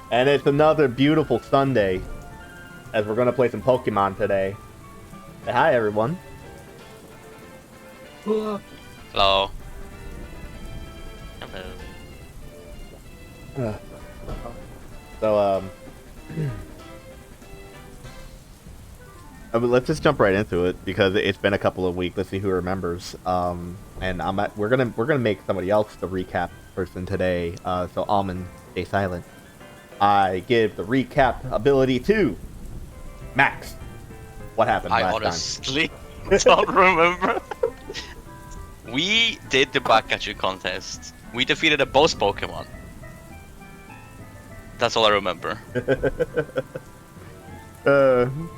And it's another beautiful Sunday, as we're gonna play some Pokemon today. Say hi, everyone. Hello. Hello. Uh, So, let's just jump right into it because it's been a couple of weeks. Let's see who remembers. And we're gonna make somebody else the recap person today. So Almond, stay silent. I give the recap ability to Max. What happened I last honestly don't remember. We did the Bakachu contest. We defeated a boss Pokemon. That's all I remember. time?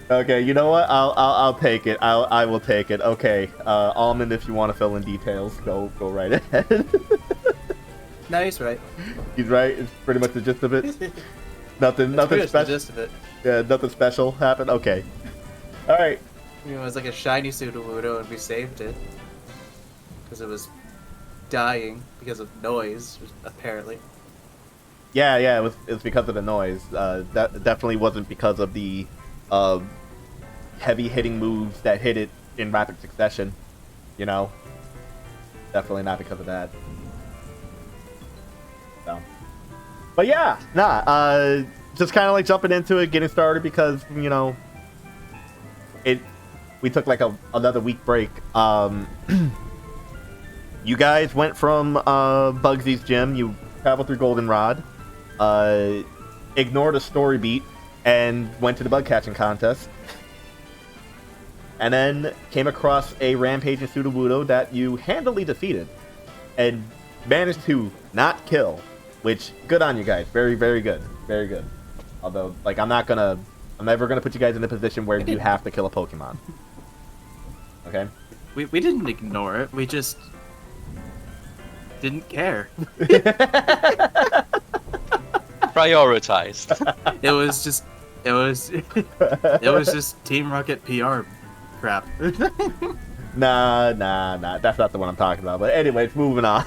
Okay, you know what? I'll take it. I will take it. Okay, Almond, if you want to fill in details, go right ahead. No, he's right. He's right. It's pretty much the gist of it. Nothing The special. gist of it. Yeah, nothing special happened. Okay. All right. It was like a shiny Sudowoodo, and we saved it because it was dying because of noise, apparently. Yeah. It was because of the noise. That definitely wasn't because of the heavy hitting moves that hit it in rapid succession. You know, definitely not because of that. So, but yeah, just kind of like jumping into it, getting started because we took like another week break. You guys went from Bugsy's gym. You traveled through Goldenrod, ignored a story beat, and went to the bug catching contest. And then came across a rampaging Sudowoodo that you handily defeated, and managed to not kill. Which, good on you guys. Very, very good. Very good. Although, like, I'm never gonna put you guys in a position where you have to kill a Pokemon. Okay? We didn't ignore it. We just didn't care. Prioritized. It was just Team Rocket PR crap. Nah. That's not the one I'm talking about. But anyways, moving on.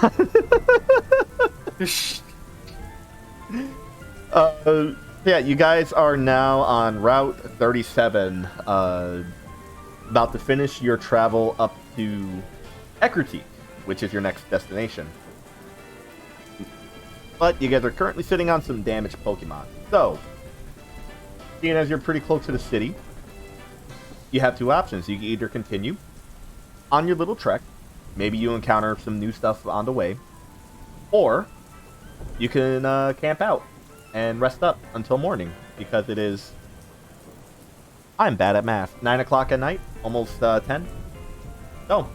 Yeah, you guys are now on Route 37, about to finish your travel up to Ecruteak, which is your next destination. But you guys are currently sitting on some damaged Pokemon. So, seeing as you're pretty close to the city, you have two options. You can either continue on your little trek, maybe you encounter some new stuff on the way, or you can camp out and rest up until morning, because it is... I'm bad at math. 9 o'clock at night? Almost 10? So,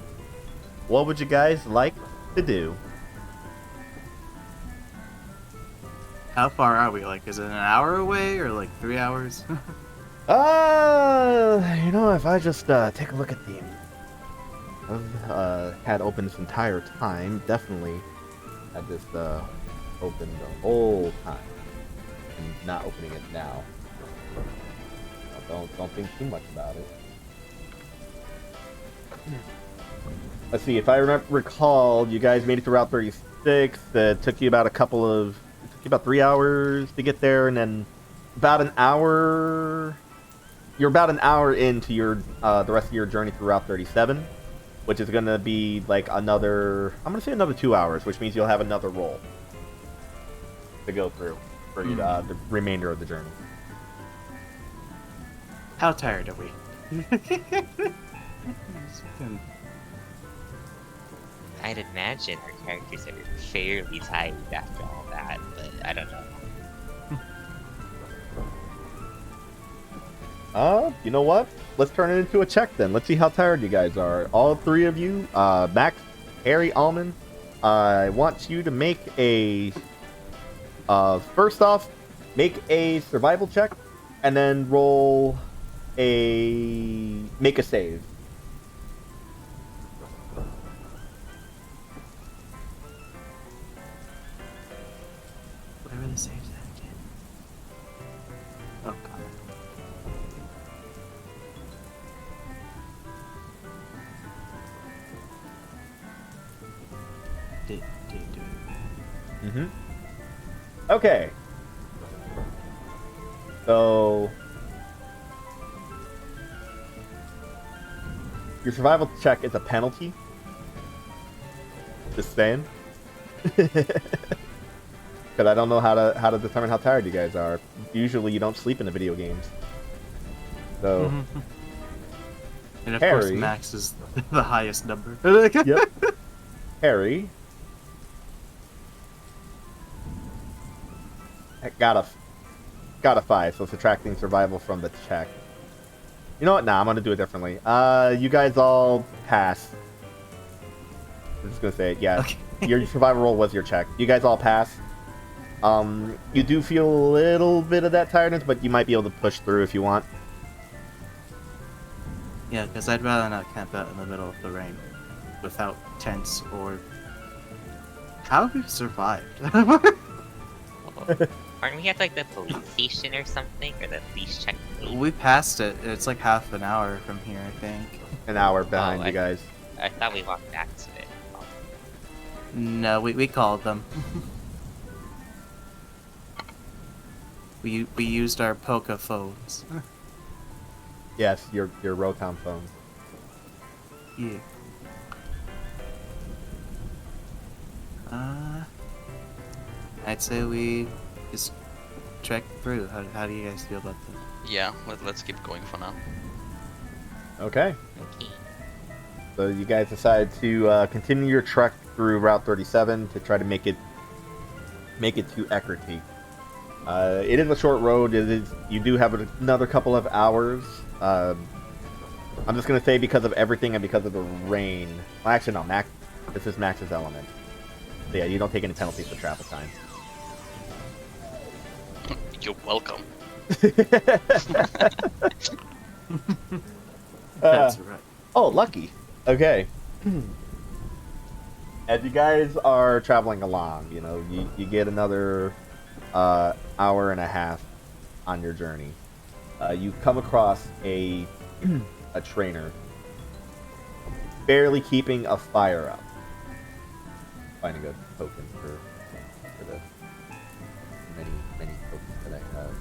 what would you guys like to do? How far are we? Like, is it an hour away or like 3 hours? If I just take a look at the... I've had open this entire time. Definitely had this open the whole time. And not opening it now. Don't think too much about it. Let's see, if I recall, you guys made it to Route 36. It took you about 3 hours to get there, and then about an hour... You're about an hour into your the rest of your journey through Route 37, which is going to be like another 2 hours, which means you'll have another roll to go through for the remainder of the journey. How tired are we? I'd imagine our characters are fairly tired after all that, but I don't know. You know what? Let's turn it into a check then. Let's see how tired you guys are. All three of you, Max, Harry, Almond, I want you to make a... first off, make a survival check, and then make a save. Whatever the saves that again. Oh god. Did do it. Okay. So your survival check is a penalty. Just saying. Because I don't know how to determine how tired you guys are. Usually you don't sleep in the video games. So And of Harry. course, Max is the highest number. Yep. Harry got a 5, so subtracting survival from the check. You know what? Nah, I'm gonna do it differently. You guys all pass. I'm just gonna say it. Yeah, Okay. your survival roll was your check. You guys all pass. You do feel a little bit of that tiredness, but you might be able to push through if you want. Yeah, because I'd rather not camp out in the middle of the rain without tents or. How have we survived? Aren't we at like the police station or something, or the police checkpoint? We passed it. It's like half an hour from here, I think. An hour behind Oh, you guys. I thought we walked back to it. No, we called them. we used our Poca phones. Yes, your Rotown phones. Yeah. I'd say we just trek through. How do you guys feel about that? Yeah, let's keep going for now. Okay. Okay. So you guys decide to continue your trek through Route 37 to try to make it to Eckerty. It is a short road. You do have another couple of hours. I'm just gonna say because of everything and because of the rain. Well, actually, no. This is Max's element. So yeah, you don't take any penalties for travel time. You're welcome. That's right. Oh, lucky. Okay. As you guys are traveling along, you get another hour and a half on your journey. You come across a trainer barely keeping a fire up. Finding a token for the many tokens that I have.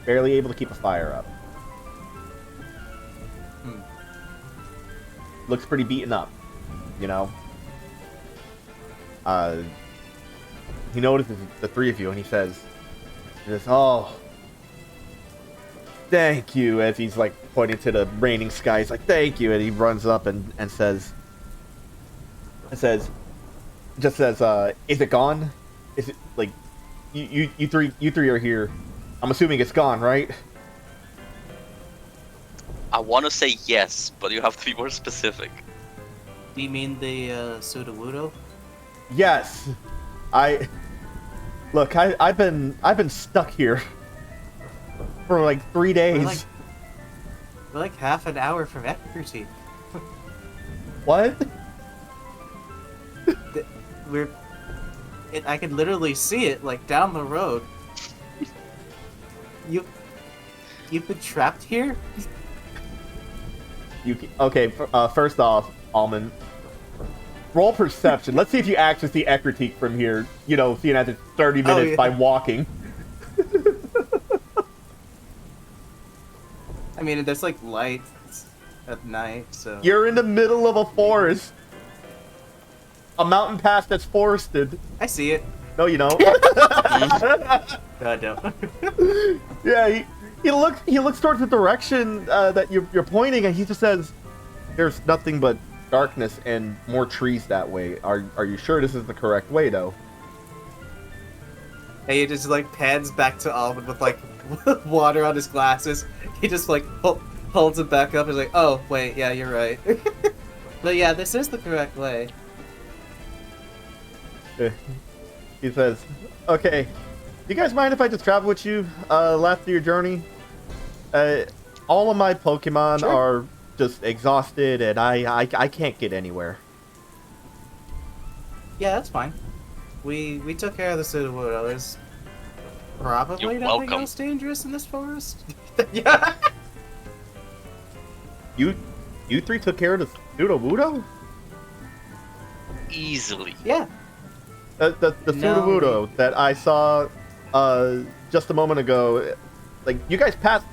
Barely able to keep a fire up. Looks pretty beaten up, He notices the three of you and he says, "Oh, thank you," as he's like pointing to the raining sky. He's like, "Thank you," and he runs up and says, "Is it gone? Is it like you three are here? I'm assuming it's gone, right?" I want to say yes, but you have to be more specific. Do you mean the Sudowoodo? Yes. I've been stuck here for like 3 days. We're like half an hour from Eckerty. What? I could literally see it like down the road. You've been trapped here? Okay, first off, Almond, roll perception. Let's see if you actually see Eckerty from here, seeing as it's 30 minutes by walking. I mean, there's like lights at night, so... You're in the middle of a forest. A mountain pass that's forested. I see it. No, you don't. No, I don't. Yeah, he looks towards the direction that you're pointing, and he just says, "There's nothing but darkness and more trees that way. Are you sure this is the correct way, though?" And he just like pans back to Alvin with like water on his glasses. He just like holds it back up and is like, "Oh wait, yeah, you're right." But yeah, this is the correct way. He says, "Okay, do you guys mind if I just travel with you last of your journey? All of my Pokemon are just exhausted, and I can't get anywhere." Yeah, that's fine. We took care of the Sudowoodo. There's probably You're nothing welcome. else dangerous in this forest. Yeah. You three took care of the Sudowoodo? Easily. Yeah. The No, Sudowoodo that I saw just a moment ago, like, you guys passed,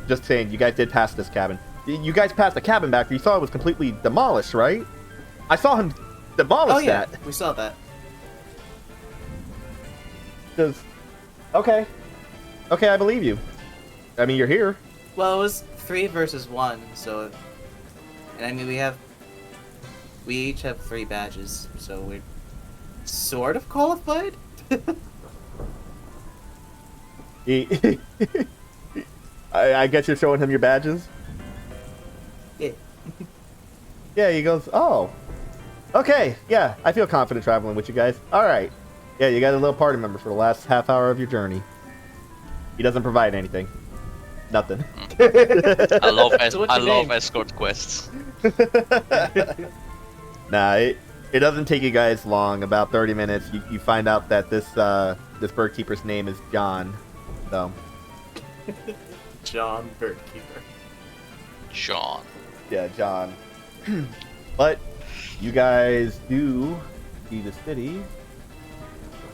just saying, you guys did pass this cabin. You guys passed the cabin back, you saw it was completely demolished, right? I saw him demolish Oh yeah, that. we saw that. Just, okay. Okay, I believe you. I mean, you're here. Well, it was 3 versus 1, so... And I mean, we each have 3 badges, so we're sort of qualified? I guess you're showing him your badges? Yeah. Yeah, he goes, oh. Okay, yeah, I feel confident traveling with you guys. Alright. Yeah, you got a little party member for the last half hour of your journey. He doesn't provide anything. Nothing. I love So what's I your love name? escort quests. Nah, it doesn't take you guys long. About 30 minutes, you find out that this bird keeper's name is John. So, John Birdkeeper. Sean. yeah, John. But you guys do see the city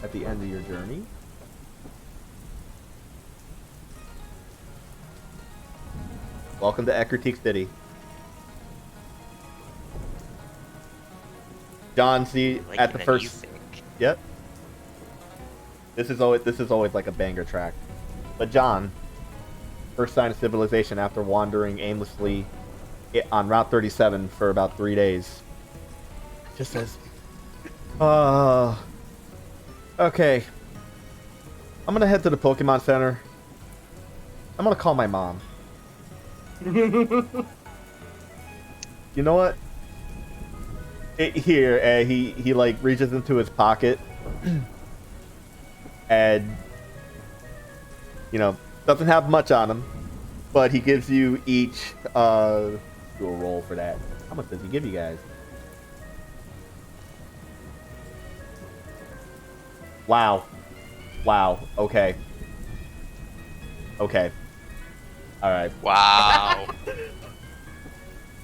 at the end of your journey. Welcome to Ekritik City. John, see Like at the the first. music. Yep. This is always like a banger track. But John, first sign of civilization after wandering aimlessly on Route 37 for about 3 days. Just says, okay. I'm gonna head to the Pokemon Center. I'm gonna call my mom. You know what? Here, he like reaches into his pocket and, you know, doesn't have much on him, but he gives you each do a roll for that. How much does he give you guys? Wow. Okay. All right. Wow.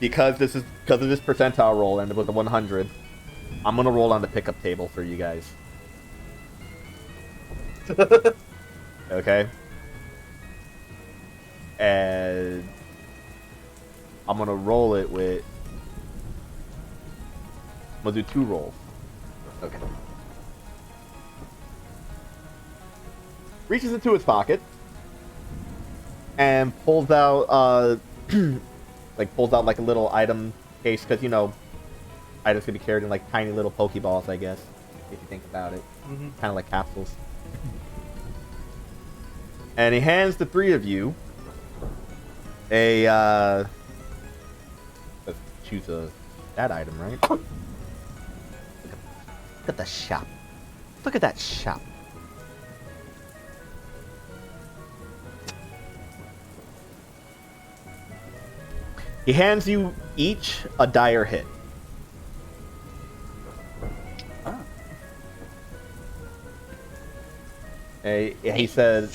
Because of this percentile roll and it was a 100, I'm gonna roll on the pickup table for you guys. Okay. And I'm gonna roll it with. I'm gonna do 2 rolls. Okay. Reaches into his pocket and pulls out pulls out like a little item case, because you know items can be carried in like tiny little Pokeballs, I guess, if you think about it. Mm-hmm. Kind of like capsules. And he hands the 3 of you a let's choose that item, right? Look at the shop. Look at that shop. He hands you each a dire hit. Ah. He said,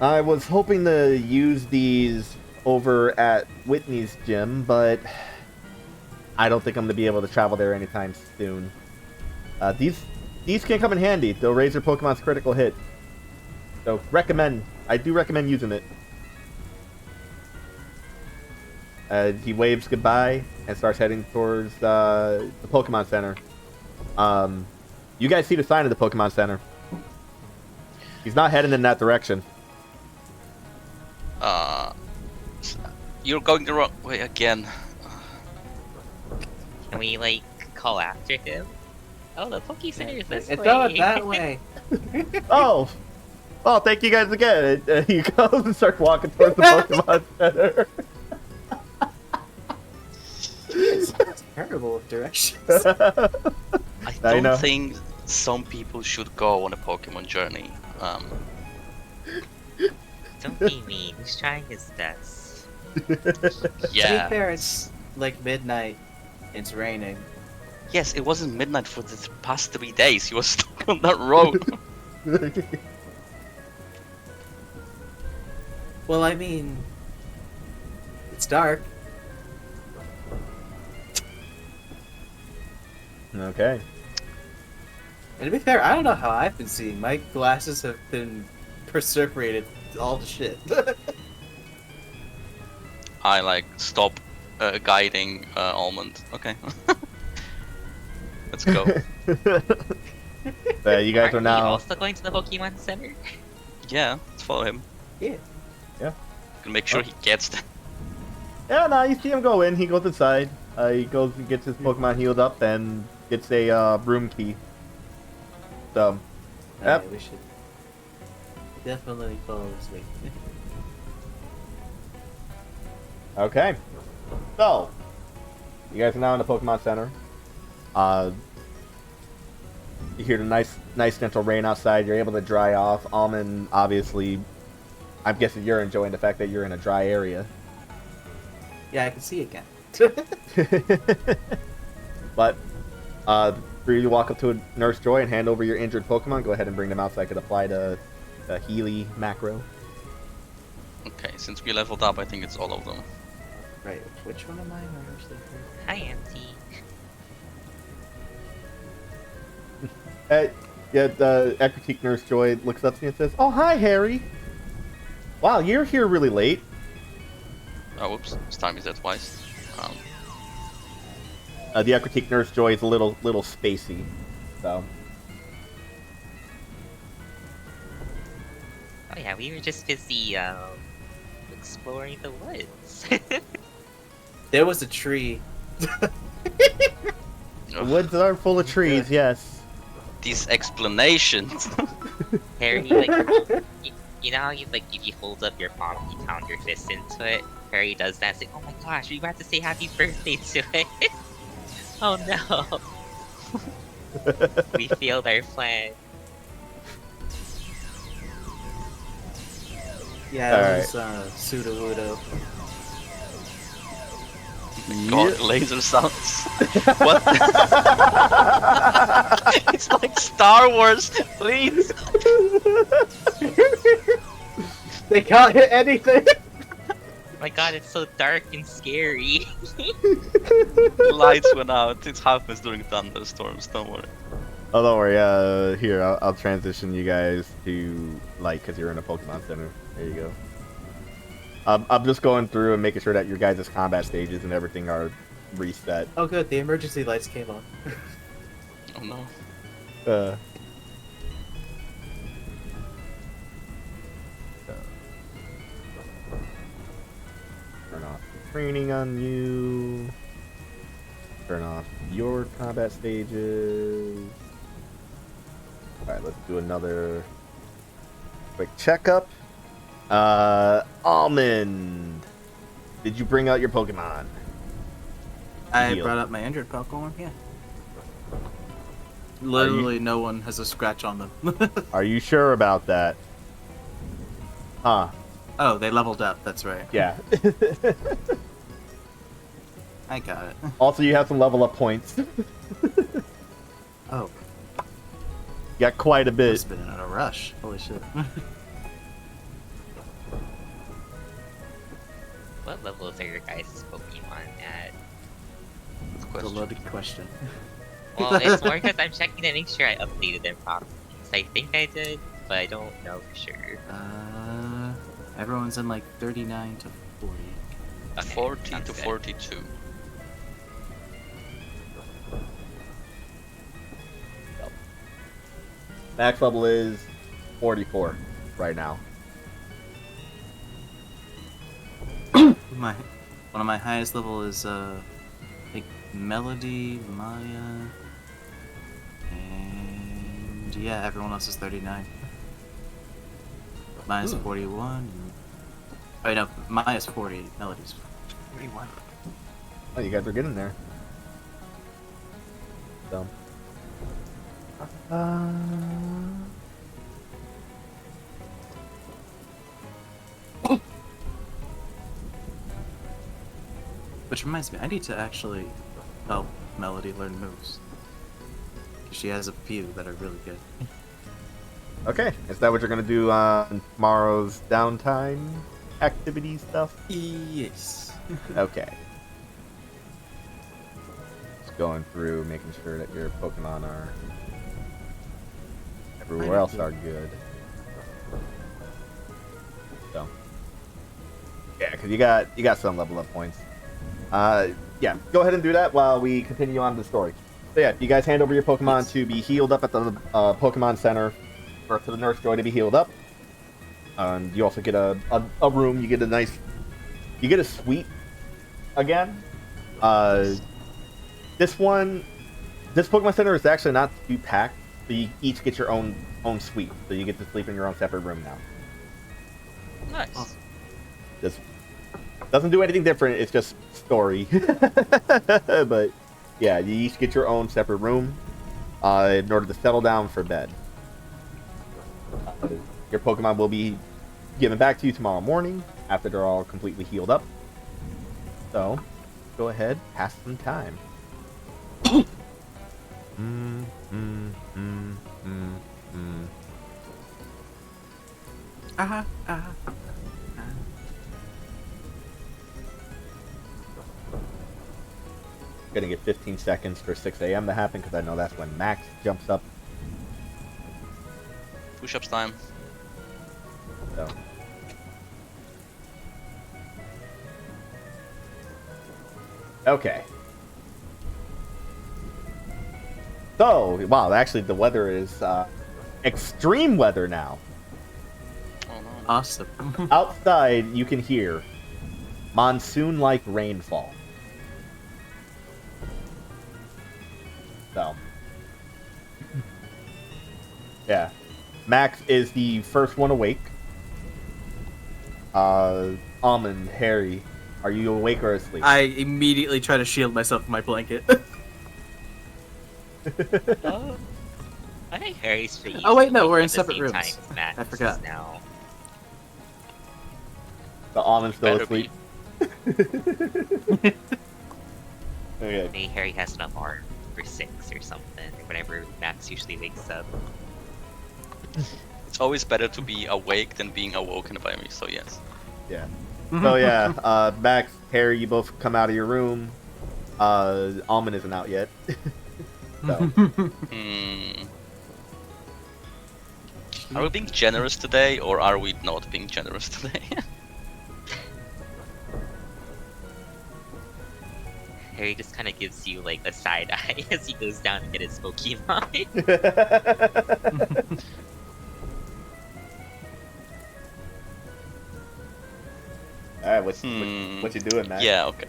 I was hoping to use these over at Whitney's gym, but I don't think I'm going to be able to travel there anytime soon. These can come in handy. They'll raise your Pokemon's critical hit. So I do recommend using it. He waves goodbye and starts heading towards the Pokemon Center. You guys see the sign of the Pokemon Center. He's not heading in that direction. You're going the wrong way again. Can we like call after him? Oh, the Poke Center is this It's way. not that way. Oh, thank you guys again. And he goes and starts walking towards the Pokemon Center. It's terrible with directions. I I know. don't think some people should go on a Pokemon journey. Don't be mean. He's trying his best. To be Yeah. fair, it's like midnight. It's raining. Yes, it wasn't midnight for the past 3 days. He was stuck on that road. Well, I mean, it's dark. Okay. And to be fair, I don't know how I've been seeing. My glasses have been perspirated all the shit. I like stop guiding Almond. Okay. Let's go. You guys are Aren't we now. also going to the Pokemon Center? Yeah, let's follow him. Yeah. Can make sure he gets them. Yeah, no, you see him go in. He goes inside. He goes and gets his Pokemon healed up and gets a room key. So, yep. Alright, we should definitely follow this way. Okay. So, you guys are now in the Pokemon Center. You hear the nice gentle rain outside. You're able to dry off. Almond, obviously, I'm guessing you're enjoying the fact that you're in a dry area. Yeah, I can see again. But, for you to walk up to Nurse Joy and hand over your injured Pokemon, go ahead and bring them out so I could apply the Healy macro. Okay, since we leveled up, I think it's all of them. Right, which one am I? Where was the- Hi, Auntie. Yeah, the Ecritique Nurse Joy looks up to me and says, "Oh, hi, Harry. Wow, you're here really late." Oh, whoops. This time is that twice. The Ecritique Nurse Joy is a little spacey, so. Oh yeah, we were just busy exploring the woods. There was a tree. The woods are full of trees, yes. These explanations. Harry, like, you know how you like if you hold up your palm, you pound your fist into it. Harry does that. It's like, oh my gosh, we about to say happy birthday to it. Oh no. We failed our plan. Yeah, it was Sudowoodo. God, laser sounds. What? It's like Star Wars, please. They can't hit anything. Oh my god, it's so dark and scary. The lights went out. It happens during thunderstorms. Don't worry. Oh, don't worry. Here, I'll transition you guys to, like, because you're in a Pokemon Center. There you go. I'm just going through and making sure that your guys' combat stages and everything are reset. Oh good, the emergency lights came on. Oh no. Turn off training on you. Turn off your combat stages. Alright, let's do another quick checkup. Almond, did you bring out your Pokemon? I Deal. brought up my injured Pokemon, yeah. Literally no one has a scratch on them. Are you sure about that? Huh. Oh, they leveled up, that's right. Yeah. I got it. Also, you have some level up points. Oh, You got quite a bit. must have been in a rush. Holy shit. What levels are your guys' Pokemon at? Good The question. loaded question. Well, it's more because I'm checking to make sure I updated them properly. So I think I did, but I don't know for sure. Everyone's in like 39 to 40. Okay, 40 sounds to good. 42. Max level is 44 right now. One of my highest level is I think Melody, Maya, and yeah, everyone else is 39. Maya's 41. And... Oh no, Maya's 40. Melody's 41. Oh, you guys are getting there. So. Which reminds me, I need to actually help Melody learn moves. She has a few that are really good. Okay, is that what you're gonna do on tomorrow's downtime activity stuff? Yes. Okay. Just going through, making sure that your Pokemon are Everywhere else are good. So, yeah, because you got some level up points. Yeah, go ahead and do that while we continue on the story. So yeah, you guys hand over your Pokemon to be healed up at the Pokemon Center, or to the Nurse Joy to be healed up. You also get a room. You get a suite again. This Pokemon Center is actually not too packed. So you each get your own suite. So you get to sleep in your own separate room now. Nice. Just doesn't do anything different. It's just story. But yeah, you each get your own separate room in order to settle down for bed. Your Pokemon will be given back to you tomorrow morning after they're all completely healed up. So, go ahead, pass some time. Gonna get 15 seconds for 6 a.m. to happen because I know that's when Max jumps up. Push-ups time. So. Okay. So, wow, actually the weather is extreme weather now. Oh no. Awesome. Outside, you can hear monsoon-like rainfall. So, yeah. Max is the first one awake. Almond, Harry, are you awake or asleep? I immediately try to shield myself with my blanket. I think Harry's pretty. Oh, wait, no, used we're to in at the separate same rooms. time as Max I forgot. Now. The almond's still Better asleep. Okay. Maybe Harry has enough arm for 6 or something, or whenever Max usually wakes up. It's always better to be awake than being awoken by me, so yes. Yeah. So yeah, Max, Harry, you both come out of your room. Almond isn't out yet. So. Are we being generous today, or are we not being generous today? Harry just kind of gives you like a side eye as he goes down to get his Pokemon. Alright, what you doing, Max? Yeah, okay.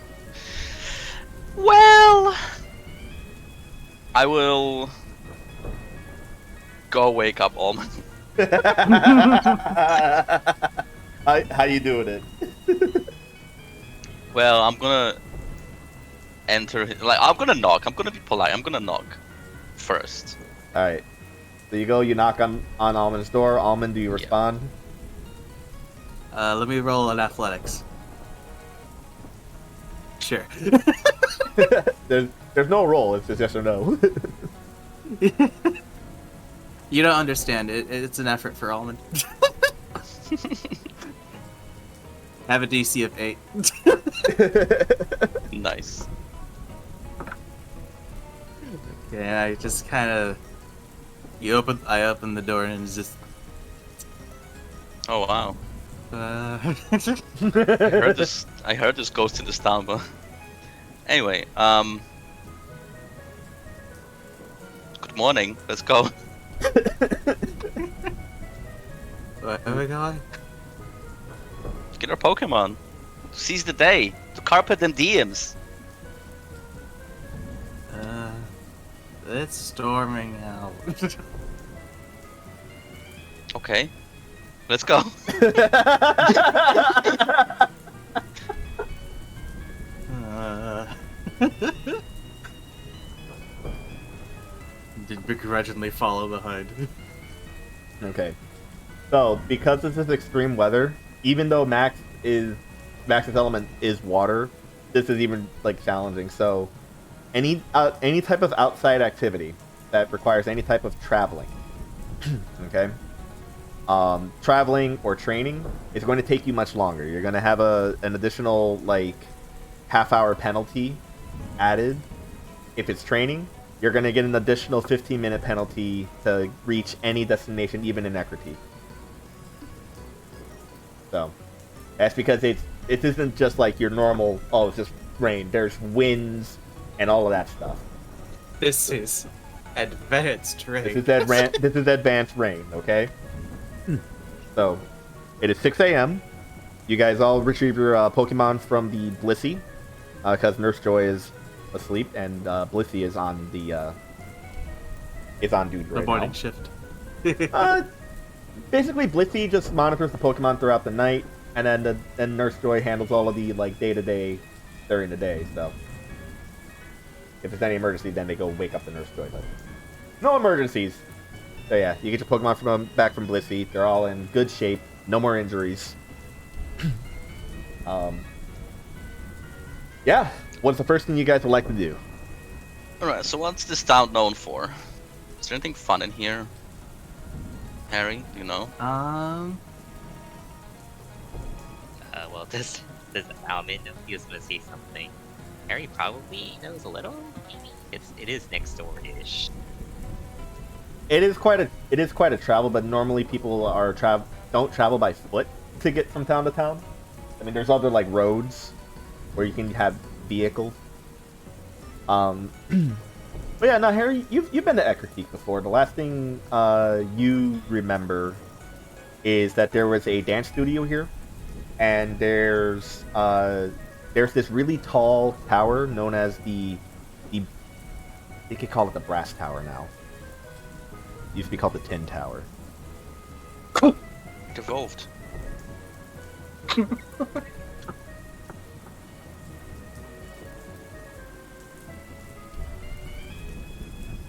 Well, I will go wake up Almond. How you doing it? Well, I'm gonna enter. I'm gonna knock. I'm gonna be polite. I'm gonna knock first. Alright. So you knock on Almond's door. Almond, do you respond? Let me roll an athletics. Sure. There's no roll. It's just yes or no. You don't understand. It's an effort for Almond. Have a DC of 8. Nice. Okay, I just kind of. I open the door and it's just. Oh wow. Uh... I heard this goes to this town, but anyway, good morning. Let's go. Where are we going? Get our Pokemon. Seize the day. To carpet them DMs. It's storming out. Okay. Let's go. Did begrudgingly follow behind. Okay. So, because this is extreme weather, even though Max's element is water, this is even like challenging. So, any type of outside activity that requires any type of traveling, okay, traveling or training is going to take you much longer. You're going to have an additional like half-hour penalty added if it's training, you're going to get an additional 15-minute penalty to reach any destination, even in Equity. So, that's because it isn't just like your normal, oh, it's just rain. There's winds and all of that stuff. This is advanced rain. This is advanced rain, okay? So, it is 6 a.m. You guys all retrieve your Pokemon from the Blissey, because Nurse Joy is asleep and Blissey is on the duty The right morning now. shift. Basically, Blissey just monitors the Pokemon throughout the night, and then Nurse Joy handles all of the like day-to-day during the day. So, if there's any emergency, then they go wake up the Nurse Joy. But no emergencies. So yeah, you get your Pokemon back from Blissey. They're all in good shape. No more injuries. Yeah. What's the first thing you guys would like to do? Alright, so what's this town known for? Is there anything fun in here? Harry, do you know? Well, does Alvin know he was gonna say something? Harry probably knows a little. Maybe it is next door-ish. It is quite a travel, but normally people don't travel by foot to get from town to town. I mean, there's other like roads where you can have vehicles. But yeah, no, Harry, you've been to Eckerteak before. The last thing you remember is that there was a dance studio here, and there's this really tall tower known as the they could call it the Brass Tower now. It used to be called the Tin Tower. Devolved.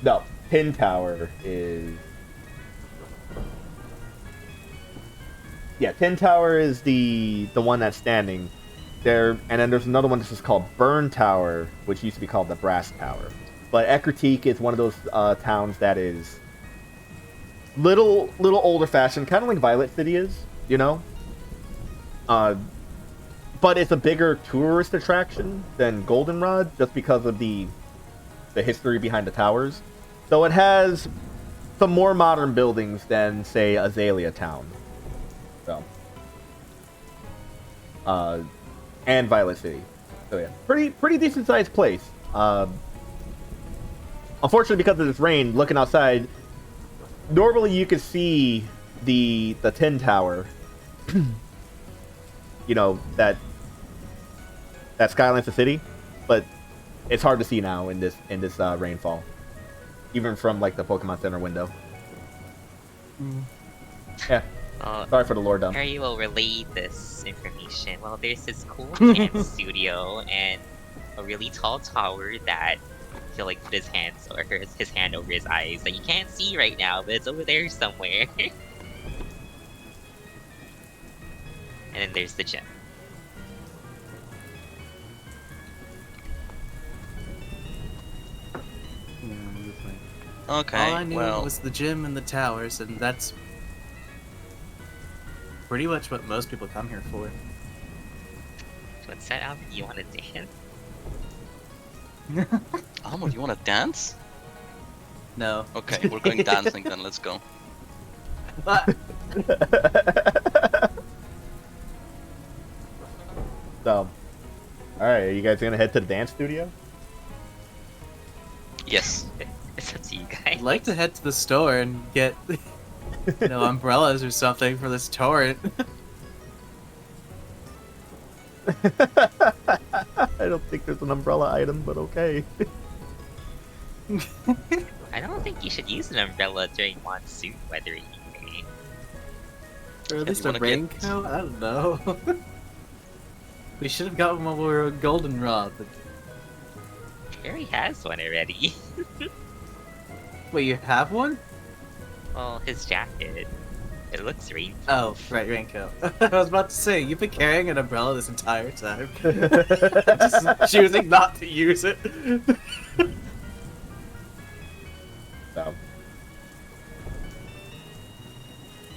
No, Tin Tower is... Yeah, Tin Tower is the one that's standing there, and then there's another one that's just called Burn Tower, which used to be called the Brass Tower. But Eckerteak is one of those towns that is little older fashioned, kind of like Violet City is, you know? But it's a bigger tourist attraction than Goldenrod, just because of the history behind the towers. So it has some more modern buildings than, say, Azalea Town. So, and Violet City. So yeah, pretty decent sized place. Unfortunately, because of this rain, looking outside, normally you could see the Tin Tower. You know, that skylines the city, but it's hard to see now in this rainfall, even from like the Pokemon Center window. Yeah. Sorry for the lore dump. Harry will relay this information. Well, there's this cool dance studio and a really tall tower that he'll like put his hands or his hand over his eyes that you can't see right now, but it's over there somewhere. And then there's the gym. Okay, All I knew well, was the gym and the towers, and that's pretty much what most people come here for. What's that, Alvin? You want to dance? Almo, you want to dance? No. Okay, we're going dancing then, let's go. So, alright, are you guys gonna head to the dance studio? Yes. It's up to you I'd guys. like to head to the store and get, umbrellas or something for this torrent. I don't think there's an umbrella item, but okay. I don't think you should use an umbrella during monsoon weather anyway. Or at least you a wanna get- raincoat? I don't know. We should have gotten one when we were in Goldenrod, but... Harry has one already. Wait, you have one? Well, his jacket. It looks rainproof. Oh, right, raincoat. I was about to say, you've been carrying an umbrella this entire time. Just choosing not to use it. So.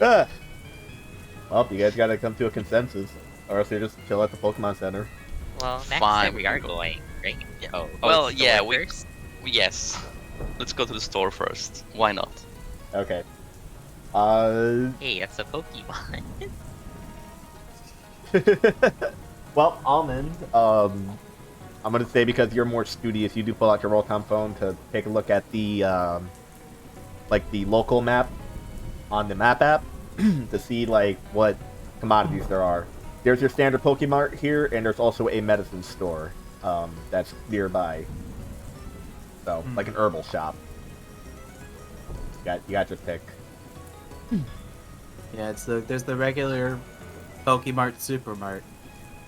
Well, you guys gotta come to a consensus, or else you just chill at the Pokemon Center. Well, next Fine, time we we are can go. going, right? Yeah. Oh, Well, it's the yeah, way first? Yes. Let's go to the store first. Why not? Okay. Hey, that's a Pokemon. Well, Almond, I'm gonna say because you're more studious, you do pull out your Roll-Com phone to take a look at the, like the local map on the map app to see like what commodities there are. There's your standard Pokemart here, and there's also a medicine store that's nearby. So, like an herbal shop. You got your pick. Yeah, there's the regular Pokemart Supermart,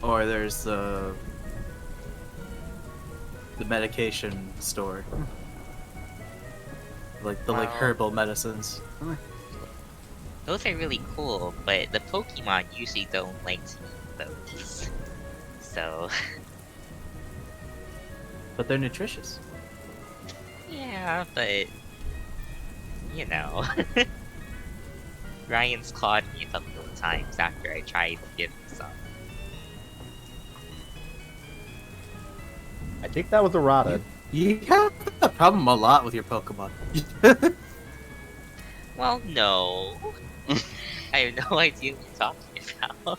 or there's the medication store, like Wow. herbal medicines. Those are really cool, but the Pokemon usually don't like to eat those. So, But they're nutritious. yeah, but you know, Ryan's clawed me a couple of times after I tried to give him some. I think that was a Rada. You have a problem a lot with your Pokemon. Well, no. I have no idea what you're talking about.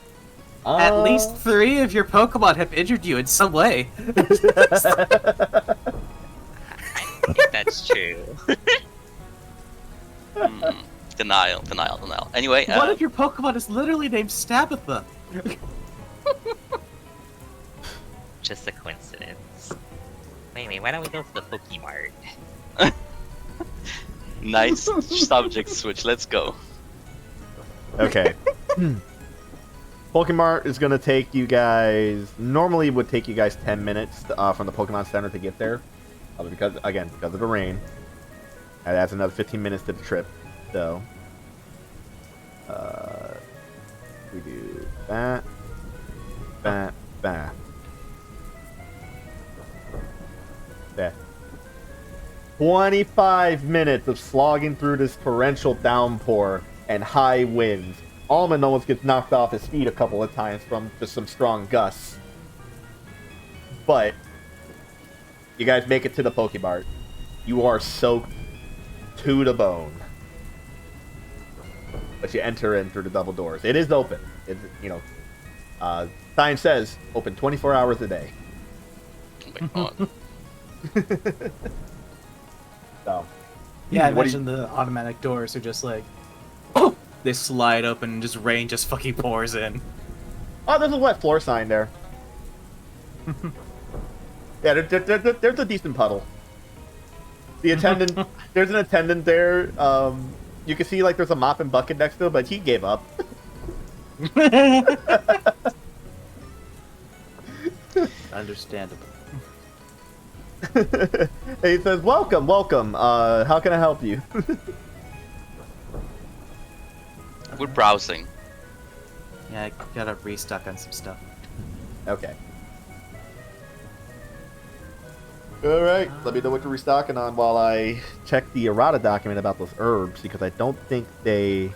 At least 3 of your Pokemon have injured you in some way. I don't think that's true. Denial. Anyway, One of your Pokemon is literally named Stabitha. Just a coincidence. Wait, why don't we go to the Pokemart? nice subject switch. Let's go. Okay. Pokemart is gonna take you guys. Normally, would take you guys 10 minutes from the Pokemon Center to get there, because of the rain. That adds another 15 minutes to the trip. So, we do that. 25 minutes of slogging through this torrential downpour and high winds. Almond almost gets knocked off his feet a couple of times from just some strong gusts. But you guys make it to the Pokemart. You are soaked to the bone. But you enter in through the double doors. It is open. It's, sign says open 24 hours a day. Oh my god. So, Yeah, I what do imagine the automatic doors are just like, they slide open and just rain just fucking pours in. oh, there's a wet floor sign there. Yeah, there's a decent puddle. The attendant, there's an attendant there. You can see like there's a mop and bucket next to him, but he gave up. Understandable. He says, welcome. How can I help you? We're browsing. Yeah, I gotta restock on some stuff. Okay. Alright, let me know what you're restocking on while I check the errata document about those herbs, because I don't think they...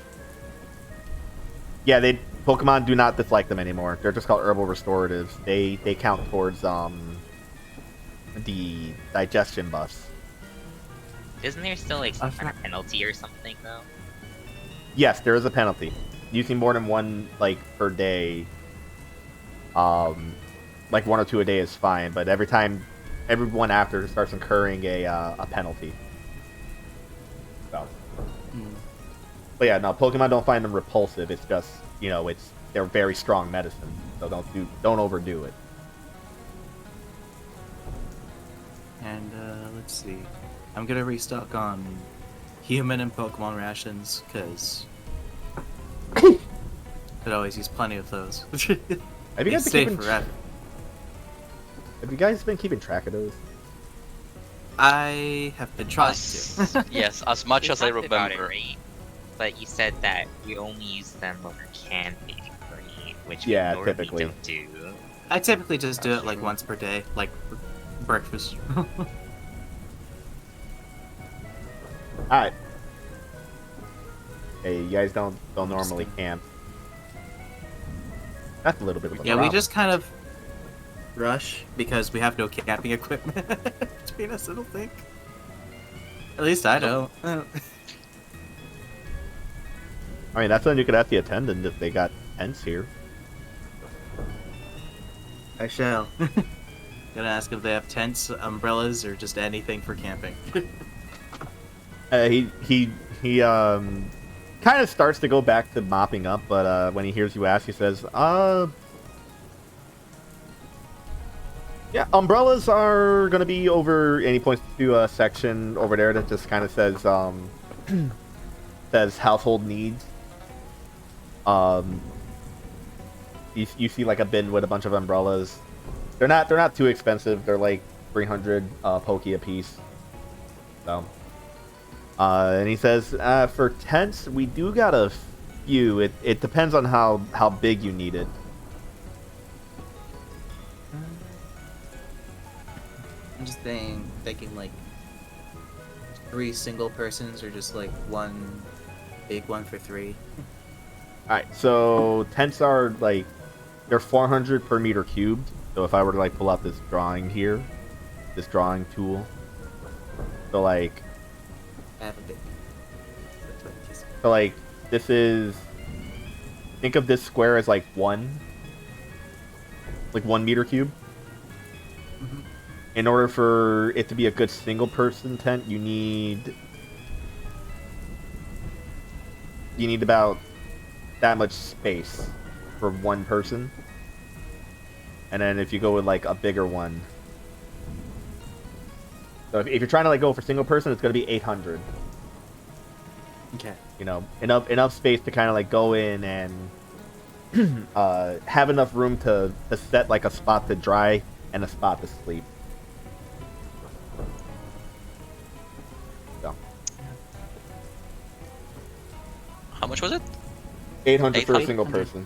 Yeah, Pokemon do not dislike them anymore. They're just called herbal restoratives. They count towards, the digestion buffs. Isn't there still like some kind of penalty or something though? Yes, there is a penalty. Using more than one, like, per day, like 1 or 2 a day is fine, but everyone after starts incurring a penalty. So. But yeah, no, Pokemon don't find them repulsive. It's just, they're very strong medicine, so don't overdo it. And, let's see. I'm gonna restock on human and Pokemon rations, because could always use plenty of those. Have you guys been safe keeping forever. Have you guys been keeping track of those? I have been trying to. Yes, as much We as I talked about it, remember. right? But you said that we only use them when we're camping, right? Which Yeah, we normally typically. don't do. I typically just do That's it like true. once per day, like breakfast. Alright. Hey, you guys don't normally camp. That's a little bit of a Yeah, we problem. just kind of rush because we have no camping equipment between us, I don't think. At least I don't. I mean, that's when you could ask the attendant if they got tents here. I shall. Gonna ask if they have tents, umbrellas, or just anything for camping. He kind of starts to go back to mopping up, but when he hears you ask, he says, yeah, umbrellas are gonna be over," and he points to a section over there that just kind of says, says household needs. You see like a bin with a bunch of umbrellas. They're not too expensive. They're like 300 pokey a piece. So, and he says, for tents, we do got a few. It depends on how big you need it. I'm just thinking like 3 single persons, or just like 1 big one for 3. All right, so tents are like they're 400 per meter cubed. So if I were to like pull out this drawing here, this drawing tool, so like, I have a big. so like this is, think of this square as like 1 meter cube. Mhm. In order for it to be a good single person tent, you need about that much space for 1 person. And then if you go with like a bigger one, so if you're trying to like go for single person, it's going to be 800. Okay. You know, enough space to kind of like go in and have enough room to set like a spot to dry and a spot to sleep. So How much was it? 800 for a 800? single person.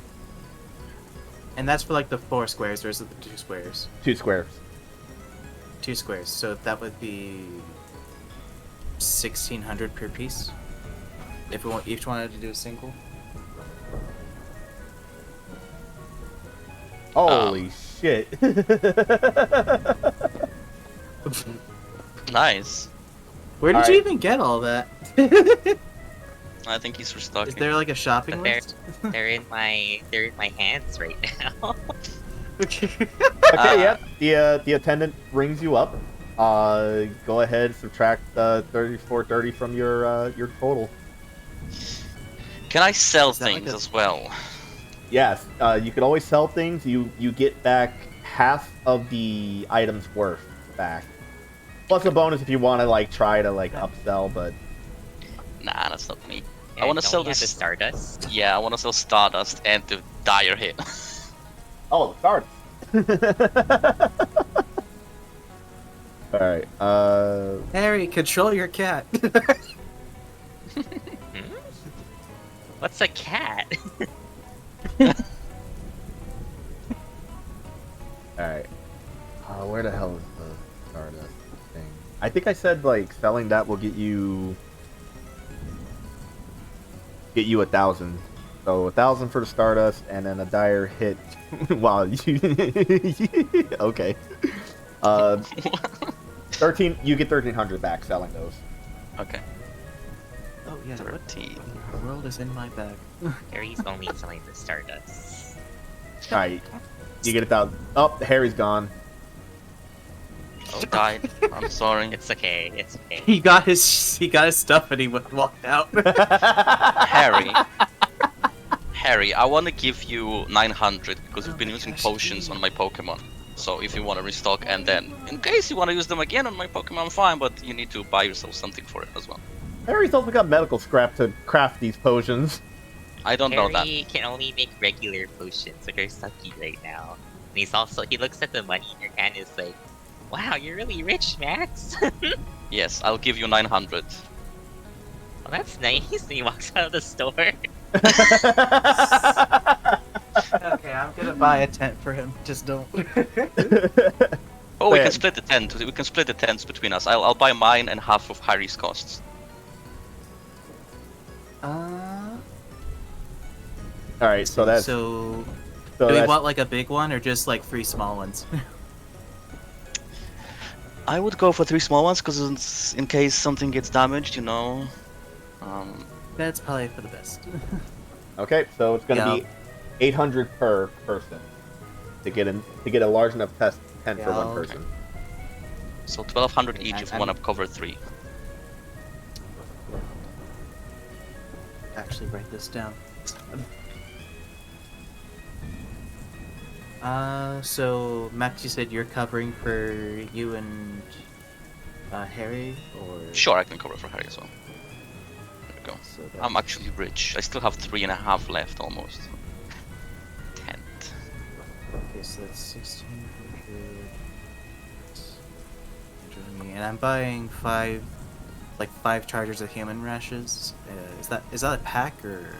And that's for like the 4 squares, or is it the 2 squares? 2 squares. 2 squares. So that would be 1,600 per piece. If we each wanted to do a single. Holy shit. Nice. Where did you Alright. even get all that? I think he's restocking. Is there like a shopping But list? they're in my hands right now. Okay. Okay, yeah. The attendant rings you up. Go ahead, subtract 3430 from your total. Can I sell Is that like things a- as well? Yes, you could always sell things. You get back half of the item's worth back, plus a bonus if you want to like try to like upsell. But Nah, that's not me. Yeah, wanna don't sell we have this- the Stardust. Yeah, I want to sell Stardust and the dire hit. oh, start. All right. Harry, control your cat. What's a cat? All right. Where the hell is the Stardust thing? I think I said like selling that will get you 1,000. So 1,000 for the Stardust, and then a dire hit. Wow, you okay? 13. You get 1,300 back selling those. Okay. Oh yeah, what 13. the world is in my bag? Harry's only selling the Stardust. All right, you get 1,000. Oh, Harry's gone. Oh, died. I'm sorry. It's okay. It's okay. He got his stuff and he walked out. Harry, I want to give you 900 because you've been using potions on my Pokemon. So if you want to restock, and then in case you want to use them again on my Pokemon, fine, but you need to buy yourself something for it as well. Harry's also got medical scrap to craft these potions. I don't know that. Harry can only make regular potions, so they're sucky right now. And he looks at the money in your hand and is like, wow, you're really rich, Max. Yes, I'll give you 900. Well, that's nice. And he walks out of the store. Okay, I'm gonna buy a tent for him. Just don't. Oh, we Fair. can split the tent. We can split the tents between us. I'll buy mine and half of Harry's costs. All right, so that's So, so do we that's, want like a big one or just like 3 small ones? I would go for 3 small ones because in case something gets damaged, you know. That's probably for the best. Okay, so it's gonna be 800 per person to get a large enough tent for one Yeah, person. So 1200 each if you I'm- want to cover 3. Actually, write this down. So Max, you said you're covering for you and Harry, or Sure, I can cover for Harry as well. There we go. So I'm actually rich. I still have 3.5 left almost. Tent. okay, so that's 1600. And I'm buying 5 chargers of human rashes. Is that a pack, or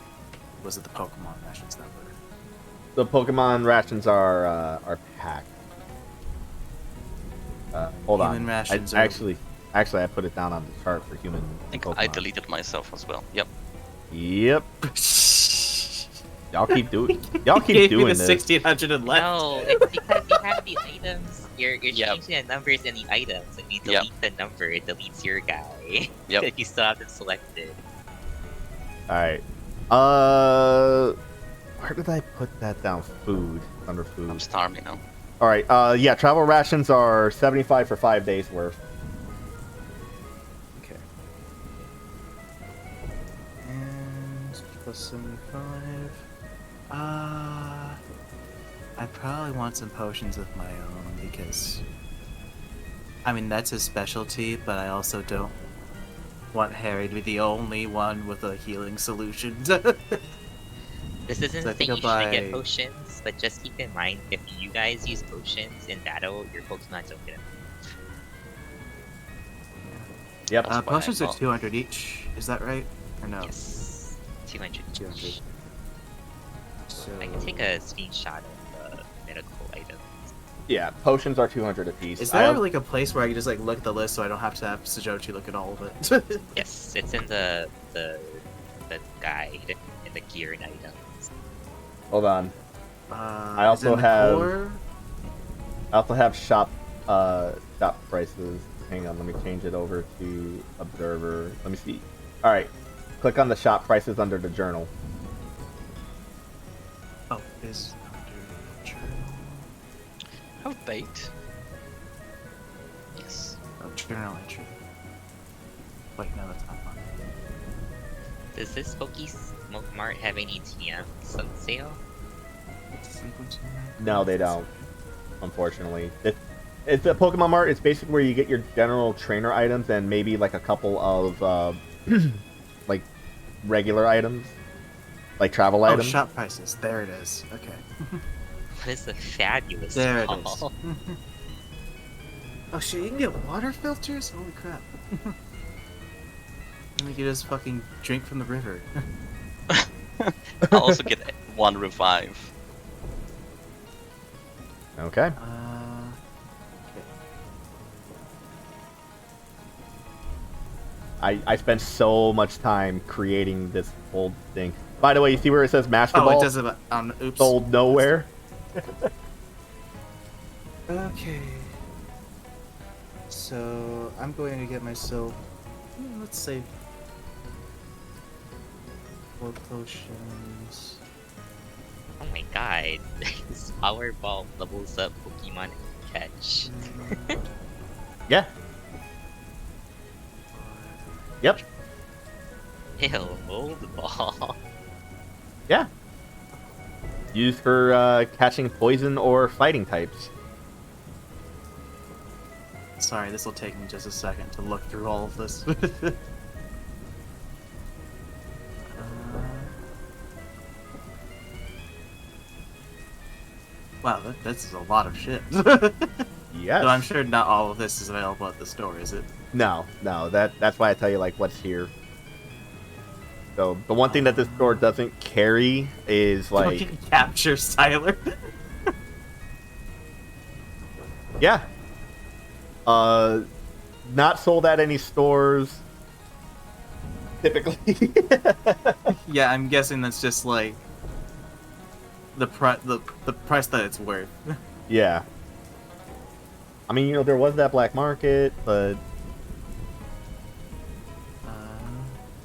was it the Pokemon rations that were? The Pokemon rations are packed. Hold Human on. rations I, are- actually, I put it down on the chart for human. I think Pokemon. I deleted myself as well. Yep. Yep. Y'all keep doing. Y'all keep Gave me doing the this. 1600 and left. No, it's because you have the items. You're Yep. changing the numbers in the items. If you delete the number, it deletes your guy. Yep. If you still have it selected. All right. Where did I put that down? Food under food. I'm starving now. All right. Yeah. Travel rations are 75 for 5 days worth. Okay. And plus 75. I probably want some potions of my own because, I mean, that's his specialty, but I also don't want Harry to be the only one with a healing solution. This isn't So I saying think you I'll shouldn't get buy- potions, but just keep in mind if you guys use potions in battle, your Pokemon don't get them. Yep. That's what I Potions are thought. 200 each. Is that right? Or no? Yes. 200 200. each. So I can take a screenshot of the medical items. Yeah. Potions are 200 apiece. Is there like a place where I can just like look at the list so I don't have to have Sajochi look at all of it? Yes, it's in the guide in the gear and items. Hold on. I also have- I also have shop prices. Hang on, let me change it over to observer. Let me see. All right, click on the shop prices under the journal. Oh, is under journal. Have bait. Yes. Oh, journal entry. Wait, no, that's not one. Does this Smoke Mart have any TMs on sale? No, they don't. Unfortunately, it's a Pokemon Mart. It's basically where you get your general trainer items and maybe like a couple of like regular items, like travel Oh, items. shop prices. There it is. Okay. What is the fabulous There it haul? is. Oh shit, you can get water filters? Holy crap. And we can just fucking drink from the river. I'll also get 1 revive. Okay. Okay. I spent so much time creating this whole thing. By the way, you see where it says Master Oh, Ball? it does it on oops. Sold nowhere. Okay. So I'm going to get myself, let's say, 4 potions. Oh my god, this Power Ball levels up Pokemon catch. Yeah. Yep. Ew, old ball. Yeah. Used for catching poison or fighting types. Sorry, this will take me just a second to look through all of this. Wow, this is a lot of shit. Yes. So I'm sure not all of this is available at the store, is it? No. That's why I tell you like what's here. So the one thing that this store doesn't carry is like Fucking capture Styler. yeah. Not sold at any stores. Typically. Yeah, I'm guessing that's just like the price that it's worth. Yeah. I mean, there was that black market, but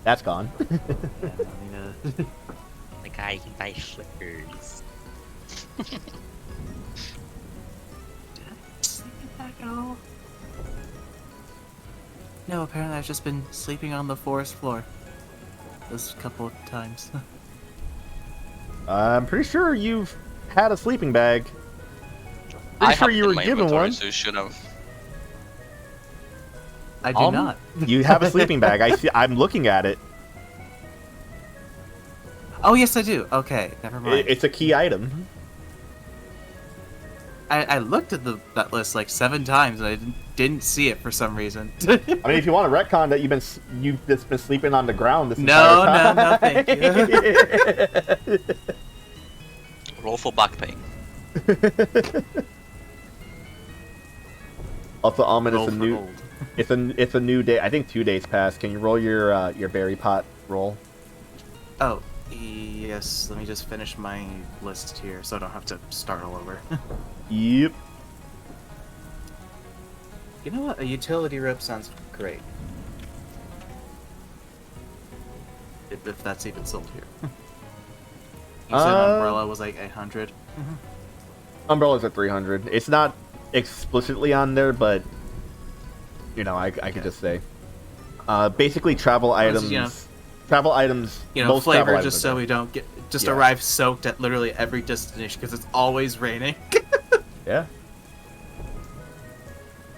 that's gone. Yeah, I mean, My guy, you can buy flippers. did I sleep in back at all? No, apparently I've just been sleeping on the forest floor. This couple of times. I'm pretty sure you've had a sleeping bag. I Pretty sure have you it were in my given inventory, one. so you should have. I do not. You have a sleeping bag. I see. I'm looking at it. Oh, yes, I do. Okay, never mind. It's a key item. I looked at that list like 7 times and I didn't see it for some reason. I mean, if you want to retcon that you've just been sleeping on the ground this No, entire time. no, thank you. Roll for back pain. Also, Almond, Roll it's a for new. gold. It's a new day. I think 2 days passed. Can you roll your berry pot roll? Oh, yes. Let me just finish my list here so I don't have to start all over. Yep. You know what? A utility rope sounds great. If that's even sold here. You said umbrella was like 800. Umbrella's at 300. It's not explicitly on there, but I could just say. Basically, travel items. Travel items. Most travel Flavor items just are so there. we don't get Yeah. arrive soaked at literally every destination because it's always raining. Yeah.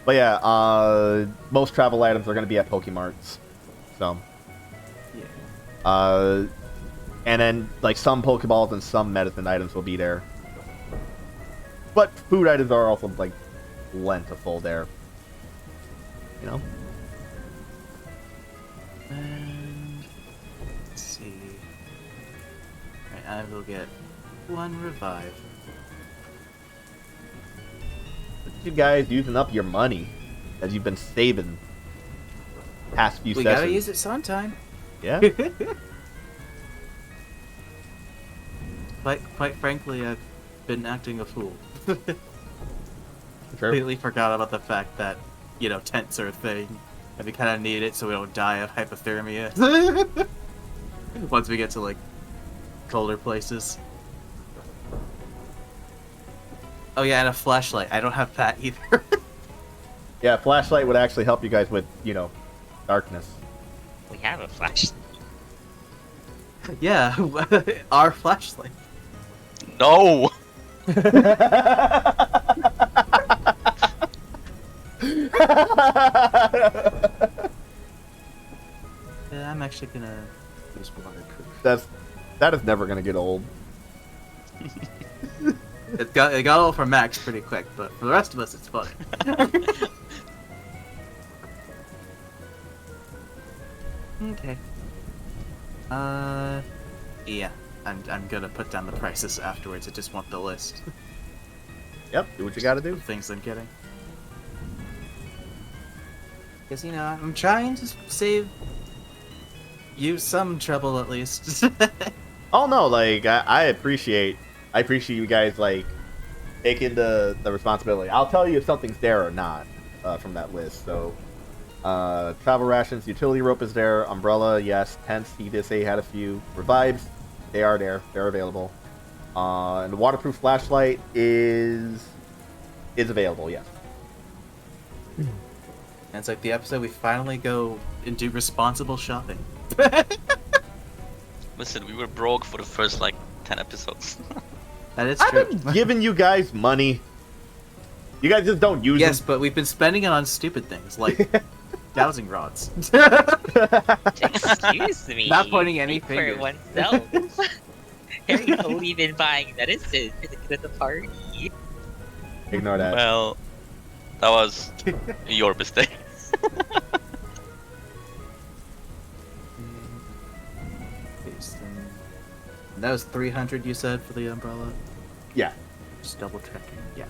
But yeah, most travel items are going to be at Pokemarts. So. Yeah. And then like some Pokeballs and some medicine items will be there. But food items are also like plentiful there. And let's see. Right, I will get 1 revive. You guys using up your money as you've been saving past few We sessions. gotta use it sometime. Yeah. Quite frankly, I've been acting a fool. Sure. Completely forgot about the fact that, tents are a thing, and we kind of need it so we don't die of hypothermia. Once we get to, like, colder places. Oh yeah, and a flashlight. I don't have that either. Yeah, flashlight would actually help you guys with, darkness. We have a flashlight. Yeah, our flashlight. No! Yeah, I'm actually gonna use waterproof. That is never gonna get old. It got old for Max pretty quick, but for the rest of us, it's funny. Okay. Yeah. I'm gonna put down the prices afterwards. I just want the list Yep, do what you gotta do. of things I'm getting. Because, I'm trying to save you some trouble at least. Oh no, like I appreciate you guys like taking the responsibility. I'll tell you if something's there or not from that list. So travel rations, utility rope is there, umbrella, yes, tents, he did say he had a few. Revives, they are there, they're available. And the waterproof flashlight is available, yes. And it's like the episode we finally go and do responsible shopping. Listen, we were broke for the first, 10 episodes. That is I've true. been giving you guys money. You guys just don't use Yes, them. but we've been spending it on stupid things like dowsing rods. Excuse me. Not pointing any Speak fingers. for oneself. Harry's only been buying medicine for the good of the party. Ignore that. Well, that was your mistake. That was 300 you said for the umbrella? Yeah, Just double checking. Yeah.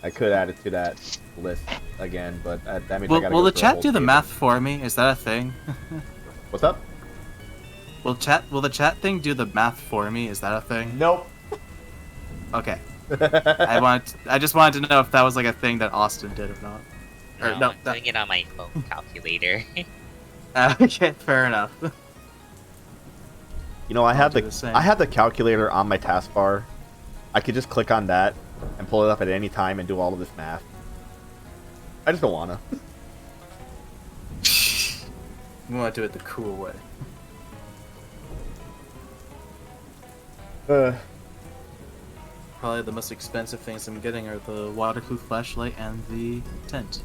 I could add it to that list again, but that means I Will, gotta will go the through a chat whole do the table. math for me? Is that a thing? What's up? Will the chat thing do the math for me? Is that a thing? Nope. Okay. I just wanted to know if that was like a thing that Austin did or not. Or, No, no, I'm doing it on my phone calculator. okay, fair enough. You know, I I'll had do the same. the calculator on my taskbar. I could just click on that and pull it up at any time and do all of this math. I just don't wanna. We want to do it the cool way. Probably the most expensive things I'm getting are the waterproof flashlight and the tent.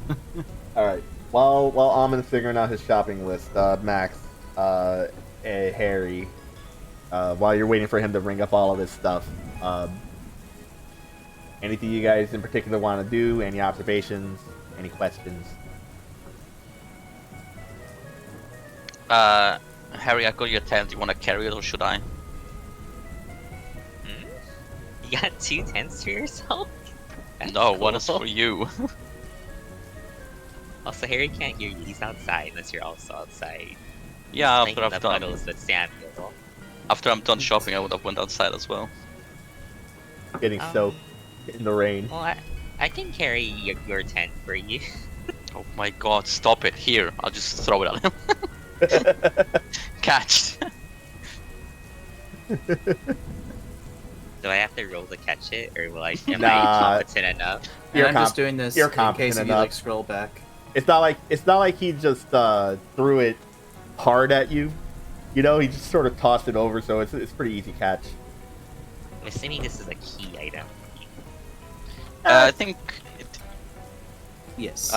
All right. While Almond's figuring out his shopping list, Max, Harry, while you're waiting for him to ring up all of his stuff, anything you guys in particular want to do? Any observations? Any questions? Harry, I got your tent. You want to carry it or should I? You got 2 tents for yourself? That's No, cool. one is for you. Also, Harry can't hear you. He's outside unless you're also outside. Yeah, Playing after in the I've done. puddles with Samuel. After I'm done shopping, I would have went outside as well. Getting soaked in the rain. Well, I can carry your tent for you. Oh my god, stop it. Here, I'll just throw it at him. Catch. Do I have to roll to catch it, or will I? Am Nah. I competent enough? You're And I'm just doing this you're in competent case you enough. like scroll back. It's not like he just threw it hard at you. You know, he just sort of tossed it over, so it's pretty easy catch. I'm assuming this is a key item. I think. Yes.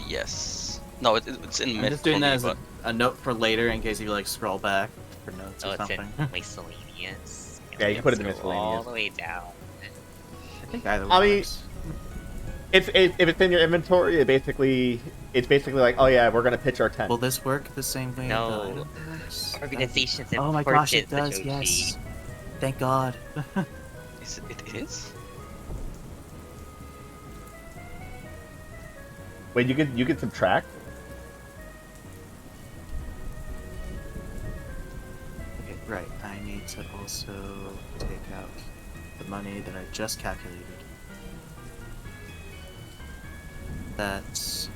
Yes. No, it's in I'm mid. just doing for that me, as but- a note for later in case you like scroll back for notes Oh, or it's something. in miscellaneous. Yeah, you put it in Scroll miscellaneous. all the way down. I think either I one mean, works. if it's in your inventory, it's basically like, oh yeah, we're gonna pitch our tent. Will this work the same way? No. the item works? Organization's Oh my important, gosh, it does. Sajochi. Yes. Thank God. It is? Wait, you could subtract? Okay, right. I need to also take out the money that I just calculated. That's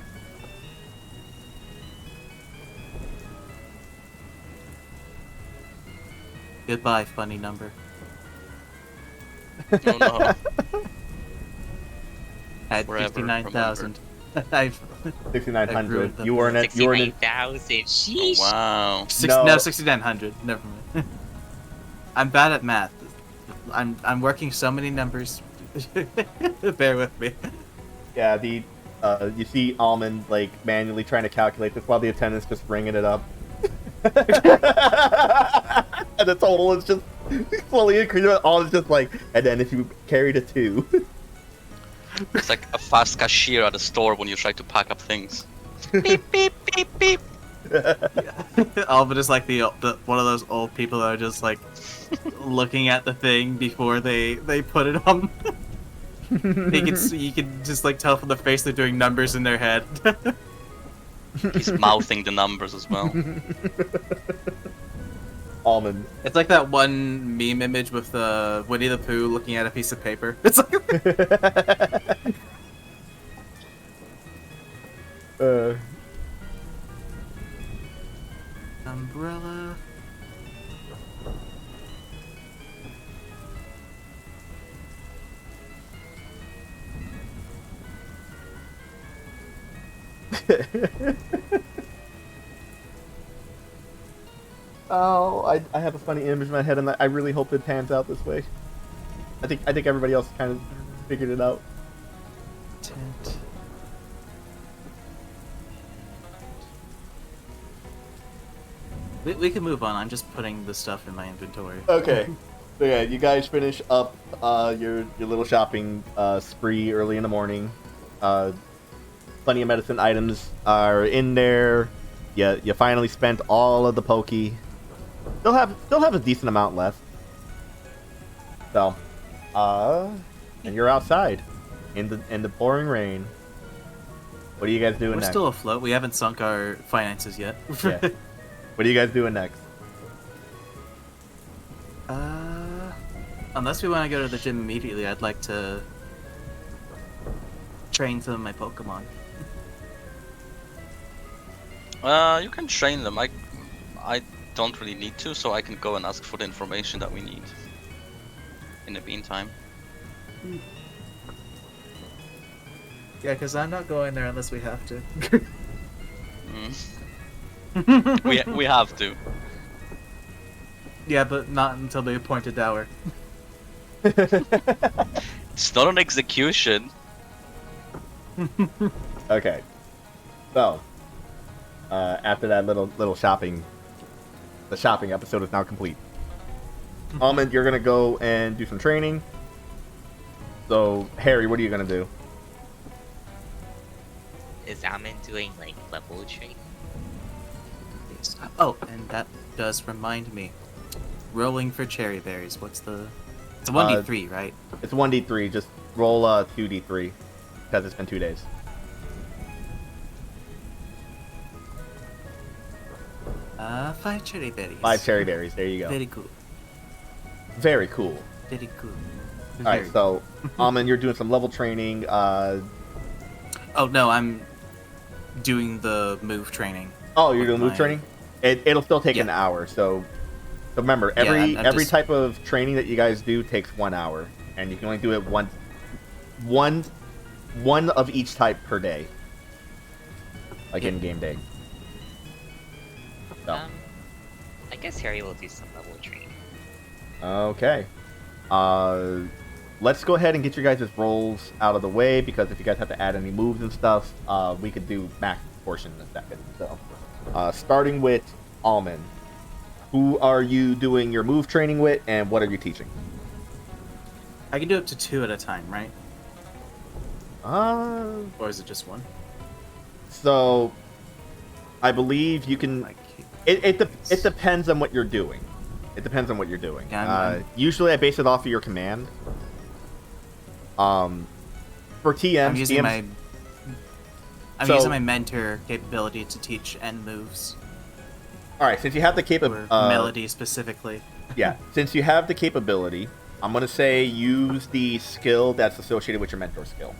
goodbye, funny number. No, no. I had Forever 59,000. I've 6,900. the- You were in it. You were in it. 69,000. Sheesh. Wow. No. 6,900. Never mind. I'm bad at math. I'm working so many numbers. Bear with me. Yeah, you see Almond like manually trying to calculate this while the attendant's just ringing it up. And the total is just slowly increasing. All is just like, and then if you carried a 2. It's like a fast cashier at a store when you try to pack up things. Beep, beep, beep, beep. All of it is like the one of those old people that are just like looking at the thing before they put it on. You can just like tell from the face they're doing numbers in their head. He's mouthing the numbers as well. Almond. It's like that one meme image with Winnie the Pooh looking at a piece of paper. It's like umbrella. Oh, I have a funny image in my head, and I really hope it pans out this way. I think everybody else kind of figured it out. Tent. We can move on. I'm just putting the stuff in my inventory. Okay. So yeah, you guys finish up your little shopping spree early in the morning. Plenty of medicine items are in there. You finally spent all of the pokey. Still have a decent amount left. So, and you're outside in the pouring rain. What are you guys doing We're next? still afloat. We haven't sunk our finances yet. Yeah. What are you guys doing next? Unless we want to go to the gym immediately, I'd like to train some of my Pokemon. You can train them. I don't really need to, so I can go and ask for the information that we need. In the meantime. Yeah, because I'm not going there unless we have to. We have to. Yeah, but not until the appointed hour. It's not an execution. Okay. So, after that little shopping, the shopping episode is now complete. Almond, you're gonna go and do some training. So, Harry, what are you gonna do? Is Almond doing like level training? Oh, and that does remind me. Rolling for cherry berries. What's the? It's a 1d3, right? It's 1d3. Just roll 2d3 because it's been 2 days. Five cherry berries. 5 cherry berries. There you go. Very cool. Very cool. Very cool. All right, so Almond, you're doing some level training. Oh no, I'm doing the move training. Oh, you're doing move training? It'll still take Yeah. an hour. So remember, Yeah, I'm every just- type of training that you guys do takes 1 hour, and you can only do it one of each type per day, like in game day. So. I guess Harry will do some level training. Okay. Let's go ahead and get your guys' rolls out of the way, because if you guys have to add any moves and stuff, we could do max portion in a second. So, starting with Almond, who are you doing your move training with, and what are you teaching? I can do up to 2 at a time, right? Or is it just 1? So, I believe you can. Like, It depends on what you're doing. It depends on what you're doing. Yeah, Usually, I base it off of your command. For TMs, I'm using TMs, I'm using my mentor capability to teach end moves. all right. Since you have the Or capability, melody specifically. yeah. Since you have the capability, I'm gonna say use the skill that's associated with your mentor skill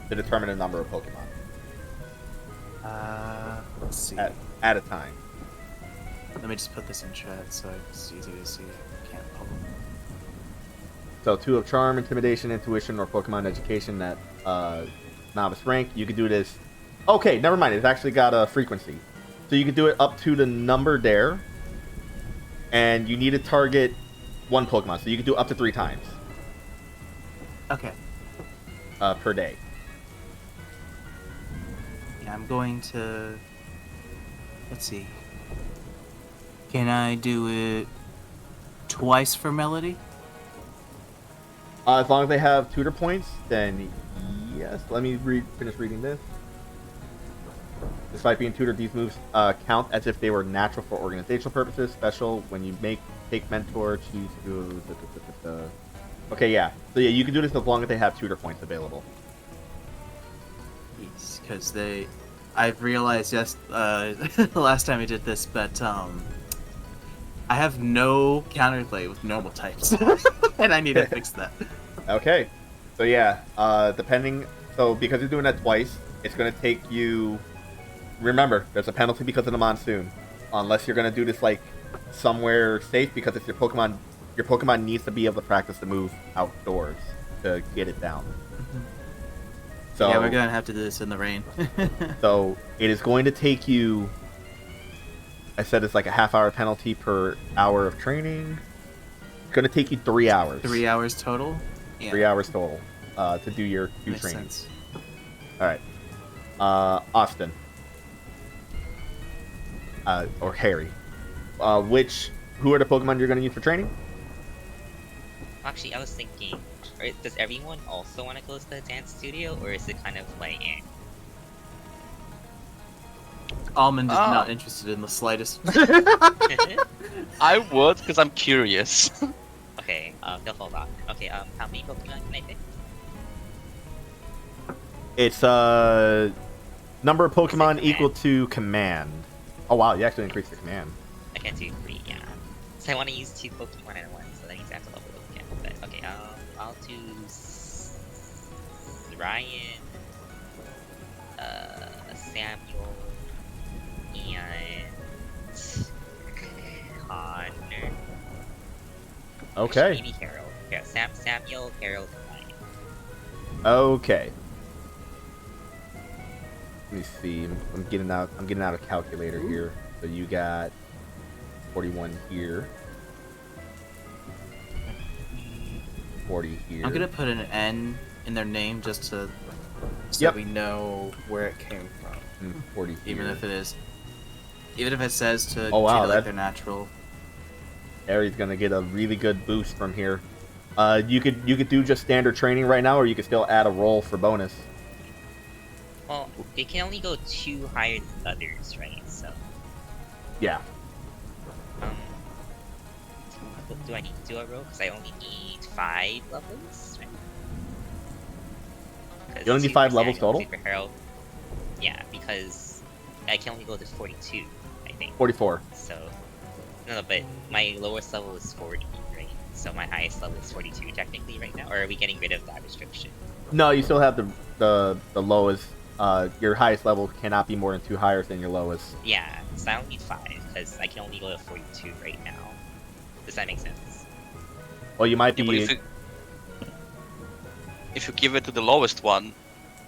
to determine the number of Pokemon Let's see. at a time. Let me just put this in chat so it's easy to see. I can't pull. So 2 of Charm, Intimidation, Intuition, or Pokemon Education at Novice rank. You could do this. Okay, never mind. It's actually got a frequency. So you could do it up to the number there. And you need to target 1 Pokemon. So you could do up to 3 times Okay. per day. Yeah, I'm going to. Let's see. Can I do it twice for melody? As long as they have tutor points, then yes. Let me finish reading this. Despite being tutored, these moves count as if they were natural for organizational purposes. Special when you take mentor, choose to. Okay, yeah. So yeah, you can do this as long as they have tutor points available. Yes, because I've realized the last time I did this, but I have no counterplay with normal types, and I need to fix that. Okay. So yeah, so because you're doing that twice, it's gonna take you. Remember, there's a penalty because of the monsoon, unless you're gonna do this like somewhere safe, because it's your Pokemon needs to be able to practice the move outdoors to get it down. So Yeah, we're gonna have to do this in the rain. So it is going to take you. I said it's like a half-hour penalty per hour of training. It's going to take you 3 hours. 3 hours total? Yeah. 3 hours total to do your 2 Makes trainings. sense. All right. Austin. Or Harry. Who are the Pokemon you're going to use for training? Actually, I was thinking, does everyone also want to go to the dance studio, or is it kind of like, Almond is not interested in the slightest. I would, because I'm curious. Okay, they'll hold on. Okay, how many Pokemon can I pick? It's number of Pokemon equal to command. Oh wow, you actually increased your command. I can do 3, yeah. So I want to use 2 Pokemon at once, so that means I have to level up again. But okay, I'll do Ryan, Samuel, and Connor. Okay. Maybe Harold. Yeah, Samuel, Harold, and Ryan. Okay. Let me see. I'm getting out a calculator here. So you got 41 here. 40 here. I'm gonna put an N in their name just to so Yep. we know where it came from. And 40 here. Even if it says to Oh, wow, treat it like that- they're natural. Harry's gonna get a really good boost from here. You could do just standard training right now, or you could still add a roll for bonus. Well, it can only go 2 higher than others, right? So, Yeah. what do I need to do a roll? Because I only need 5 levels, right? You only need 5 levels total? For Harold. Yeah, because I can only go to 42, I think. 44. So, no, but my lowest level is 40, right? So my highest level is 42 technically right now. Or are we getting rid of that restriction? No, you still have the lowest. Your highest level cannot be more than 2 higher than your lowest. Yeah, so I only need 5 because I can only go to 42 right now. Does that make sense? Well, you might be. Yeah, but if you give it to the lowest one,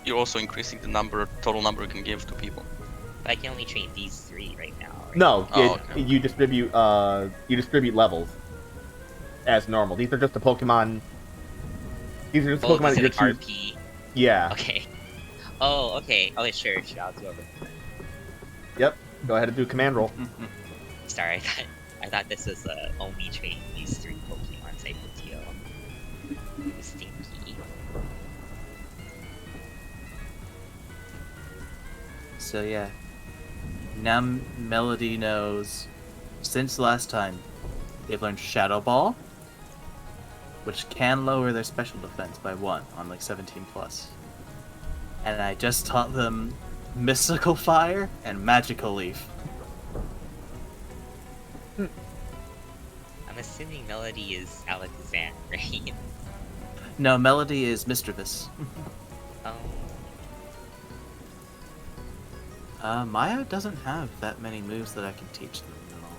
you're also increasing the total number you can give to people. But I can only train these 3 right now. Right? No, Oh, okay. you distribute levels as normal. These are just the Pokemon. These are just Oh, Pokemon that these you're are like choosing. RP. Yeah. Okay. Oh, okay. Okay, sure. I'll do it. Yep. Go ahead and do command roll. Sorry, I thought this was only train these 3 Pokemon type of deal. Stinky. So yeah. Now Melody knows, since last time, they've learned Shadow Ball, which can lower their special defense by 1 on like 17 plus. And I just taught them Mystical Fire and Magical Leaf. I'm assuming Melody is Alakazam, right? No, Melody is Mischievous. Oh. Maya doesn't have that many moves that I can teach them at all.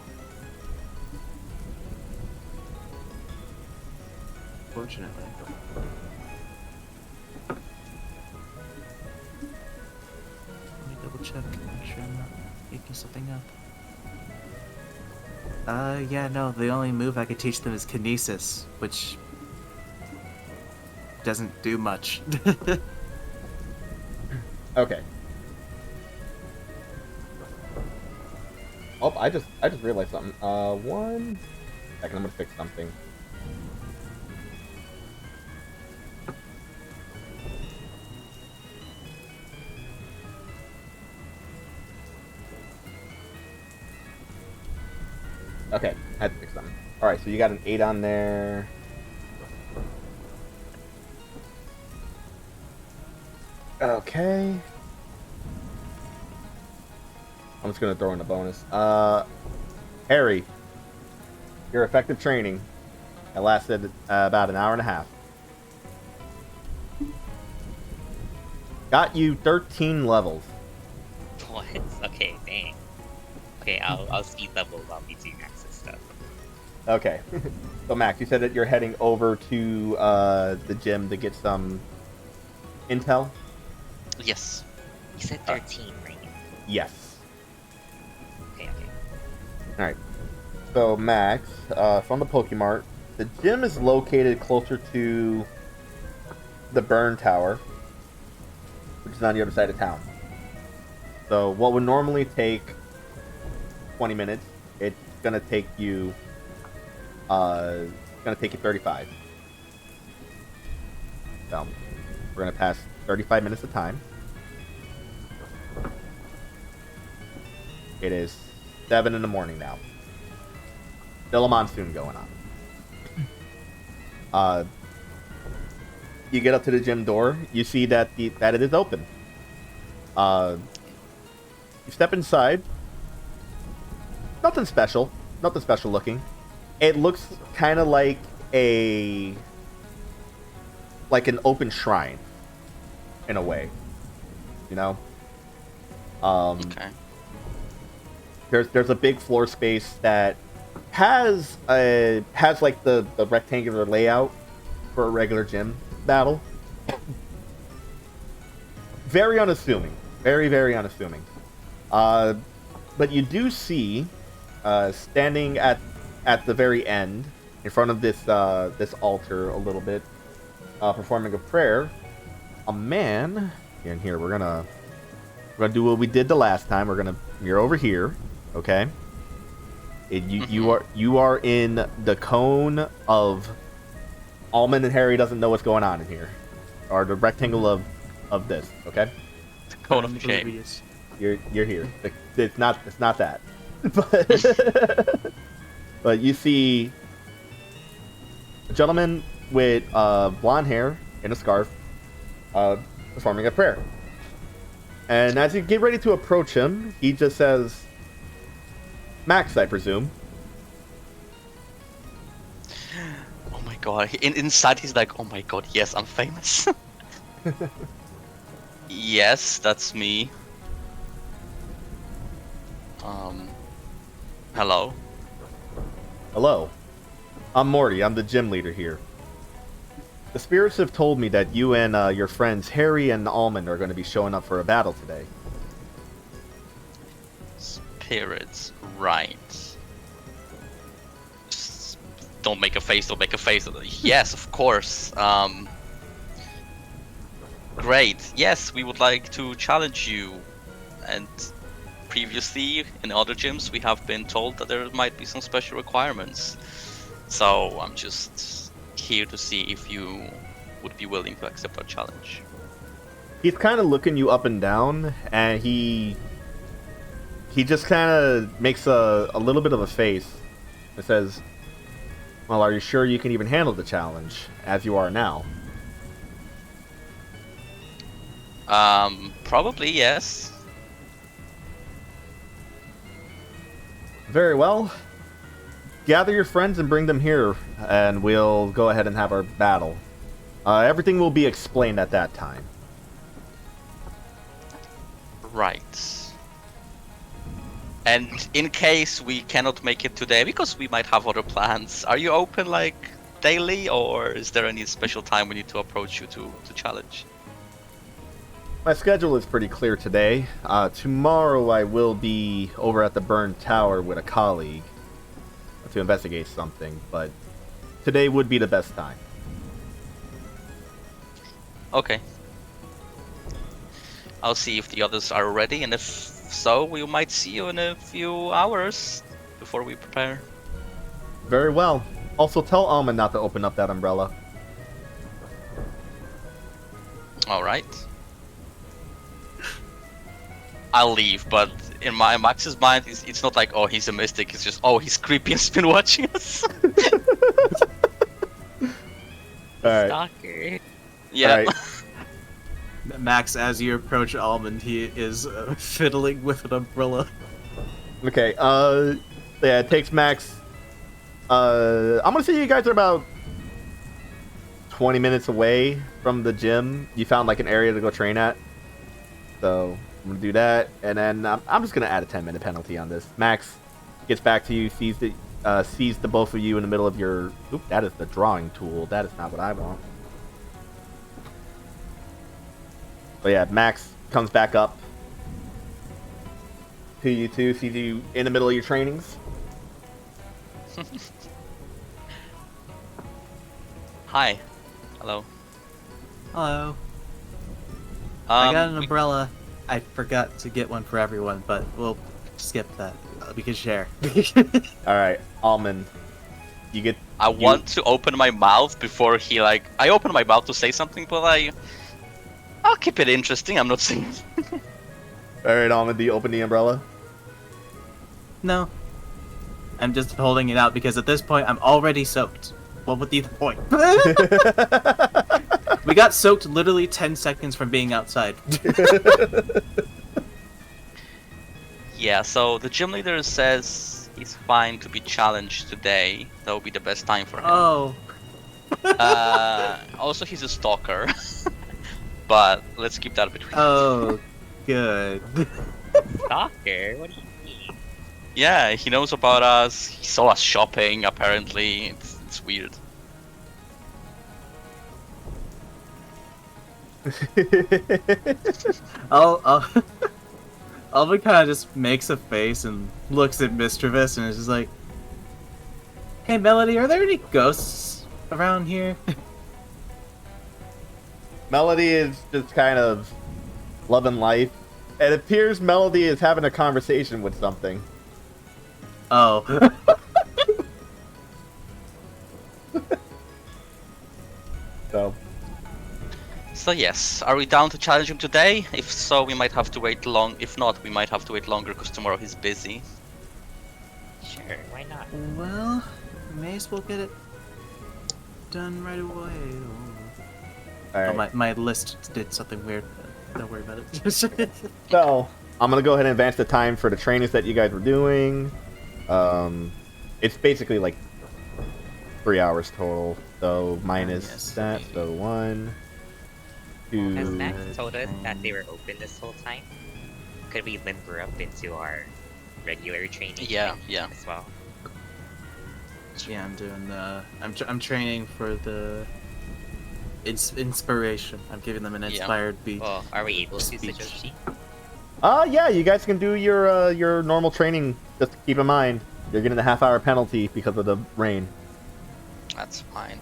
Fortunately. Let me double check, make sure I'm not making something up. Yeah, no, the only move I could teach them is Kinesis, which doesn't do much. Okay. Oh, I just realized something. 1 second, I'm gonna fix something. Okay, I had to fix something. Alright, so you got an 8 on there. Okay. I'm just gonna throw in a bonus. Harry, your effective training, it lasted about an hour and a half. Got you 13 levels. What? Okay, dang. Okay, I'll speed level while we do Max's stuff. Okay. So Max, you said that you're heading over to the gym to get some intel? Yes. You said 13, right? Yes. Okay. Alright. So Max, from the Pokemart, the gym is located closer to the Burn Tower, which is on the other side of town. So what would normally take 20 minutes, it's gonna take you 35. So we're gonna pass 35 minutes of time. It is 7 in the morning now. Still a monsoon going on. You get up to the gym door. You see that that it is open. You step inside. Nothing special looking. It looks kind of like a like an open shrine in a way, you know. Okay. There's a big floor space that has like the rectangular layout for a regular gym battle. Very unassuming, very unassuming. But you do see standing at the very end, in front of this this altar a little bit, performing a prayer, a man. And here we're gonna do what we did the last time. You're over here, okay? You are in the cone of Almond, and Harry doesn't know what's going on in here, or the rectangle of this, okay? The cone of shame. You're here. It's not that, but but you see a gentleman with blonde hair and a scarf performing a prayer. And as you get ready to approach him, he just says, "Max, I presume." Oh my god. Inside he's like, oh my god, yes, I'm famous. Yes, that's me. Hello. Hello. I'm Morty. I'm the gym leader here. The spirits have told me that you and your friends Harry and Almond are going to be showing up for a battle today. Spirits, right. Just don't make a face, don't make a face. Yes, of course. Great. Yes, we would like to challenge you. And previously, in other gyms, we have been told that there might be some special requirements. So I'm just here to see if you would be willing to accept our challenge. He's kind of looking you up and down, and he just kind of makes a little bit of a face and says, "Well, are you sure you can even handle the challenge as you are now?" Probably yes. Very well. Gather your friends and bring them here, and we'll go ahead and have our battle. Everything will be explained at that time. Right. And in case we cannot make it today, because we might have other plans, are you open like daily, or is there any special time we need to approach you to challenge? My schedule is pretty clear today. Tomorrow I will be over at the burned tower with a colleague to investigate something, but today would be the best time. Okay. I'll see if the others are ready, and if so, we might see you in a few hours before we prepare. Very well. Also tell Almond not to open up that umbrella. Alright. I'll leave, but in Max's mind, it's not like, oh, he's a mystic, it's just, oh, he's creepy and has been watching us. Alright. Stalker. Yeah. Alright. Max, as you approach Almond, he is fiddling with an umbrella. Okay, yeah, it takes Max, I'm gonna say you guys are about 20 minutes away from the gym. You found like an area to go train at. So, I'm gonna do that, and then I'm just gonna add a 10-minute penalty on this. Max gets back to you, sees the both of you in the middle of your... Oop, that is the drawing tool. That is not what I want. But yeah, Max comes back up to you two, sees you in the middle of your trainings. Hi. Hello. Hello. I got an we- umbrella. I forgot to get one for everyone, but we'll skip that. We can share. Alright, Almond. You get... I want to open my mouth before he like... I open my mouth to say something, but I'll keep it interesting, I'm not saying... Alright, Almond, do you open the umbrella? No. I'm just holding it out because at this point I'm already soaked. What would be the point? We got soaked literally 10 seconds from being outside. Yeah, so the gym leader says he's fine to be challenged today. That would be the best time for him. Oh, Also, he's a stalker. But let's keep that between us. Oh, good. Stalker? What do you mean? Yeah, he knows about us. He saw us shopping. Apparently, it's weird. I'll Alvin kind of just makes a face and looks at Mischievous and is just like, "Hey, Melody, are there any ghosts around here?" Melody is just kind of loving life. It appears Melody is having a conversation with something. Oh. So yes, are we down to challenge him today? If so, we might have to wait long. If not, we might have to wait longer because tomorrow he's busy. Sure, why not? Well, may as well get it done right away. All right. Oh, my list did something weird. Don't worry about it. So, I'm going to go ahead and advance the time for the trainings that you guys were doing. It's basically like 3 hours total. So, minus yes, that. maybe. So, 1, 2... Has Max told us that they were open this whole time? Could we limber up into our regular training Yeah, thing yeah. as well? Yeah, I'm doing I'm training for the inspiration. I'm giving them an Yeah. inspired beat. Well, are we able to, Speech. Sajochi? Yeah, you guys can do your normal training. Just keep in mind, you're getting a half-hour penalty because of the rain. That's fine.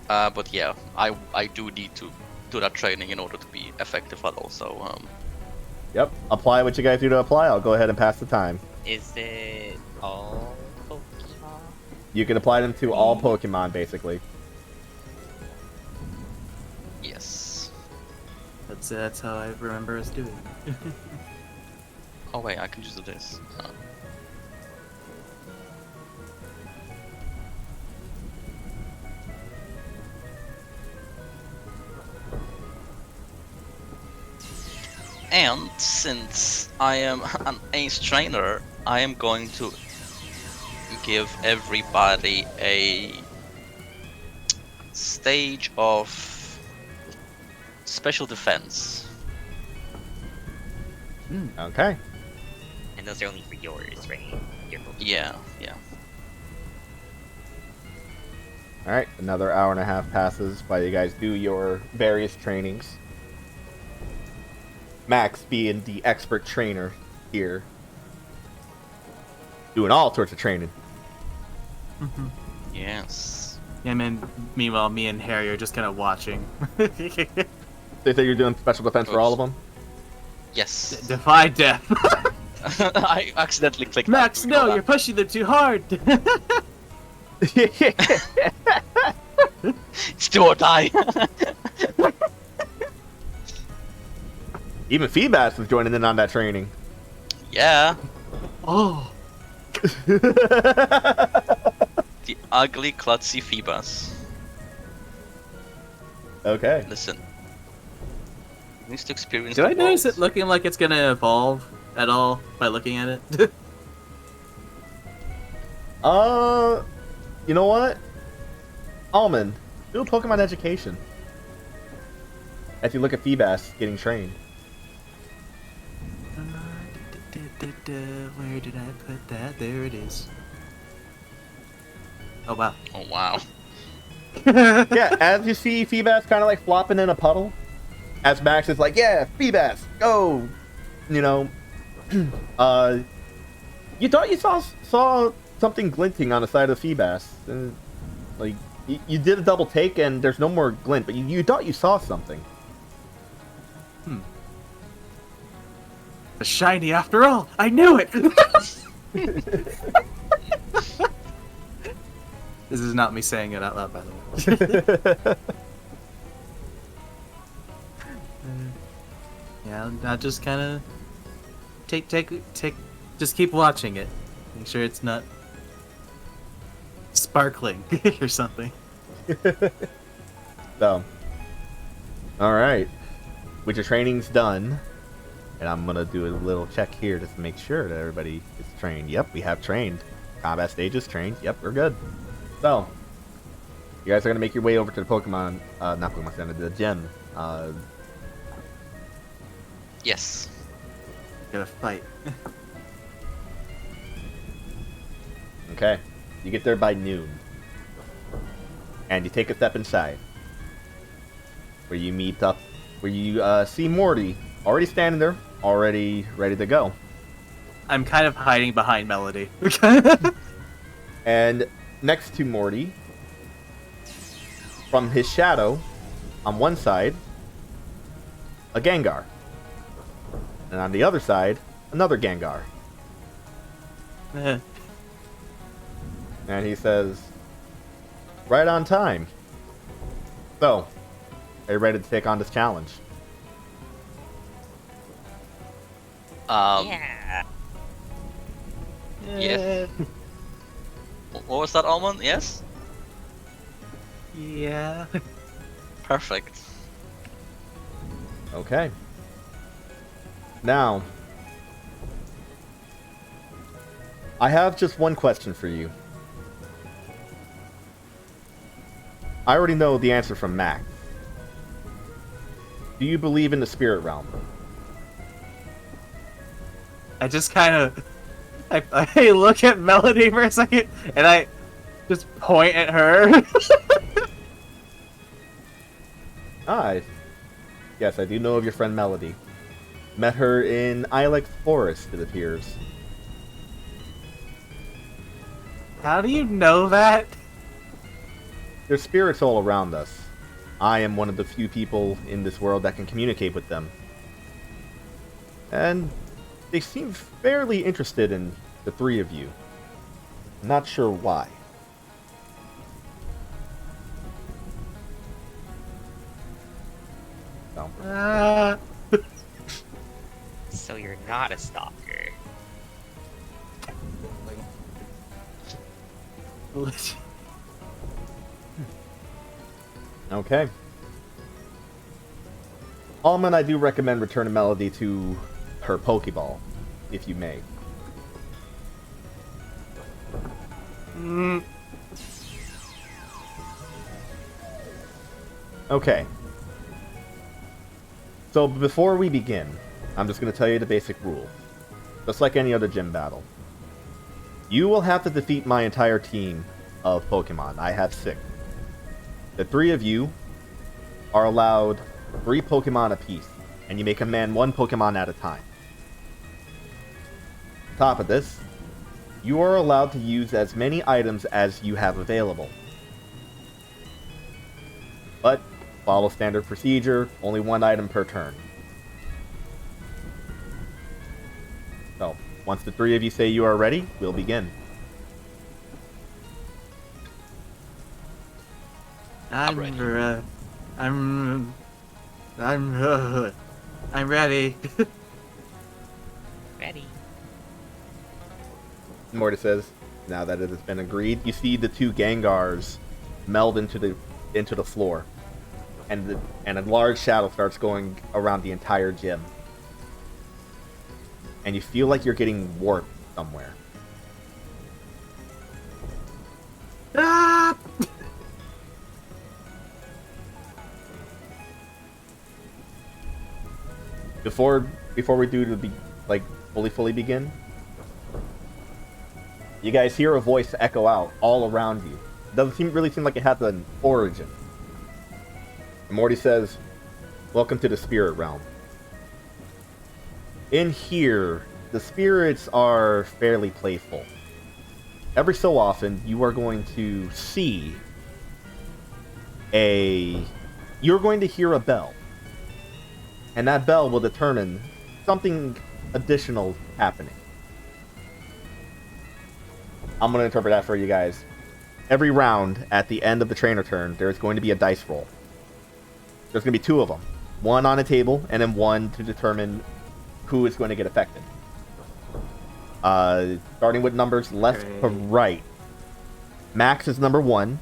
But yeah, I do need to do that training in order to be effective at all. So Yep. Apply what you guys do to apply. I'll go ahead and pass the time. Is it all Pokemon? You can apply them to all Pokemon, basically. yes. That's how I remember us doing. Oh wait, I can just do this. And since I am an ace trainer, I am going to give everybody a stage of special defense. Okay. And those are only for yours, right? Your Pokemon. Yeah, yeah. Alright, another hour and a half passes while you guys do your various trainings. Max being the expert trainer here. Doing all sorts of training. Yes. Yeah, man. Meanwhile, me and Harry are just kind of watching. They say you're doing special defense for all of them? Yes. Defy death. I accidentally clicked Max, that. no, you're pushing them too hard. It's do or die. Even Feebas was joining in on that training. Yeah. Oh. The ugly, klutzy Phoebus. Okay. Listen. He needs to experience Do the I notice world. it looking like it's gonna evolve at all by looking at it? You know what? Almond, do a Pokemon education. As you look at Feebas getting trained. Where did I put that? There it is. Oh wow. Oh wow. Yeah, as you see Feebas kind of like flopping in a puddle, as Max is like, yeah, Feebas, go! You know, you thought you saw something glinting on the side of Feebas, and like you did a double take and there's no more glint, but you thought you saw something. A shiny after all. I knew it. This is not me saying it out loud, by the way. Yeah, I'll just kind of take, just keep watching it. Make sure it's not sparkling or something. So, all right, with your training's done, and I'm gonna do a little check here just to make sure that everybody is trained. Yep, we have trained. Combat stages trained. Yep, we're good. So, You guys are gonna make your way over to the Pokemon, not Pokemon Center, the gym. Yes. Gonna fight. Okay. You get there by noon. And you take a step inside. Where you meet up, where you see Morty already standing there, already ready to go. I'm kind of hiding behind Melody. And next to Morty, from his shadow, on one side, a Gengar. And on the other side, another Gengar. Eh. And he says, right on time. So, are you ready to take on this challenge? Yeah. Yeah. What was that, Almond? Yes? Yeah. Perfect. Okay. Now, I have just one question for you. I already know the answer from Mac. Do you believe in the spirit realm? I just kind of... I look at Melody for a second, and I just point at her. Yes, I do know of your friend Melody. Met her in Ilex Forest, it appears. How do you know that? There's spirits all around us. I am one of the few people in this world that can communicate with them. And they seem fairly interested in the three of you. Not sure why. So, So you're not a stalker. okay. Almond, I do recommend returning Melody to her Pokeball, if you may. Okay. So before we begin, I'm just going to tell you the basic rules. Just like any other gym battle. You will have to defeat my entire team of Pokemon. I have 6. The 3 of you are allowed 3 Pokemon apiece, and you may command 1 Pokemon at a time. On top of this, you are allowed to use as many items as you have available. But, follow standard procedure, only 1 item per turn. So, once the 3 of you say you are ready, we'll begin. I'm ready. I'm ready. Ready. Morty says, now that it has been agreed, you see the 2 Gengars meld into the floor. And a large shadow starts going around the entire gym. And you feel like you're getting warped somewhere. Ah! Before we do the fully begin, you guys hear a voice echo out all around you. Doesn't really seem like it has an origin. And Morty says, "Welcome to the spirit realm. In here, the spirits are fairly playful. Every so often, you are going to see you're going to hear a bell. And that bell will determine something additional happening. I'm going to interpret that for you guys. Every round, at the end of the trainer turn, there's going to be a dice roll. There's going to be 2 of them. 1 on a table, and then 1 to determine who is going to get affected. Starting with numbers left to right. Max is number 1.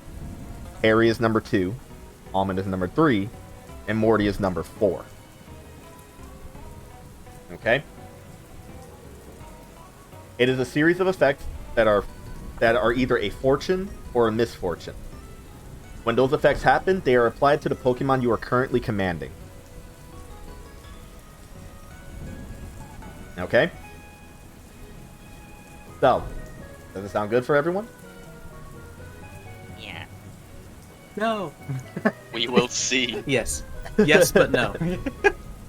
Harry is number 2. Almond is number 3. And Morty is number 4. Okay? It is a series of effects that are either a fortune or a misfortune. When those effects happen, they are applied to the Pokemon you are currently commanding. Okay? So, does it sound good for everyone? Yeah. No. We will see. Yes. Yes, but no.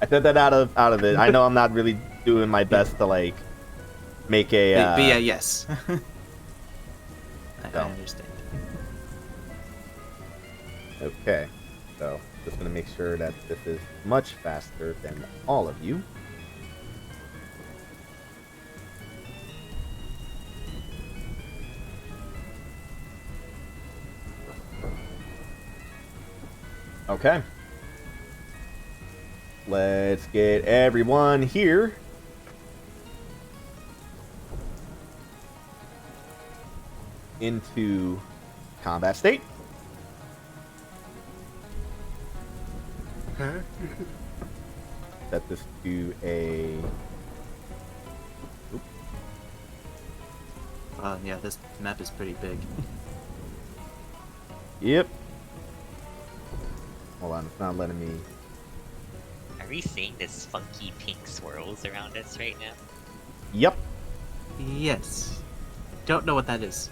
I said that out of it. I know I'm not really doing my best to like make a. But yeah, yes. I No. understand. Okay, so just gonna make sure that this is much faster than all of you. Okay. Let's get everyone here. Into combat state. Set this to a... Oop. Yeah, this map is pretty big. Yep. Hold on, it's not letting me... Are we seeing this funky pink swirls around us right now? Yep. Yes. Don't know what that is.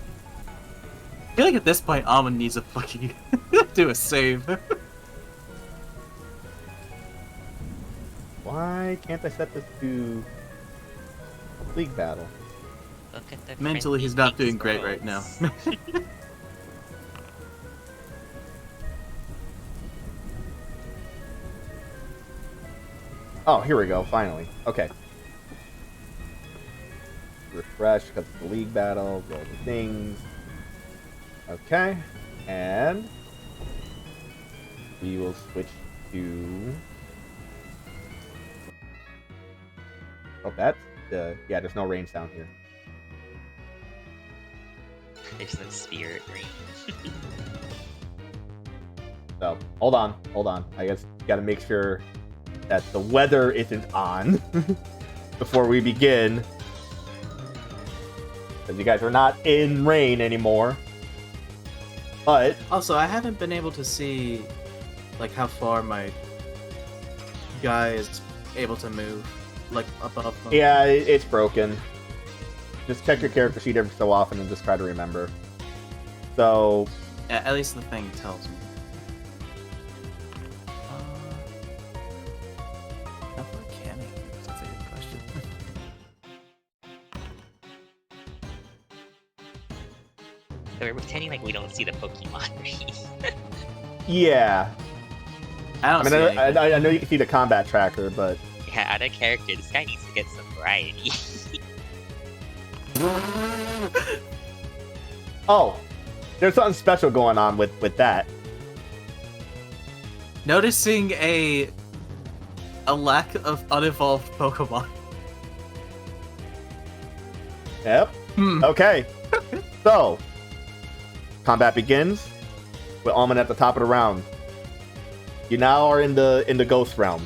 I feel like at this point, Almond needs a fucking do a save. Why can't I set this to League Battle? Look at the Mentally, friendly he's not pink doing great right now. swirls. Oh, here we go, finally. Okay. Refresh, because it's the League Battle, go over things. Okay. And we will switch to... Oh, that's the... Yeah, there's no range down here. There's no spirit ring. So, hold on. I guess you gotta make sure that the weather isn't on before we begin. Because you guys are not in rain anymore. But, Also, I haven't been able to see like how far my guy is able to move, like above them. yeah, it's broken. Just check your character sheet every so often and just try to remember. So, Yeah, at least the thing tells me. How far can he? That's a good question. So we're pretending like we don't see the Pokemon, right? yeah. I don't I see mean, anything. I know you can see the combat tracker, but... Yeah, out of character, this guy needs to get some variety. Oh! There's something special going on with that. Noticing a lack of unevolved Pokemon. Yep. Okay. So, combat begins with Almond at the top of the round. You now are in the Ghost Realm.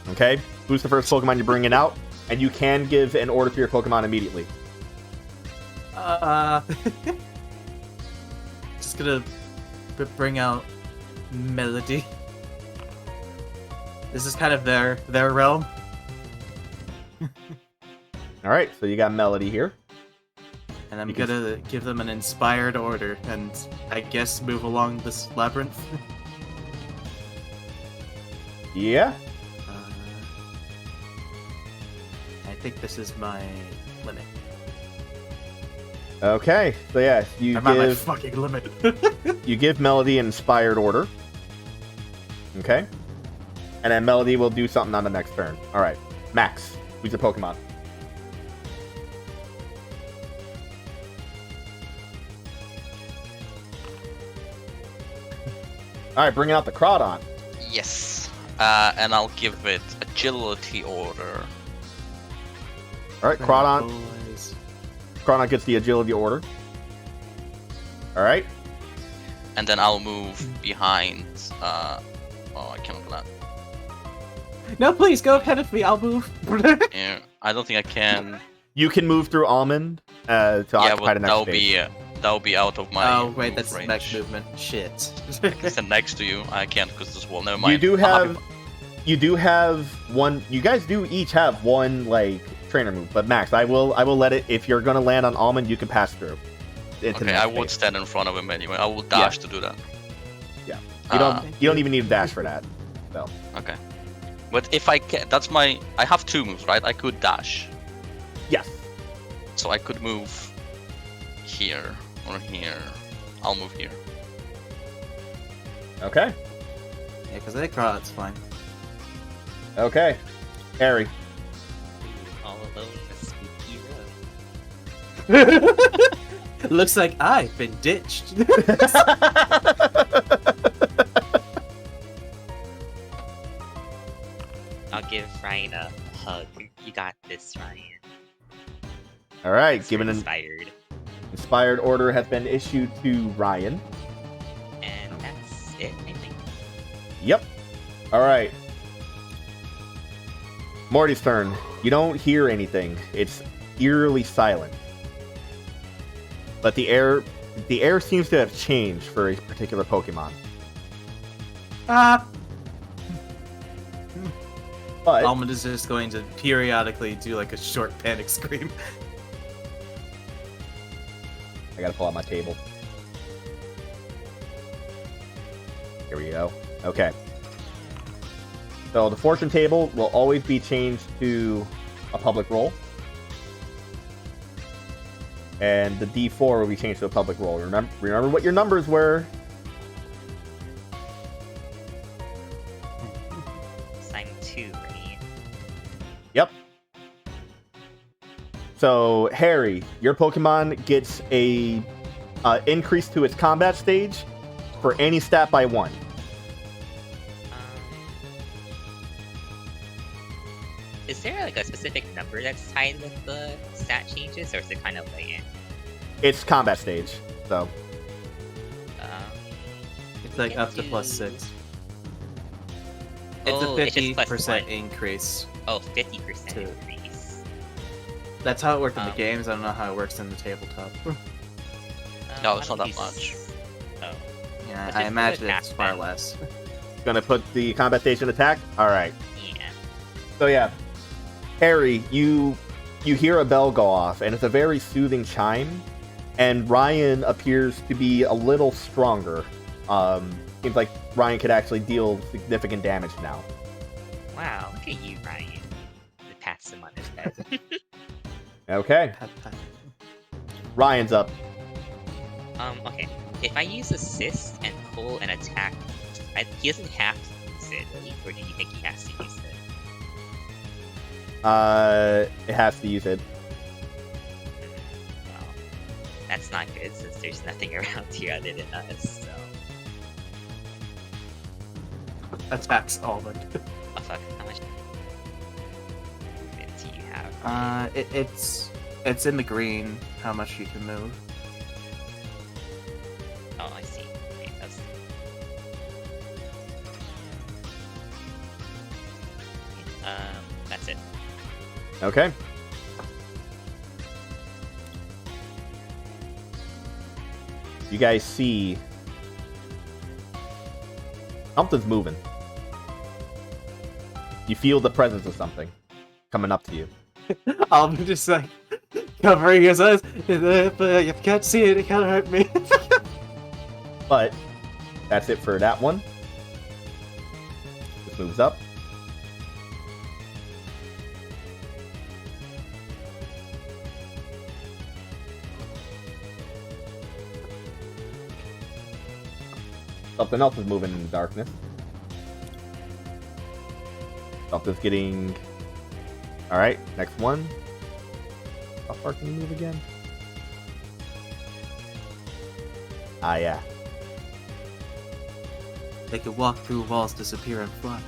Okay? Who's the first Pokemon you're bringing out? And you can give an order to your Pokemon immediately. Just gonna bring out Melody. This is kind of their realm. Alright, so you got Melody here. And I'm You can- gonna give them an inspired order and I guess move along this labyrinth. Yeah? I think this is my limit. Okay, so yeah, you I'm at my give fucking limit. you give Melody an inspired order. Okay? And then Melody will do something on the next turn. Alright. Max, who's your Pokemon? Alright, bringing out the Crawdon. Yes. And I'll give it agility order. Alright, Crawdon. Boys. Crawdon gets the agility order. Alright. And then I'll move behind. Oh, I cannot do that. No, please go ahead of me. I'll move. Yeah, I don't think I can. You can move through Almond to Yeah, occupy but the next that'll space. be That would be out of my. Oh wait, move that's range. next movement. Shit. It's the next to you. I can't because this wall. Never mind. You do have one. You guys do each have one like trainer move, but Max, I will let it. If you're gonna land on Almond, you can pass through. Okay, I would stand in front of him anyway. I will dash to do that. Yeah, you don't even need a dash for that. So Okay, but if I can, that's my. I have two moves, right? I could dash, yes, so I could move here or here. I'll move here. okay, Yeah, because they crawl, it's fine. okay, Harry. All alone in a spooky room. Looks like I've been ditched. I'll give Ryan a hug. You got this, Ryan. All right, That's given an inspired. inspired order has been issued to Ryan. And that's it, I think. Yep. All right. Morty's turn. You don't hear anything. It's eerily silent. But the air seems to have changed for a particular Pokemon. Ah! But Almond is just going to periodically do like a short panic scream. I gotta pull out my table. Here we go. Okay. So the fortune table will always be changed to a public roll. And the D4 will be changed to a public roll. Remember what your numbers were. Sign 2, right? Yep. So, Harry, your Pokemon gets a increase to its combat stage for any stat by 1. Is there like a specific number that's tied with the stat changes, or is it kind of like It's combat stage, so It's like can up to do- +6. It's Oh, a it's just plus 50% 1. increase. 50% Two. increase? That's how it worked in the Um, games. I don't know how it works in the tabletop. No, why it's don't not we that much. Oh, Yeah, Let's I just imagine do it it's back far then. less. gonna put the combat stage in attack. All right. yeah. So yeah, Harry, you hear a bell go off, and it's a very soothing chime. And Ryan appears to be a little stronger. Seems like Ryan could actually deal significant damage now. Wow, look at you, Ryan. It pats him on his head. Okay, Pat, pat. Ryan's up. Okay. If I use assist and pull and attack, he doesn't have to use it, right? Or do you think he has to use it? It has to use it. Well, that's not good since there's nothing around here other than us, so... Attacks Almond. Oh fuck, how much movement do you have? It's in the green. How much you can move? Oh, I see. Okay, that's it. Okay. You guys see something's moving. You feel the presence of something coming up to you. Almond just like covering his eyes. But you can't see it. It can't hurt me. But that's it for that one. This moves up. Something else is moving in the darkness. Something's getting... Alright, next one. How far can you move again? Ah, yeah. They could walk through walls, disappear, and fly.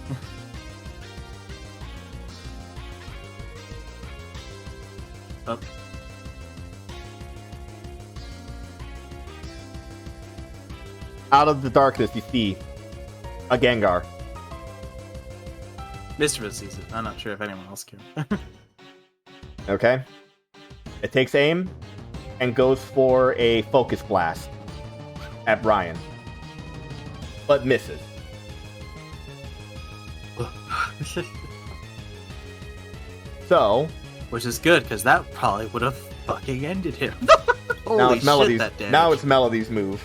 Oh. Out of the darkness, you see a Gengar. Mischievous sees it. I'm not sure if anyone else can. Okay? It takes aim, and goes for a focus blast at Brian, but misses. So Which is good, because that probably would have fucking ended him. now Holy it's Melody's. shit, that damage. Now it's Melody's move.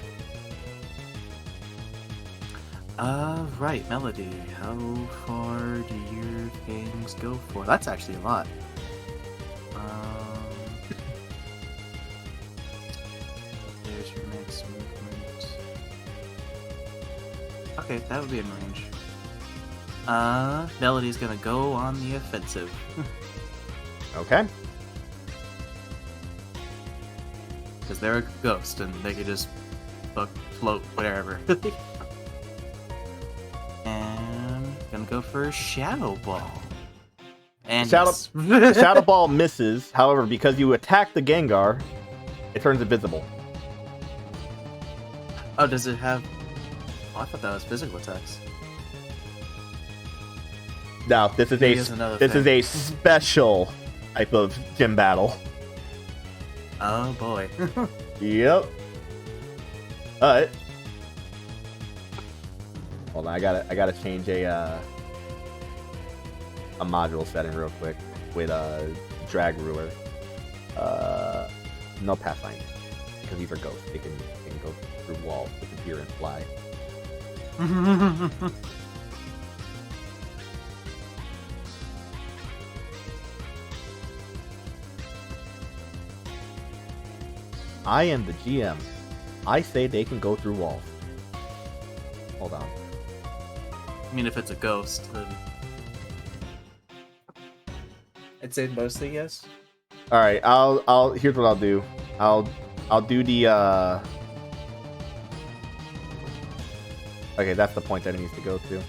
Right, Melody. How far do your things go for? That's actually a lot. There's your next movement. Okay, that would be in range. Melody's gonna go on the offensive. Okay. Because they're a ghost and they could just float wherever. And gonna go for Shadow Ball. And Shadow Ball misses. However, because you attack the Gengar, it turns invisible. Oh, does it have... Oh, I thought that was physical attacks. Now, this is Here's another is thing. a special type of gym battle. Oh boy. Yep. But hold on, I gotta change a module setting real quick with drag ruler. No pathfinder because these are ghosts. They can go through walls, disappear, and fly. I am the GM. I say they can go through walls. Hold on. I mean, if it's a ghost, then... I'd say mostly yes. All right, I'll. Here's what I'll do. I'll do the. Okay, that's the point that it needs to go to.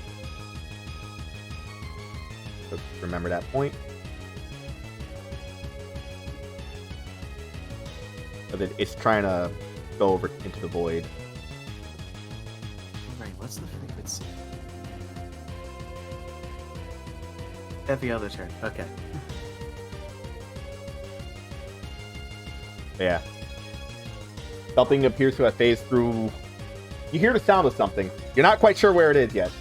So remember that point. But it's trying to go over into the void. Alright, what's the frequency? Every other turn. Okay. Yeah. Something appears to have phased through. You hear the sound of something. You're not quite sure where it is yet.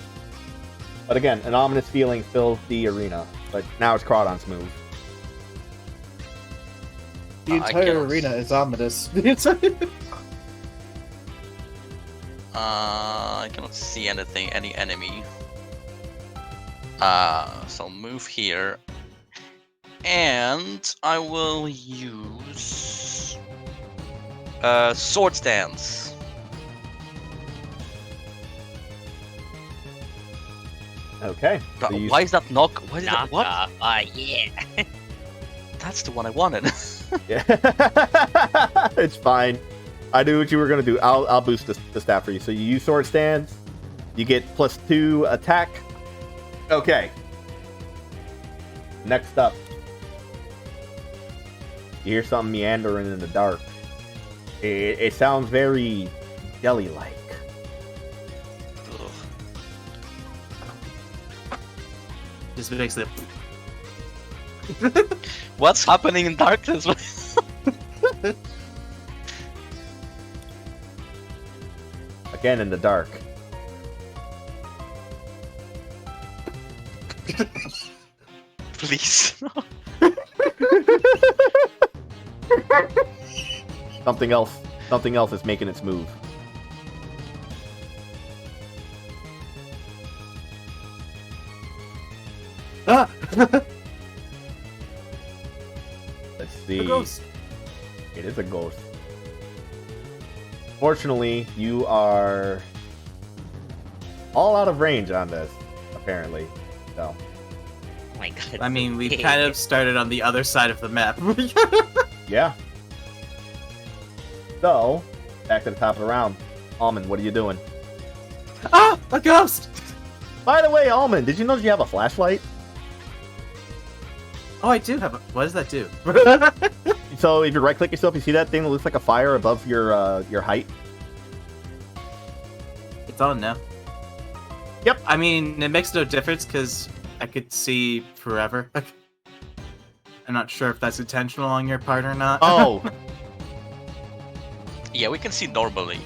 But again, an ominous feeling fills the arena. But now it's Crawdon's move. The entire arena is ominous. I cannot see anything, any enemy. So move here. And I will use Sword Stance. Okay. So you- Why is that knock? Why is Knock that what? off. Yeah. That's the one I wanted. Yeah. It's fine. I knew what you were gonna do. I'll boost the stat for you. So you use Sword Stance. You get +2 attack. Okay. Next up. You hear something meandering in the dark. It sounds very jelly-like. Ugh. Just makes it... What's happening in darkness? Again in the dark. Please. Something else is making its move. Ah! Let's see. A ghost. It is a ghost. Fortunately, you are all out of range on this, apparently. So, Oh my god. I mean, we big. kind of started on the other side of the map. yeah. So, back to the top of the round. Almond, what are you doing? Ah! A ghost! By the way, Almond, did you know you have a flashlight? Oh, I do have a... What does that do? So, if you right-click yourself, you see that thing that looks like a fire above your height? It's on now. Yep. I mean, it makes no difference because I could see forever. I'm not sure if that's intentional on your part or not. Oh! Yeah, we can see normally.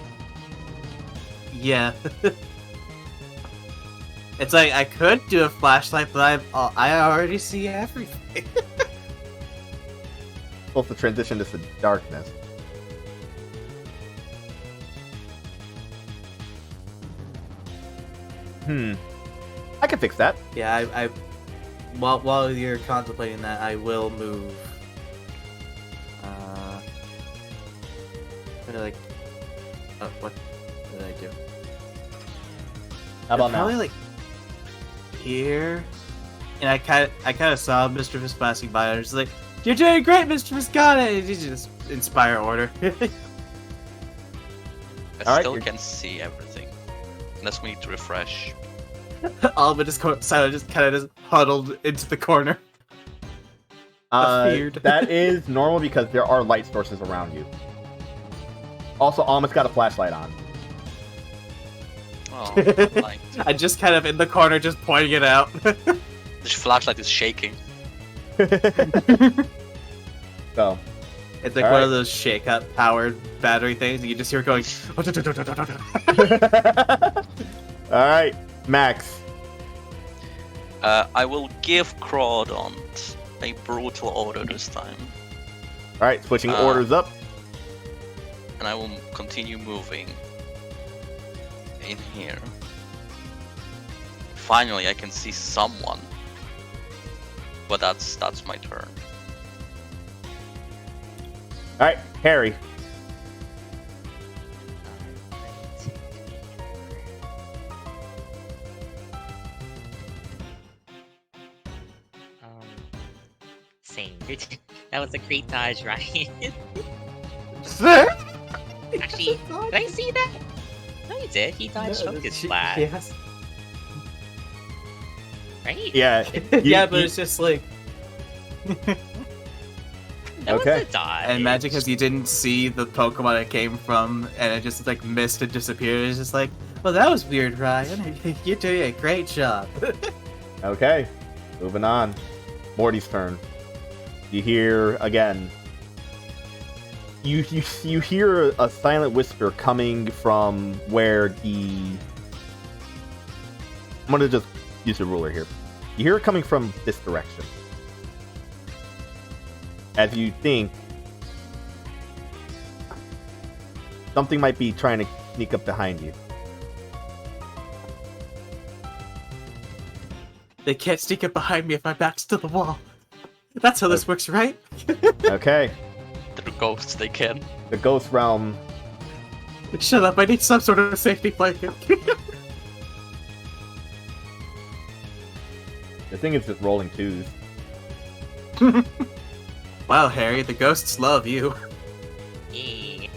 Yeah. It's like I could do a flashlight, but I already see everything. Supposed to transition to the darkness. I can fix that. Yeah, I while you're contemplating that, I will move. Like, what did I do? How about Probably now? like here, and I kind of saw Mistress passing by. I was like, "You're doing great, Mistress. Got it." And you just inspire order. I Alright, still you're- can see everything. Unless we need to refresh. All of it just kind of just huddled into the corner. Feared. That is normal because there are light sources around you. Also, Alma's got a flashlight on. Oh, like, I just kind of in the corner, just pointing it out. this flashlight is shaking. So, It's like All one right. of those shake-up powered battery things. You just hear it going. alright, Max. I will give Crawdont a brutal order this time. Alright, switching Uh, orders up. And I will continue moving in here. Finally, I can see someone. But that's my turn. Alright, Harry. Same. That was a great dodge, Ryan. Actually, did I see that? No, you did. He dodged Focus Blast, Yes. right? Yeah. Yeah, but you- it's just like. That Okay. was a dodge. And magic because you didn't see the Pokemon it came from, and it just like missed and disappeared. It's just like, well, that was weird, Ryan. You're doing a great job. Okay, moving on. Morty's turn. You hear again. You hear a silent whisper coming from where the. I'm gonna just use a ruler here. You hear it coming from this direction. As you think something might be trying to sneak up behind you. They can't sneak up behind me if my back's to the wall. That's how this works, right? Okay, The ghosts, they can. the ghost realm. Shut up! I need some sort of safety blanket. The thing is just rolling twos. Wow, Harry, the ghosts love you. Yeah.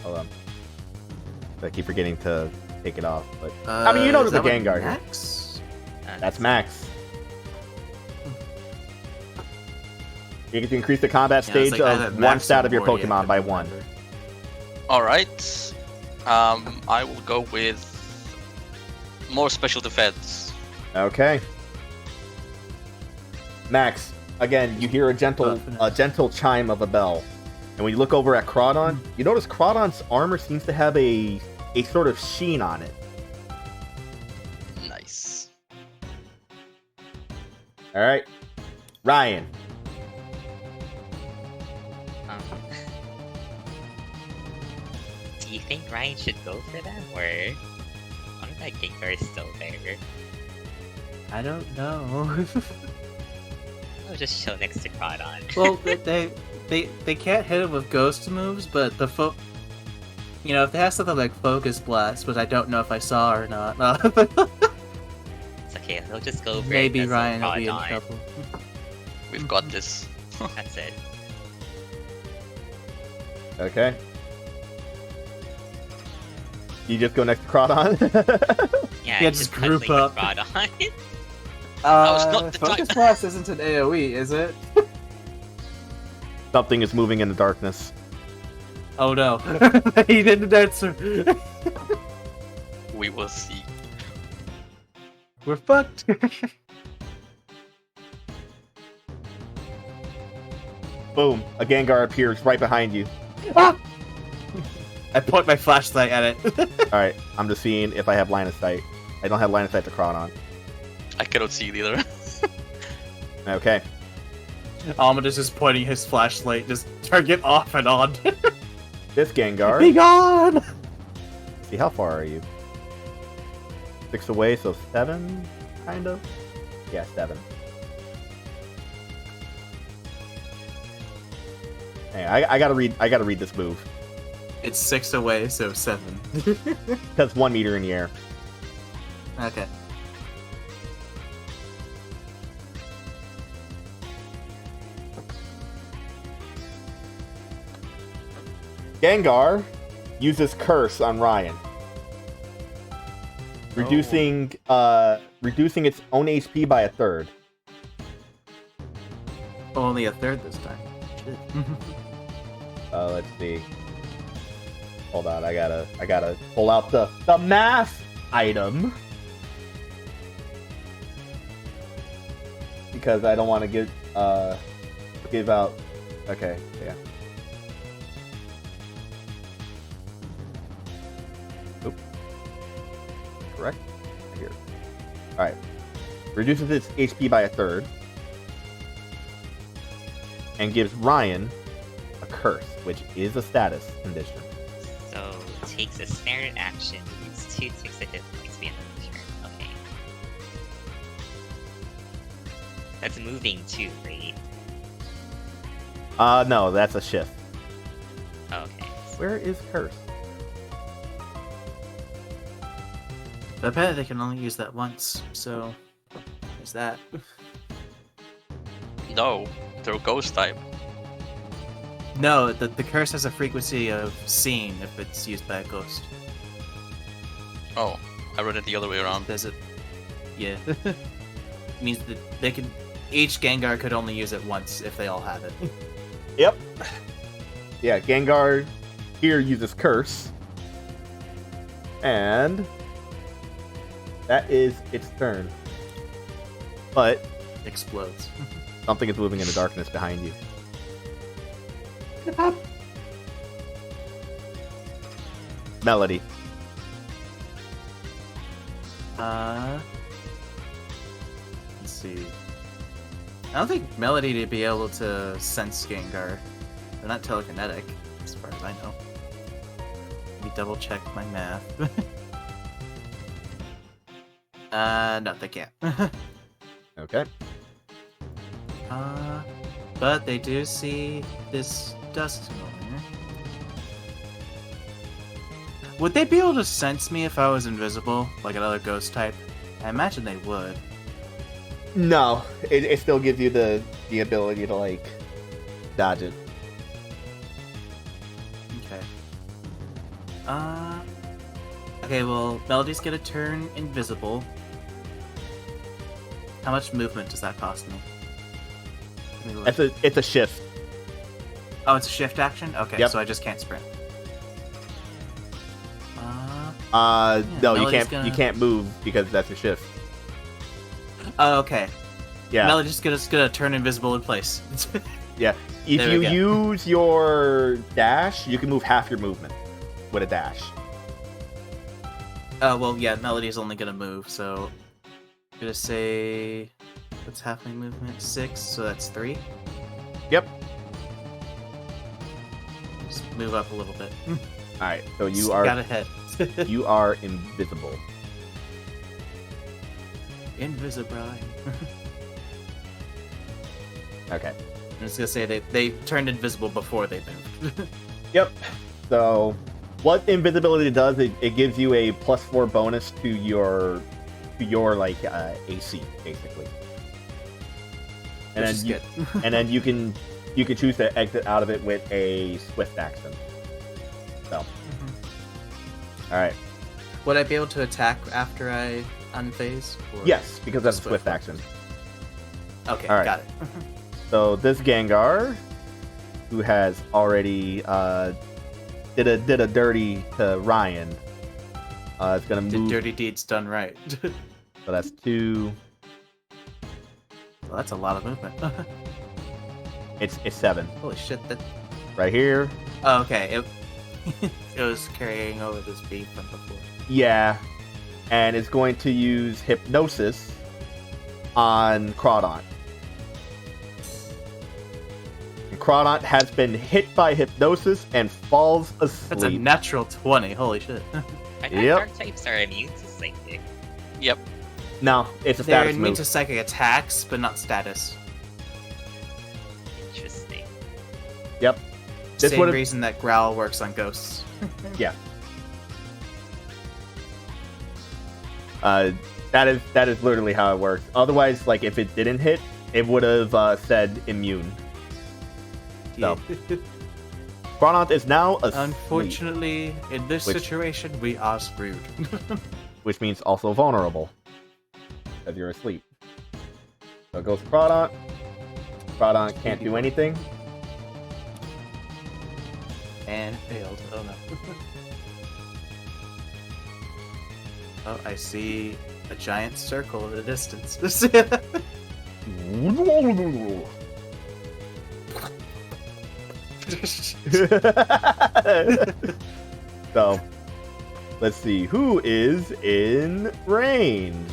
Hold on. I keep forgetting to take it off, but I mean, you know is there's a that one Gengar here. Max? That's max. You get to increase the combat Yeah, stage it's like either of one Max stat or of your Morty, I Pokemon by couldn't one. remember. Alright. I will go with more special defense. Okay. Max, again, you hear a gentle chime of a bell. And when you look over at Crawdon, you notice Crawdon's armor seems to have a sort of sheen on it. Nice. Alright. Ryan. Um, do you think Ryan should go for them, or one of that Gengar is still there? I don't know. I'll just chill next to Crawdon. Well, they can't hit him with ghost moves, but you know, if they have something like Focus Blast, which I don't know if I saw or not, It's okay. He'll just go for maybe it. Ryan will be in Crawdon. trouble. We've got this. That's it. Okay. You just go next to Crawdon? Yeah, Yeah, he's just cuddling group with up. Crawdon. was not the Focus time. Blast isn't an AoE, is it? Something is moving in the darkness. Oh no, he didn't answer. We will see. We're fucked. Boom. A Gengar appears right behind you. Ah! I point my flashlight at it. Alright, I'm just seeing if I have line of sight. I don't have line of sight to crawl on. I cannot see it either. Okay. Amadeus is pointing his flashlight, just target off and on. This Gengar. Be gone! See, how far are you? 6 away, so 7, kind of? Yeah, 7. Hey, I gotta read this move. It's 6 away, so 7. That's 1 meter in the air. Okay. Gengar uses Curse on Ryan. Reducing reducing its own HP by 1/3. Only a third this time. Shit. Let's see. Hold on, I gotta pull out the math item. Because I don't want to give out. Okay, yeah. Oop. Correct? Here. Alright. Reduces its HP by 1/3. And gives Ryan a curse, which is a status condition. So takes a standard action, loses 2 ticks of hit points being the turn. Okay. That's moving too, right? No, that's a shift. Okay. Where is curse? But apparently they can only use that once, so there's that. No, they're ghost type. No, the curse has a frequency of seeing if it's used by a ghost. Oh, I read it the other way around. Does it? Yeah. Means that they can. Each Gengar could only use it once if they all have it. Yep. Yeah, Gengar here uses curse. And that is its turn. But Explodes. something is moving in the darkness behind you. Melody. Let's see. I don't think Melody to be able to sense Gengar. They're not telekinetic, as far as I know. Let me double check my math. No, they can't. Okay. But they do see this dust over. Would they be able to sense me if I was invisible, like another ghost type? I imagine they would. No, it still gives you the ability to, like, dodge it. Okay. Okay, well, Melody's gonna turn invisible. How much movement does that cost me? Let me look. It's a shift. Oh, it's a shift action? Okay, Yep. so I just can't sprint. No, Melody's you can't move because that's a shift. Oh, okay. Yeah. Melody's gonna turn invisible in place. Yeah. If There you we go. use your dash, you can move half your movement with a dash. Oh, well, yeah, Melody's only gonna move, so... I'm gonna say... What's half my movement? 6, so that's 3. Yep. Just move up a little bit. Alright, so you Just are got ahead. you are invisible. Invisible. Okay. I'm just gonna say they turned invisible before they moved. Yep. So what invisibility does, it gives you a +4 bonus to your like AC basically. And Which is then you, good. and then you can choose to exit out of it with a swift action. So, all right. Would I be able to attack after I unphase? Or Yes, because that's a Swift swift action. Okay, All right. got it. So this Gengar, who has already did a dirty to Ryan, is gonna Did move. dirty deeds done right. So that's 2. Well, that's a lot of movement. It's 7. Holy shit, right here. Oh, okay. It was carrying over this beat from before. Yeah, and it's going to use Hypnosis on Crawdont. And Crawdont has been hit by Hypnosis and falls asleep. That's a natural 20. Holy shit. I thought Yep. dark types are immune to psychic. Yep. No, it's a They're status immune move. to psychic attacks, but not status. Interesting. Yep. This Same would've- reason that Growl works on ghosts. Yeah. That is literally how it works. Otherwise, like if it didn't hit, it would have said immune. So. Crawdont is now asleep, Unfortunately, in this Which- situation, we are screwed. which means also vulnerable, because you're asleep. So it goes Crawdont. Crawdont can't do anything. And failed. Oh no. Oh, I see a giant circle in the distance. So, let's see who is in range.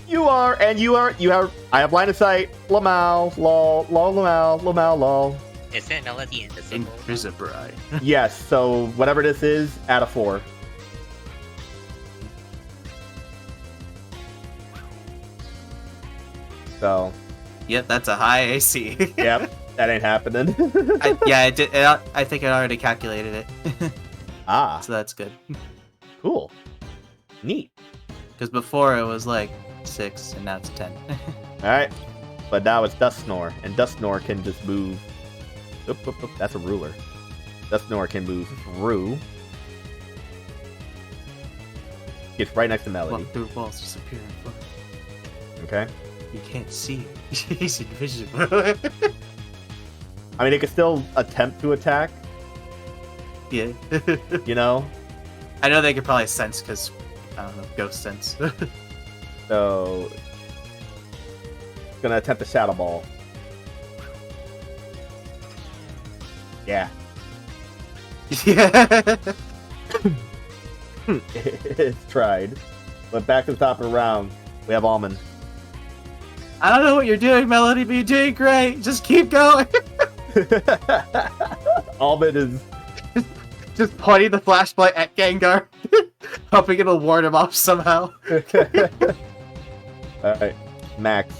You are. I have line of sight. Lamau, lol, lol, lamau, lamau, lol. Isn't Melody invisible? Invisibrai. Yes. So whatever this is, add a 4. So, Yep, that's a high AC. yep, that ain't happening. I did. I think I already calculated it, Ah, so that's good. cool, neat. Because before it was like 6, and now it's 10. All right, but now it's Dust Snore, and Dust Snore can just move. Oop, oop, oop, that's a ruler. Dust Snore can move through. Gets right next to Melody. Walk through walls, disappear in front. Okay. You can't see. He's invisible. I mean, it can still attempt to attack. Yeah. You know. I know they could probably sense because I don't know, ghost sense. So, gonna attempt the Shadow Ball. Yeah. Yeah. It's tried. But back to the top of the round, we have Almond. I don't know what you're doing, Melody, but you're doing great. Just keep going. Almond is... Just pointing the flashlight at Gengar, hoping it'll ward him off somehow. Alright, Max.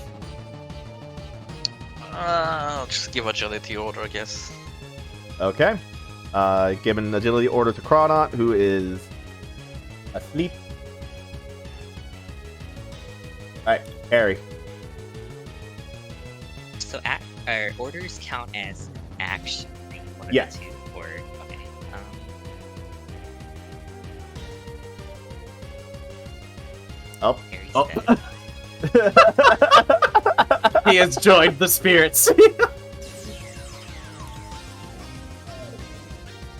I'll just give agility order, I guess. Okay. Give an agility order to Crawdont, who is asleep. Alright, Harry. So our orders count as action. Like, one of Yes. the two, or okay. Oh. Harry's Oh. dead. He has joined the spirits.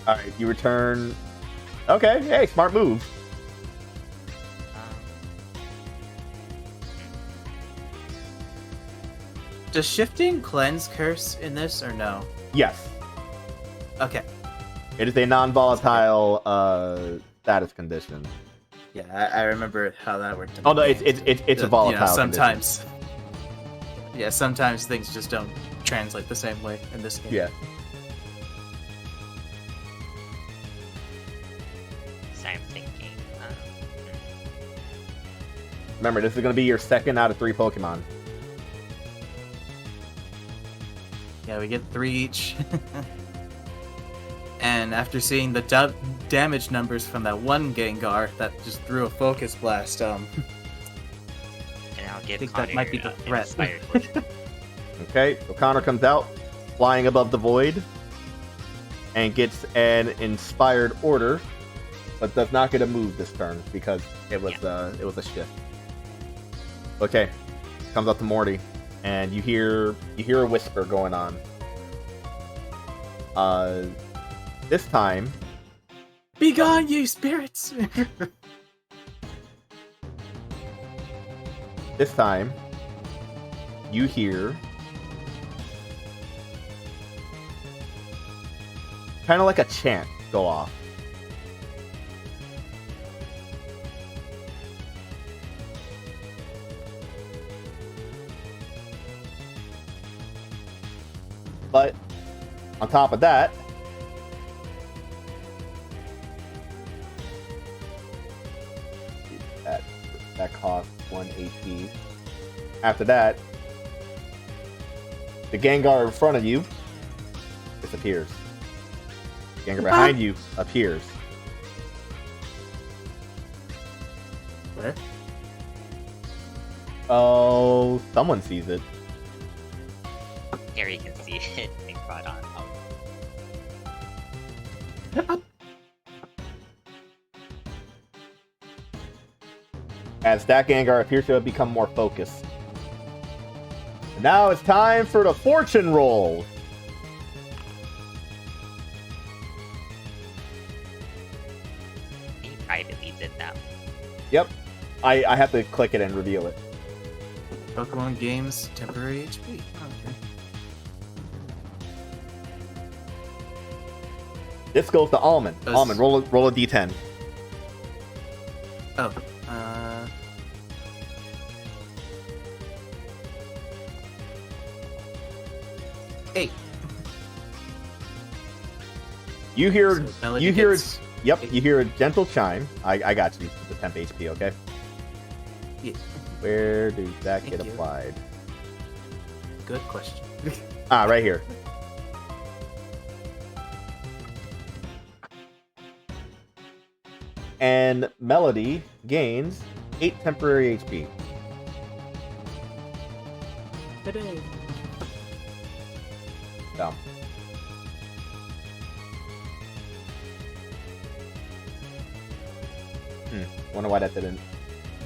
Alright, you return... Okay, hey, smart move. Does shifting cleanse curse in this or no? Yes. Okay. It is a non-volatile status condition. Yeah, I remember how that worked. in Oh the no, game. it's a volatile You know, condition. sometimes. Yeah, sometimes things just don't translate the same way in this game. Yeah. So I'm thinking. Remember, this is going to be your second out of 3 Pokemon. Yeah, we get 3 each. And after seeing the damage numbers from that one Gengar that just threw a Focus Blast, And I'll give think that Connor, might be the an threat. inspired word. Okay, so Connor comes out, flying above the void, and gets an inspired order, but does not get a move this turn because it was a shift. Okay, comes up to Morty, and you hear a whisper going on. This time, be gone, you spirits! you hear kind of like a chant go off. But on top of that, that costs 1 AP. After that, the Gengar in front of you disappears. Gengar behind you appears. Where? Oh, someone sees it. Harry can see it. Thank God on. As that Gengar appears to have become more focused. And now it's time for the fortune roll. He privately did that. Yep. I have to click it and reveal it. Pokemon games, temporary HP. Okay. This goes to Almond. Those- Almond, roll a d10. Oh, 8. You hear So Melody you hear gets yep, 8. you hear a gentle chime. I got you with the temp HP, okay? Yeah. Where does that Thank get you. applied? Good question. Ah, right here. And Melody gains 8 temporary HP. So. Wonder why that didn't.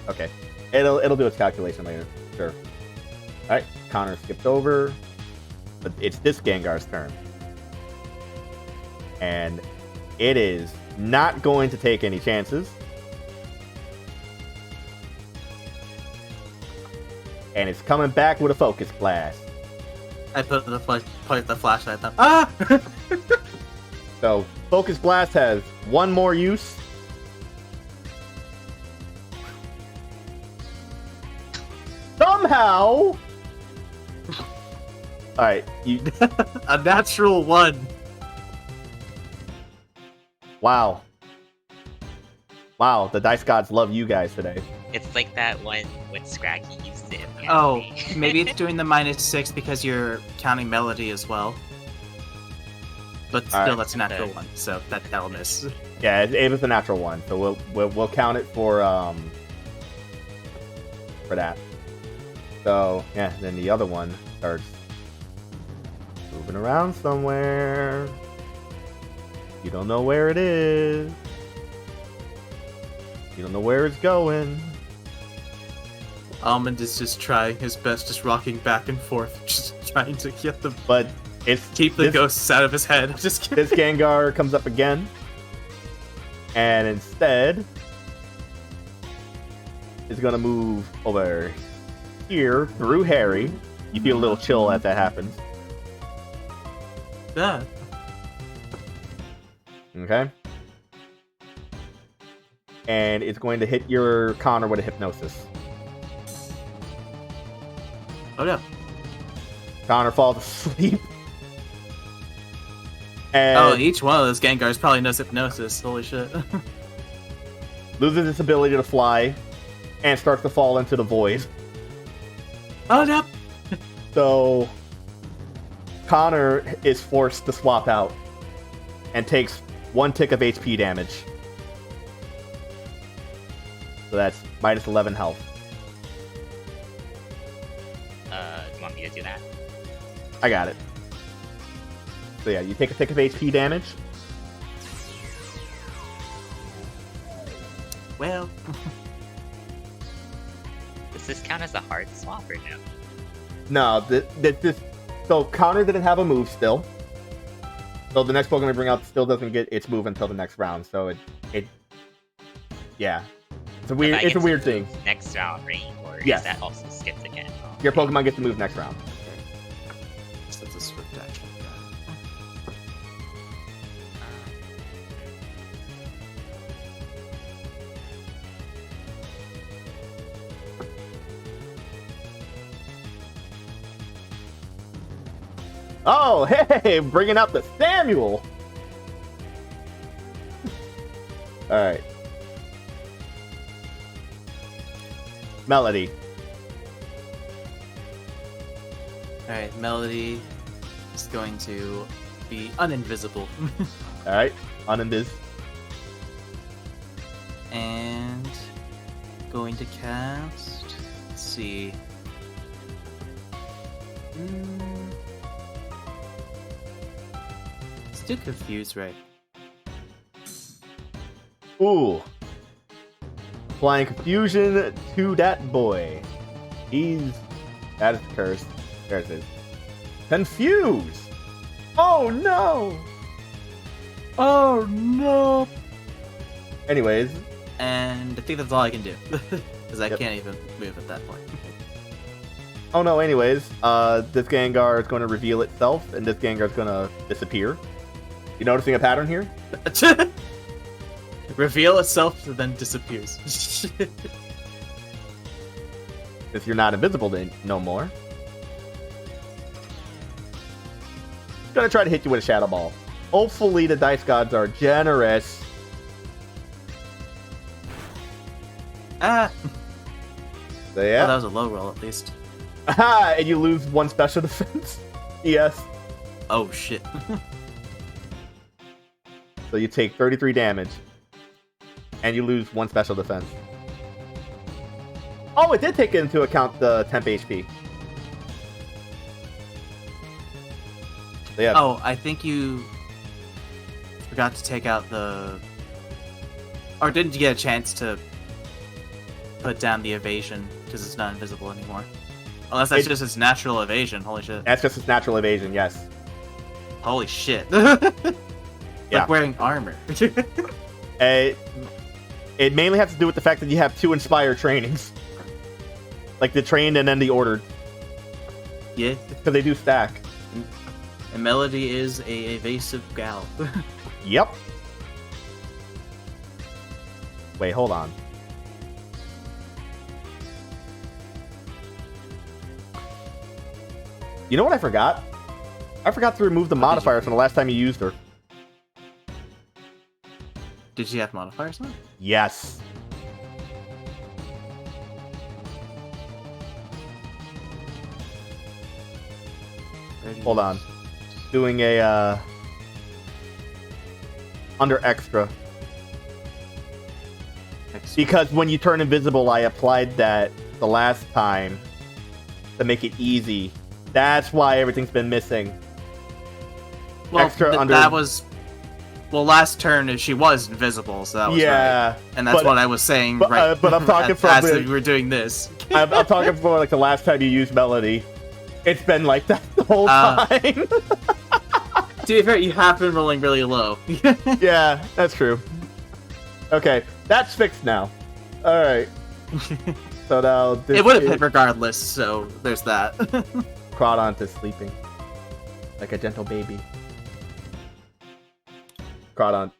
Okay, it'll do its calculation later. Sure. All right, Connor skipped over, but it's this Gengar's turn, and it is not going to take any chances. And it's coming back with a focus blast. I put the flashlight up. Ah! So, Focus Blast has one more use. Somehow! Alright, you. A natural 1. Wow. Wow, the dice gods love you guys today. It's like that one when Scraggy used it. in the Oh, anime. maybe it's doing the -6 because you're counting Melody as well. But still, Alright. that's a natural 1, so that'll miss. Yeah, it was a natural one, so we'll count it for that. So yeah, then the other one starts moving around somewhere. You don't know where it is. You don't know where it's going. Almond is just trying his best, just rocking back and forth, just trying to get the But it's keep the this, ghosts out of his head. Just kidding. This Gengar comes up again, and instead is gonna move over here through Harry. You feel a little chill as that happens. Yeah. Okay. And it's going to hit your Connor with a hypnosis. Oh no. Connor falls asleep. And Oh, each one of those Gengars probably knows hypnosis. Holy shit. loses its ability to fly and starts to fall into the void. Oh no. So Connor is forced to swap out and takes 1 tick of HP damage. So that's minus 11 health. Do you want me to do that? I got it. So yeah, you take a tick of HP damage. Well. Does this count as a hard swap or no? No, so Connor didn't have a move still. So the next Pokemon we bring out still doesn't get its move until the next round. So it yeah. It's a weird If I it's a get to weird thing. move Next round, right? Or Yes. is that also skipped again? Oh, Your okay. Pokemon gets to move next round. That's a swift action. Oh, hey, bringing out the Samuel. All right. Melody. Alright, Melody is going to be uninvisible. All right. Uninvis. And going to cast. Let's see. Still confused, right? Ooh. Applying confusion to that boy. That is cursed. There it is. Confused! Oh no! Oh no! Anyways. And I think that's all I can do. Because I Yep. can't even move at that point. Oh no, anyways. This Gengar is going to reveal itself, and this Gengar is going to disappear. You noticing a pattern here? Reveal itself and then disappears. Since you're not invisible no more. Gonna try to hit you with a Shadow Ball. Hopefully the Dice Gods are generous. Ah! So Oh, that yeah. was a low roll at least. Aha! And you lose 1 special defense. Yes. Oh shit. So you take 33 damage. And you lose 1 special defense. Oh, it did take into account the temp HP. So yeah. Oh, I think you forgot to take out the... Or didn't you get a chance to put down the evasion because it's not invisible anymore? Unless that's just its natural evasion. Holy shit. That's just its natural evasion, yes. Holy shit. Yeah. Like wearing armor. It mainly has to do with the fact that you have 2 Inspire trainings. Like the trained and then the ordered. Yeah. Because they do stack. And Melody is a evasive gal. Yep. Wait, hold on. You know what I forgot? I forgot to remove the modifiers from the last time you used her. Did she have modifiers on? Yes. Hold on. Doing a, under extra. Because when you turn invisible, I applied that the last time to make it easy. That's why everything's been missing. Well, Extra under... that was... Well, last turn she was invisible, so that was right. And that's what I was saying but, right but I'm talking from... as we were doing this. I'm talking for like the last time you used Melody. It's been like that the whole time. To be fair, you have been rolling really low. Yeah, that's true. Okay, that's fixed now. Alright. So now... It would have hit regardless, so there's that. Crawdont is sleeping. Like a gentle baby. Crawdont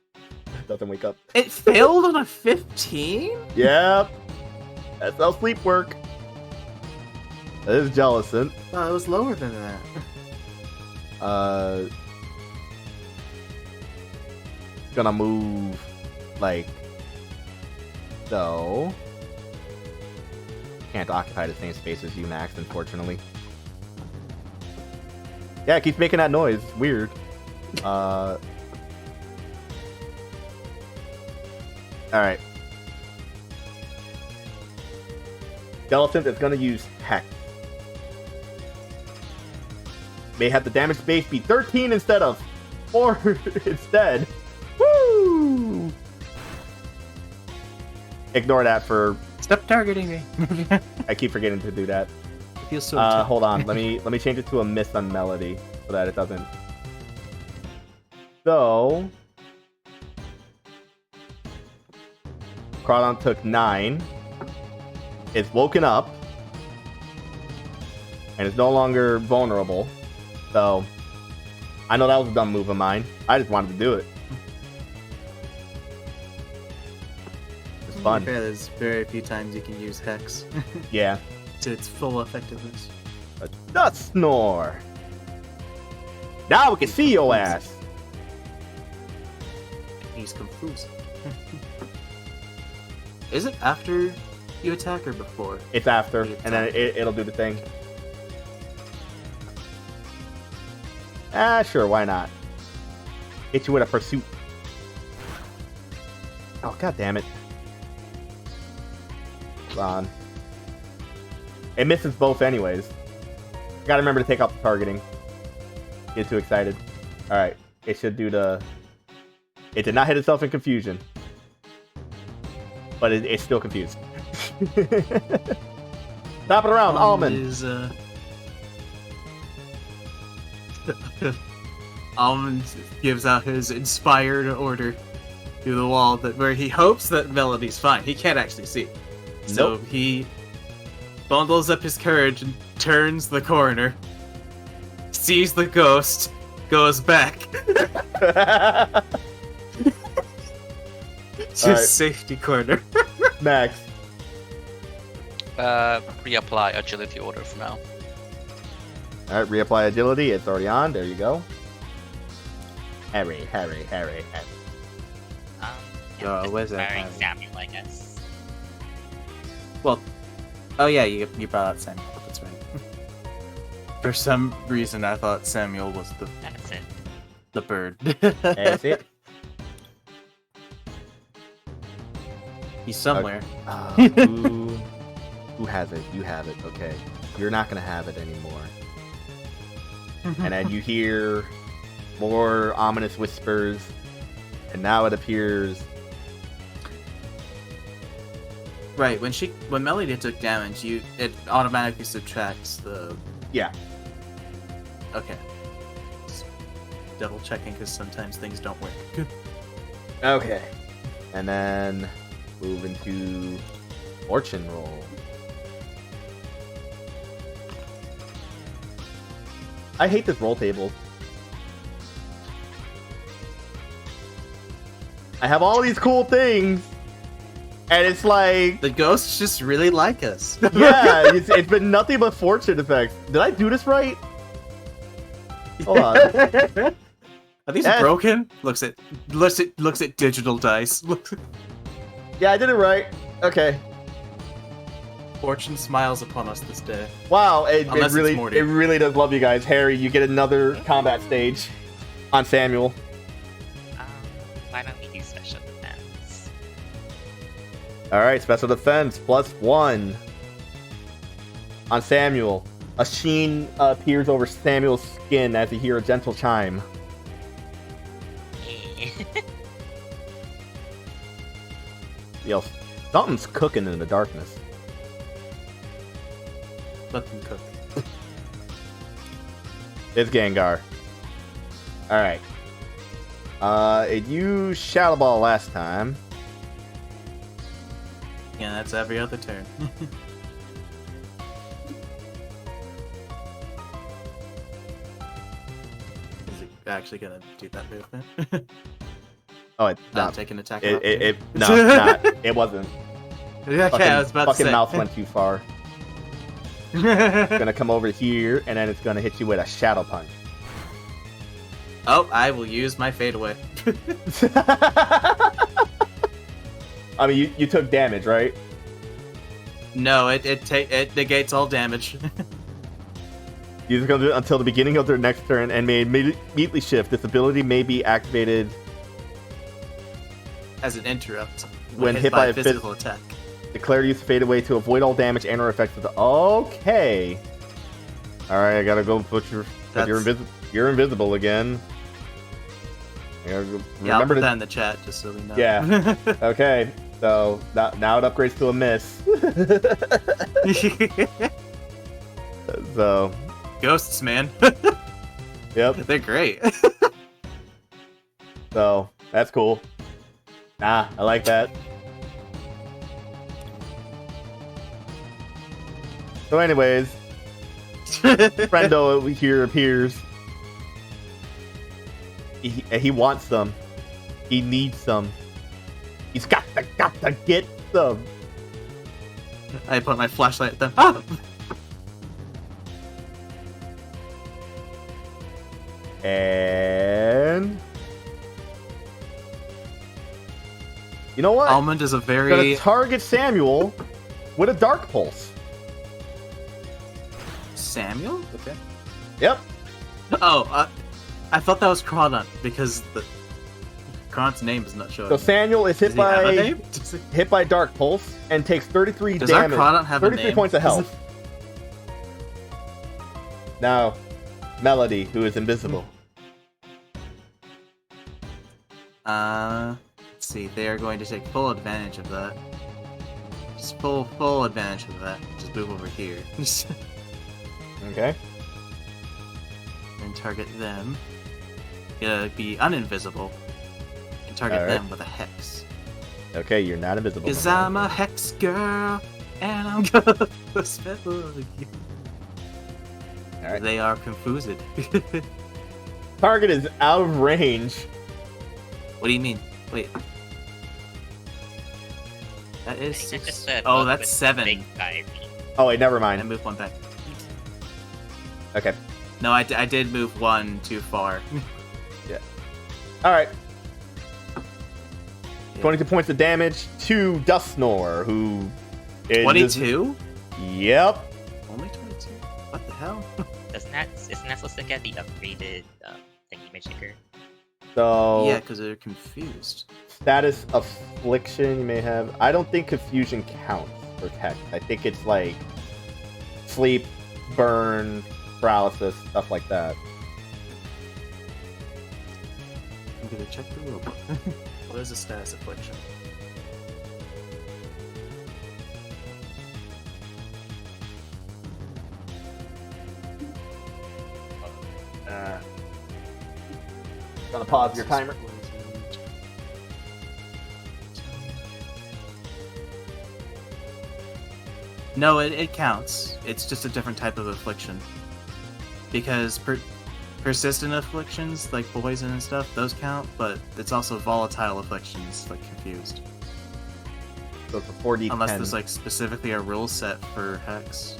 doesn't wake up. It failed on a 15? Yep. That's how sleep work. That is Jellicent. Oh, it was lower than that. Gonna move like so. Can't occupy the same space as you, Max, unfortunately. Yeah, it keeps making that noise. Weird. Alright. Jellicent is gonna use Hex. May have the damage base be 13 instead of 4 instead. Woo! Ignore that for... Stop targeting me. I keep forgetting to do that. It feels so Hold on. Let me change it to a miss on Melody so that it doesn't. So... Crawdon took 9. It's woken up. And it's no longer vulnerable. So, I know that was a dumb move of mine. I just wanted to do it. It's fun. Fair, there's very few times you can use Hex Yeah. to its full effectiveness. A dust snore. Now we can see your ass. He's confused. Is it after you attack or before? It's after, and then it'll do the thing. Sure, why not? Hit you with a pursuit. Oh, god damn it. Come on. It misses both anyways. Gotta remember to take out the targeting. Get too excited. Alright, it should do the... It did not hit itself in confusion. But it's still confused. Top it around, Almond! Is, Almond gives out his inspired order through the wall where he hopes that Melody's fine. He can't actually see. So Nope. he bundles up his courage and turns the corner, sees the ghost, goes back to Alright. safety corner. Max. Reapply agility order for now. Alright, reapply agility. It's already on. There you go. Harry. Oh, where's that Inspiring Harry? Samuel, I guess. Well, oh yeah, you brought out Samuel. That's right. For some reason, I thought Samuel was That's it. the bird. That's it. He's somewhere. Who has it? You have it. Okay. You're not gonna have it anymore. And then you hear more ominous whispers, and now it appears. Right, when Melody took damage, it automatically subtracts the... Yeah. Okay. Just double checking because sometimes things don't work. Good. Okay. And then move into fortune roll. I hate this roll table. I have all these cool things, and it's like, The ghosts just really like us. yeah, it's been nothing but fortune effects. Did I do this right? Hold on. Are these Yes. broken? Looks at digital dice. Yeah, I did it right. Okay. Fortune smiles upon us this day. Wow, it Unless it's really, Morty. it really does love you guys. Harry, you get another combat stage on Samuel. Why don't we do special defense? All right, special defense +1 on Samuel. A sheen appears over Samuel's skin as he hears a gentle chime. Yo, something's cooking in the darkness. Let them cook. It's Gengar. All right. It used Shadow Ball last time. Yeah, that's every other turn. Is it actually gonna do that movement? Oh, it's Not not. take an attack. It not. It wasn't. Okay, I was about to Fucking say. mouse went too far. It's gonna come over here, and then it's gonna hit you with a Shadow Punch. Oh, I will use my fade away. I mean, you took damage, right? No, it negates all damage. You're just gonna do it until the beginning of their next turn, and may immediately shift. This ability may be activated As an interrupt when hit by a physical attack. Declare use fade away to avoid all damage and or effects of the. Okay. All right, I gotta go put your. But you're invisible again. I gotta go, Yeah, I'll remember put to. that in the chat just so we know. Yeah. Okay. So now it upgrades to a miss. So. Ghosts, man. Yep. They're great. So that's cool. Nah, I like that. So, anyways, Friendo here appears. He wants some. He needs some. He's got to get some. I put my flashlight at them. Ah! And you know what? Almond is a Gonna very target Samuel with a Dark Pulse. Samuel. Okay. Yep. Oh, I thought that was Cronut because the Cronut's name is not showing. So Samuel is hit Does he have a by name? hit by Dark Pulse and takes 33 Does our damage. Cronut have a 33 name? points of health. Now, Melody, who is invisible. Let's see. They are going to take full advantage of that. Just full advantage of that. Just move over here. Okay. And target them. Gonna be uninvisible. And target Alright. them with a hex. Okay, you're not invisible. Cause no more. I'm a hex girl, and I'm gonna spell you. Alright. They are confused. Target is out of range. What do you mean? Wait. That is I think six. that's the Oh, book that's with 7. big guy. Oh wait, never I mind. moved one back. Okay. No, I did move one too far. Alright. Yeah. 22 points of damage to Dustnor, who is 22? Yep. Only 22? What the hell? Isn't that supposed to get the upgraded thingy maker? So Yeah, because they're confused. status affliction you may have. I don't think confusion counts for text. I think it's like sleep, burn, paralysis, stuff like that. I'm gonna check the rulebook. What is a status affliction? Gonna pause your timer. No, it counts. It's just a different type of affliction. Because persistent afflictions, like poison and stuff, those count, but it's also volatile afflictions, like confused. So it's a 4d10. Unless there's like specifically a rule set for hex.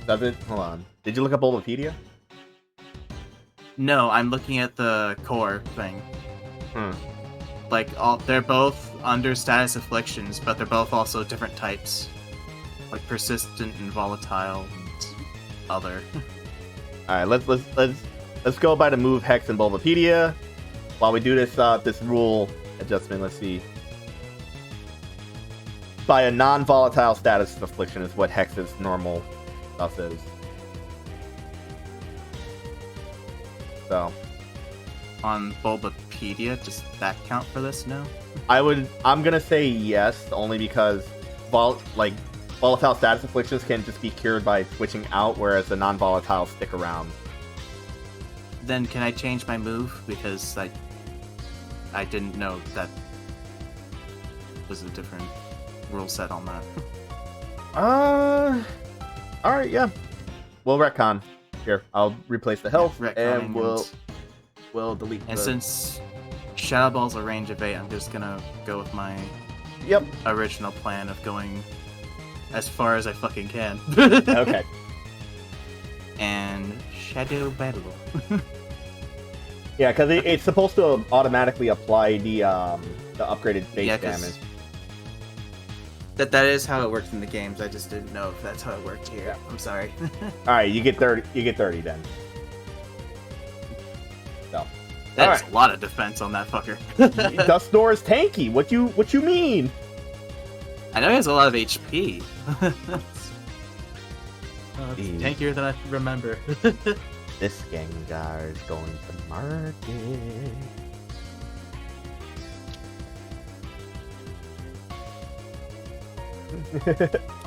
Does it? Hold on. Did you look up Bulbapedia? No, I'm looking at the core thing. Hmm. Like they're both under status afflictions, but they're both also different types. Like persistent and volatile and other. All right, let's go by the move hex and Bulbapedia. While we do this this rule adjustment, let's see. By a non-volatile status of affliction is what hex's normal stuff is. So On Bulbapedia, does that count for this now? I'm gonna say yes, only because volatile status afflictions can just be cured by switching out, whereas the non-volatile stick around. Then can I change my move? Because I didn't know that was a different rule set on that. Alright, yeah. We'll retcon. Here, I'll replace the health, Retconning and we'll delete And the... since Shadow Ball's a range of 8, I'm just gonna go with my Yep. original plan of going as far as I fucking can. Okay. And Shadow Battle. Yeah, because it's supposed to automatically apply the upgraded base Yeah, 'cause damage. That is how it works in the games. I just didn't know if that's how it worked here. I'm sorry. Alright, you get 30. You get 30 then. So. That's Alright. a lot of defense on that fucker. Dustnor is tanky. What you mean? I know he has a lot of HP. It's Jeez. tankier than I remember. This Gengar is going to market.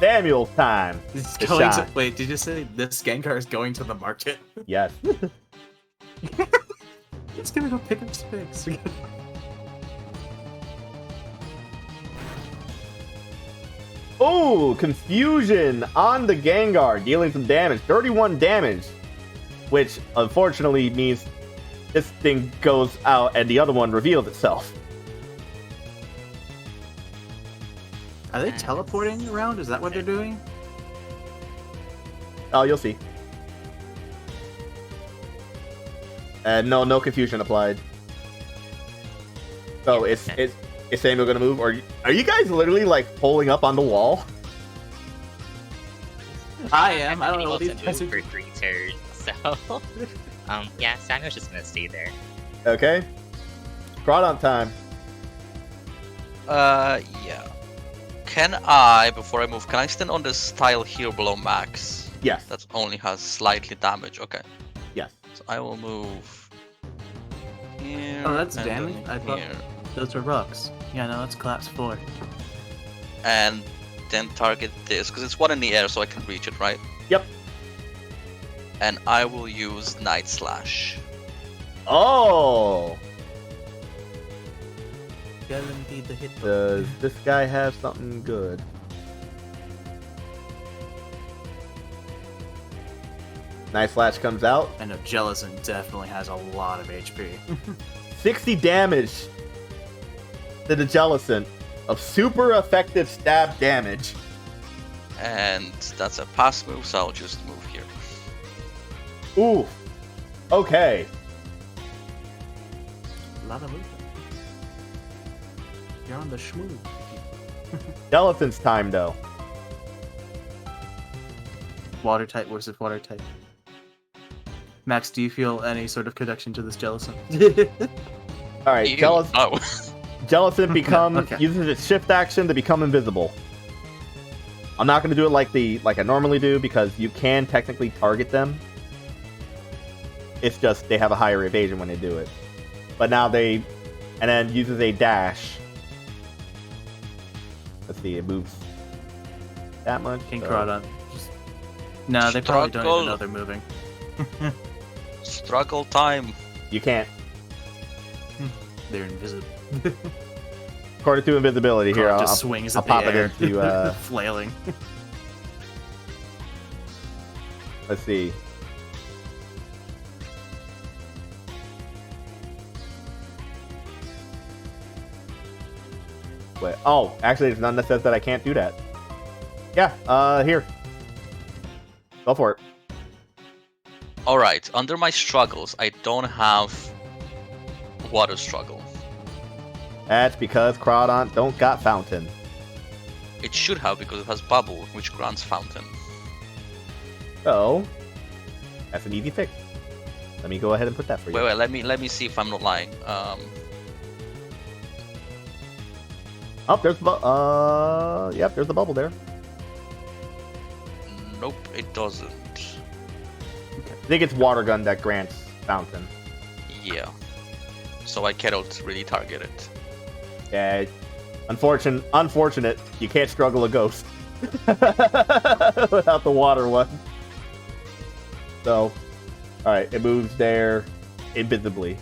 Samuel time. It's The going to, shot. wait, did you say this Gengar is going to the market? Yes. It's gonna go pick up space. Oh, confusion on the Gengar, dealing some damage. 31 damage. Which, unfortunately, means this thing goes out and the other one reveals itself. Are they teleporting around? Is that what they're doing? Oh, you'll see. No confusion applied. So is Samuel gonna move, or are you guys literally like pulling up on the wall? I am. I don't know able what these to guys move are. for 3 turns, so yeah, Samuel's just gonna stay there. Okay. Crawdon time. Yeah. Can I, before I move, can I stand on this tile here below max? Yes. That only has slightly damage. Okay. Yes. So I will move here. Oh, that's and damage? then I thought here. those were rocks. Yeah, no, that's collapse 4. And then target this, because it's one in the air, so I can reach it, right? Yep. And I will use Night Slash. Oh. Guaranteed the hit. Does this guy have something good? Nice Slash comes out. I know Jellison definitely has a lot of HP. 60 damage to the Jellison of super effective stab damage. And that's a pass move, so I'll just move here. Ooh. Okay. A lot of movement. You're on the schmoo. Jellison's time, though. Water type versus water type. Max, do you feel any sort of connection to this Jellison? All right, Ew, Jellison no. uses its shift action to become invisible. I'm not going to do it like I normally do because you can technically target them. It's just they have a higher evasion when they do it. But now and then uses a dash. Let's see, it moves that much. King so- Crawdon. No, they probably don't Struggle. even know they're moving. Struggle time. You can't. They're invisible. According to invisibility here, Crawdon I'll just swings I'll at pop the it air, into. flailing. Let's see. Wait. Oh, actually, there's none that says that I can't do that. Yeah. Here. Go for it. Alright, under my struggles, I don't have water struggle. That's because Crawdon don't got fountain. It should have because it has bubble, which grants fountain. So that's an easy fix. Let me go ahead and put that for you. Wait, let me see if I'm not lying. Oh, there's yep, there's the bubble there. Nope, it doesn't. I think it's water gun that grants fountain. Yeah. So I cannot really target it. Yeah, unfortunate. You can't struggle a ghost without the water one. So, all right, it moves there invisibly.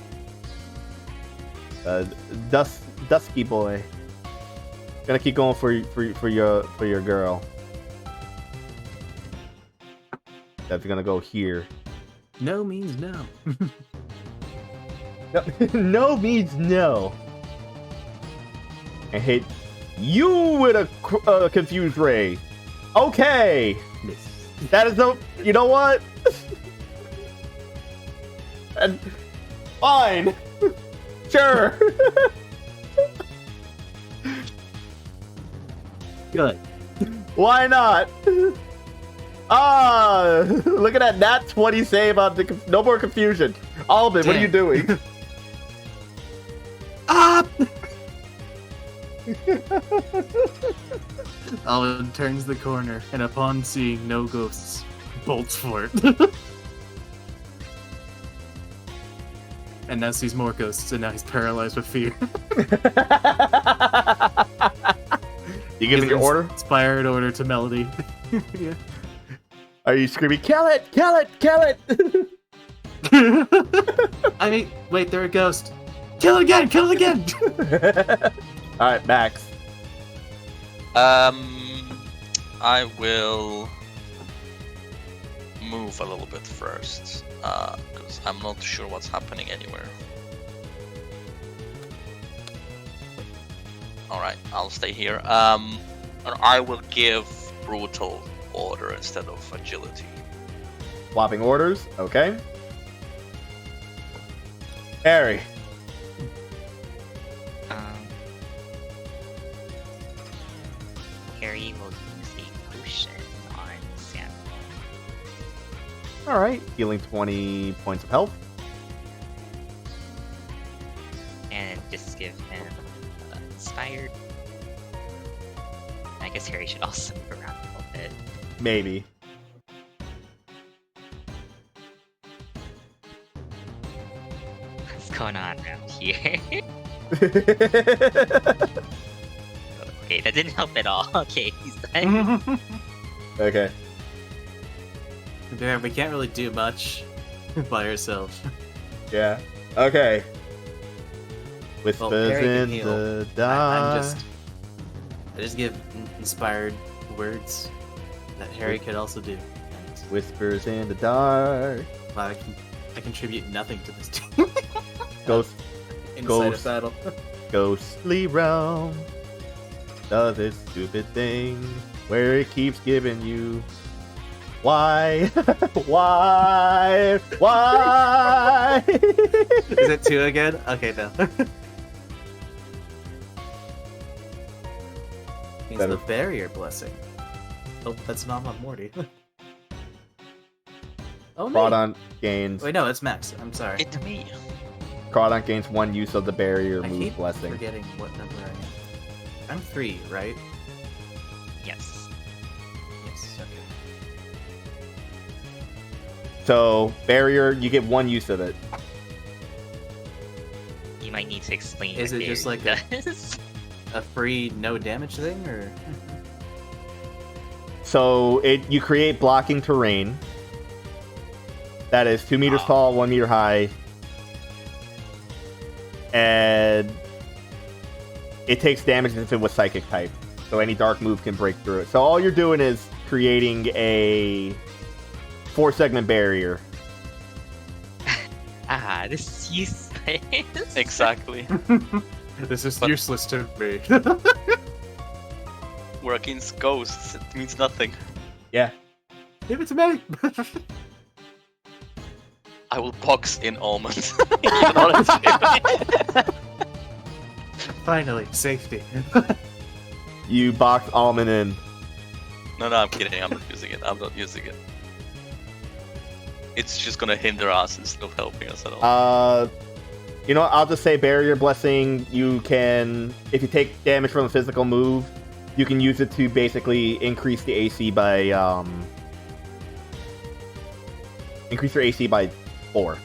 Dusky boy, gonna keep going for your girl. That's gonna go here. No means no. No means no. And hit you with a confused ray. Okay. That is no. You know what? And fine. Sure. Good. Why not? Look at that nat 20 save on the. No more confusion. Alvin, what are you doing? Ah! Alvin turns the corner, and upon seeing no ghosts, bolts for it. And now sees more ghosts, and now he's paralyzed with fear. You giving your order? Inspired order to Melody. Yeah. Are you screaming, kill it, kill it, kill it? I mean, wait, they're a ghost. Kill it again, kill it again! Alright, Max. I will move a little bit first, because I'm not sure what's happening anywhere. Alright, I'll stay here. And I will give brutal order instead of agility. Swapping orders, okay. Harry. Harry will use a potion on Samuel. All right, healing 20 points of health. And just give him inspired. I guess Harry should also move around a little bit. Maybe. What's going on around here? Okay, that didn't help at all. Okay, he's done. Okay. There, we can't really do much by ourselves. Yeah. Okay. Whispers Harry can in heal. the dark. I just give inspired words that Harry could also do. Whispers in the dark. Wow, I contribute nothing to this team. Ghost, Inside Ghost. a battle. ghostly realm does this stupid thing where it keeps giving you why? Why? Is it 2 again? Okay, no. Means Better. the barrier blessing. Oh, that's not on Morty. Oh, me. Crawdon gains. Wait, no, it's Max. I'm sorry. It's me. Crawdon gains 1 use of the barrier I move keep blessing. forgetting what number I am. I'm 3, right? Yes. Yes. Okay. So barrier, you get 1 use of it. You might need to explain. Is what it just Barry like does. a free no damage thing, or? So you create blocking terrain that is 2 meters tall, 1 meter high, and it takes damage if it was psychic type. So any dark move can break through it. So all you're doing is creating a 4-segment barrier. This is useless. Exactly. This is But- useless to me. We're against ghosts. It means nothing. Yeah. Give it to me. I will box in almonds. Even honestly. Finally, safety. You box almond in. No, I'm kidding. I'm not using it. It's just gonna hinder us instead of helping us at all. You know what, I'll just say barrier blessing. You can, if you take damage from a physical move, you can use it to basically increase the AC by increase your AC by 4.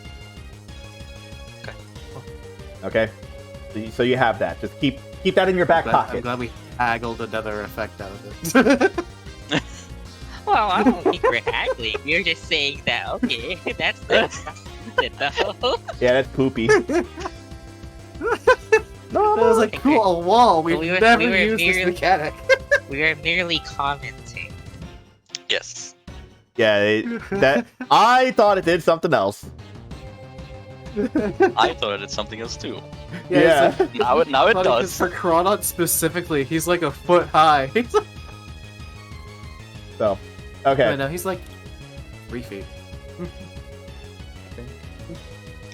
Okay. Okay. So you have that. Just keep that in your back I'm pocket. glad we haggled another effect out of it. Well, I don't think we're haggling. We're just saying that, okay, that's it though. Yeah, that's poopy. No, That was like, cool, a wall. We've We were- never we were used this merely- mechanic. We are merely commenting. Yes. yeah, that I thought it did something else. I thought it did something else too. Yeah. it's like- Now it funny 'cause does. For Cronut specifically, he's like a foot high. He's like, So, okay. no, he's like 3 feet.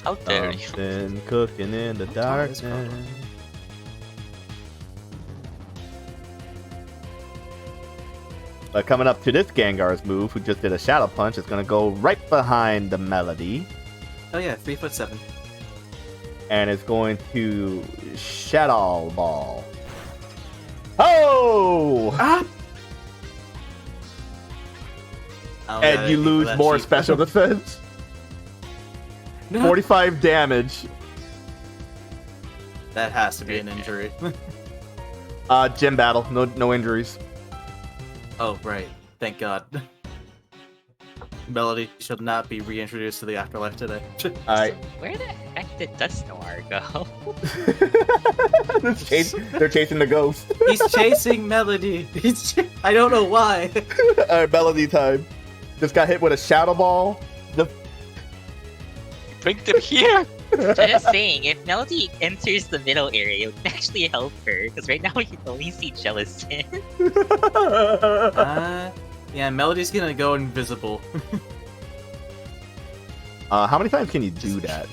How dare you? Something cooking in the How tall is darkness. Cronut? Coming up to this Gengar's move, who just did a Shadow Punch, is going to go right behind the Melody, Oh yeah, 3'7". and is going to Shadow Ball. Oh! Ah! I don't got And you anything for lose that more sheep. special defense. No. 45 damage. That has to be an injury. Gym battle. No injuries. Oh, right. Thank God. Melody should not be reintroduced to the afterlife today. Alright. Where the heck did Dustnoir go? They're chasing the ghost. He's chasing Melody. I don't know why. Alright, Melody time. Just got hit with a Shadow Ball. Bring them here. Just saying, if Melody enters the middle area, it would actually help her, because right now we can only see Jellicent. Yeah, Melody's gonna go invisible. How many times can you do that?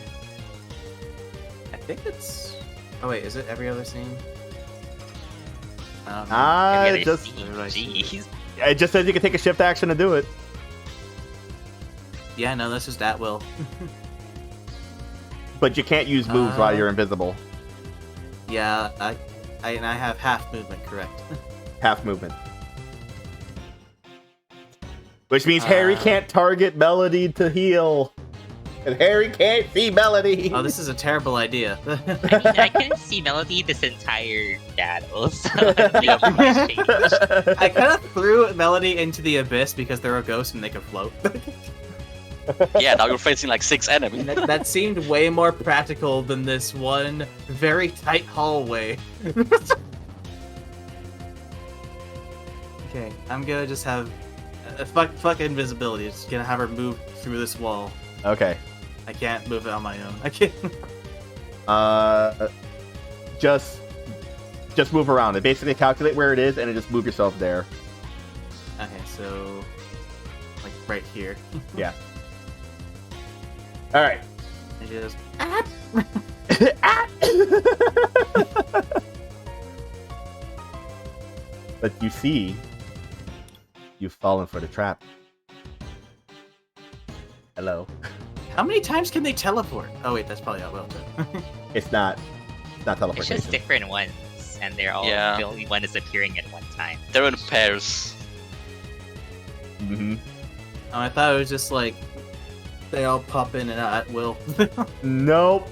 think it's... Oh wait, is it every other scene? Every other Just scene, Where did I see jeez. it just says you can take a shift action to do it. Yeah, no, that's just at will. But you can't use moves while you're invisible. Yeah, I have half movement, correct? Half movement. Which means Harry can't target Melody to heal. And Harry can't see Melody. Oh, this is a terrible idea. I mean, I couldn't see Melody this entire battle, so that's making me change. I kind of threw Melody into the abyss because they're a ghost and they can float. Yeah, now you're facing like 6 enemies. That seemed way more practical than this one very tight hallway. Okay, I'm gonna just have fuck invisibility. Just gonna have her move through this wall. Okay. I can't move it on my own. I can't. Just move around. It basically calculate where it is, and then just move yourself there. Okay, so like right here. Yeah. All right. I just But you see, you've fallen for the trap. Hello. How many times can they teleport? Oh wait, that's probably at will too. It's not It's teleportation. just different ones, and they're all Yeah. the only one is appearing at one time. They're in pairs. Mm-hmm. Oh, I thought it was just like they all pop in and out at will. Nope.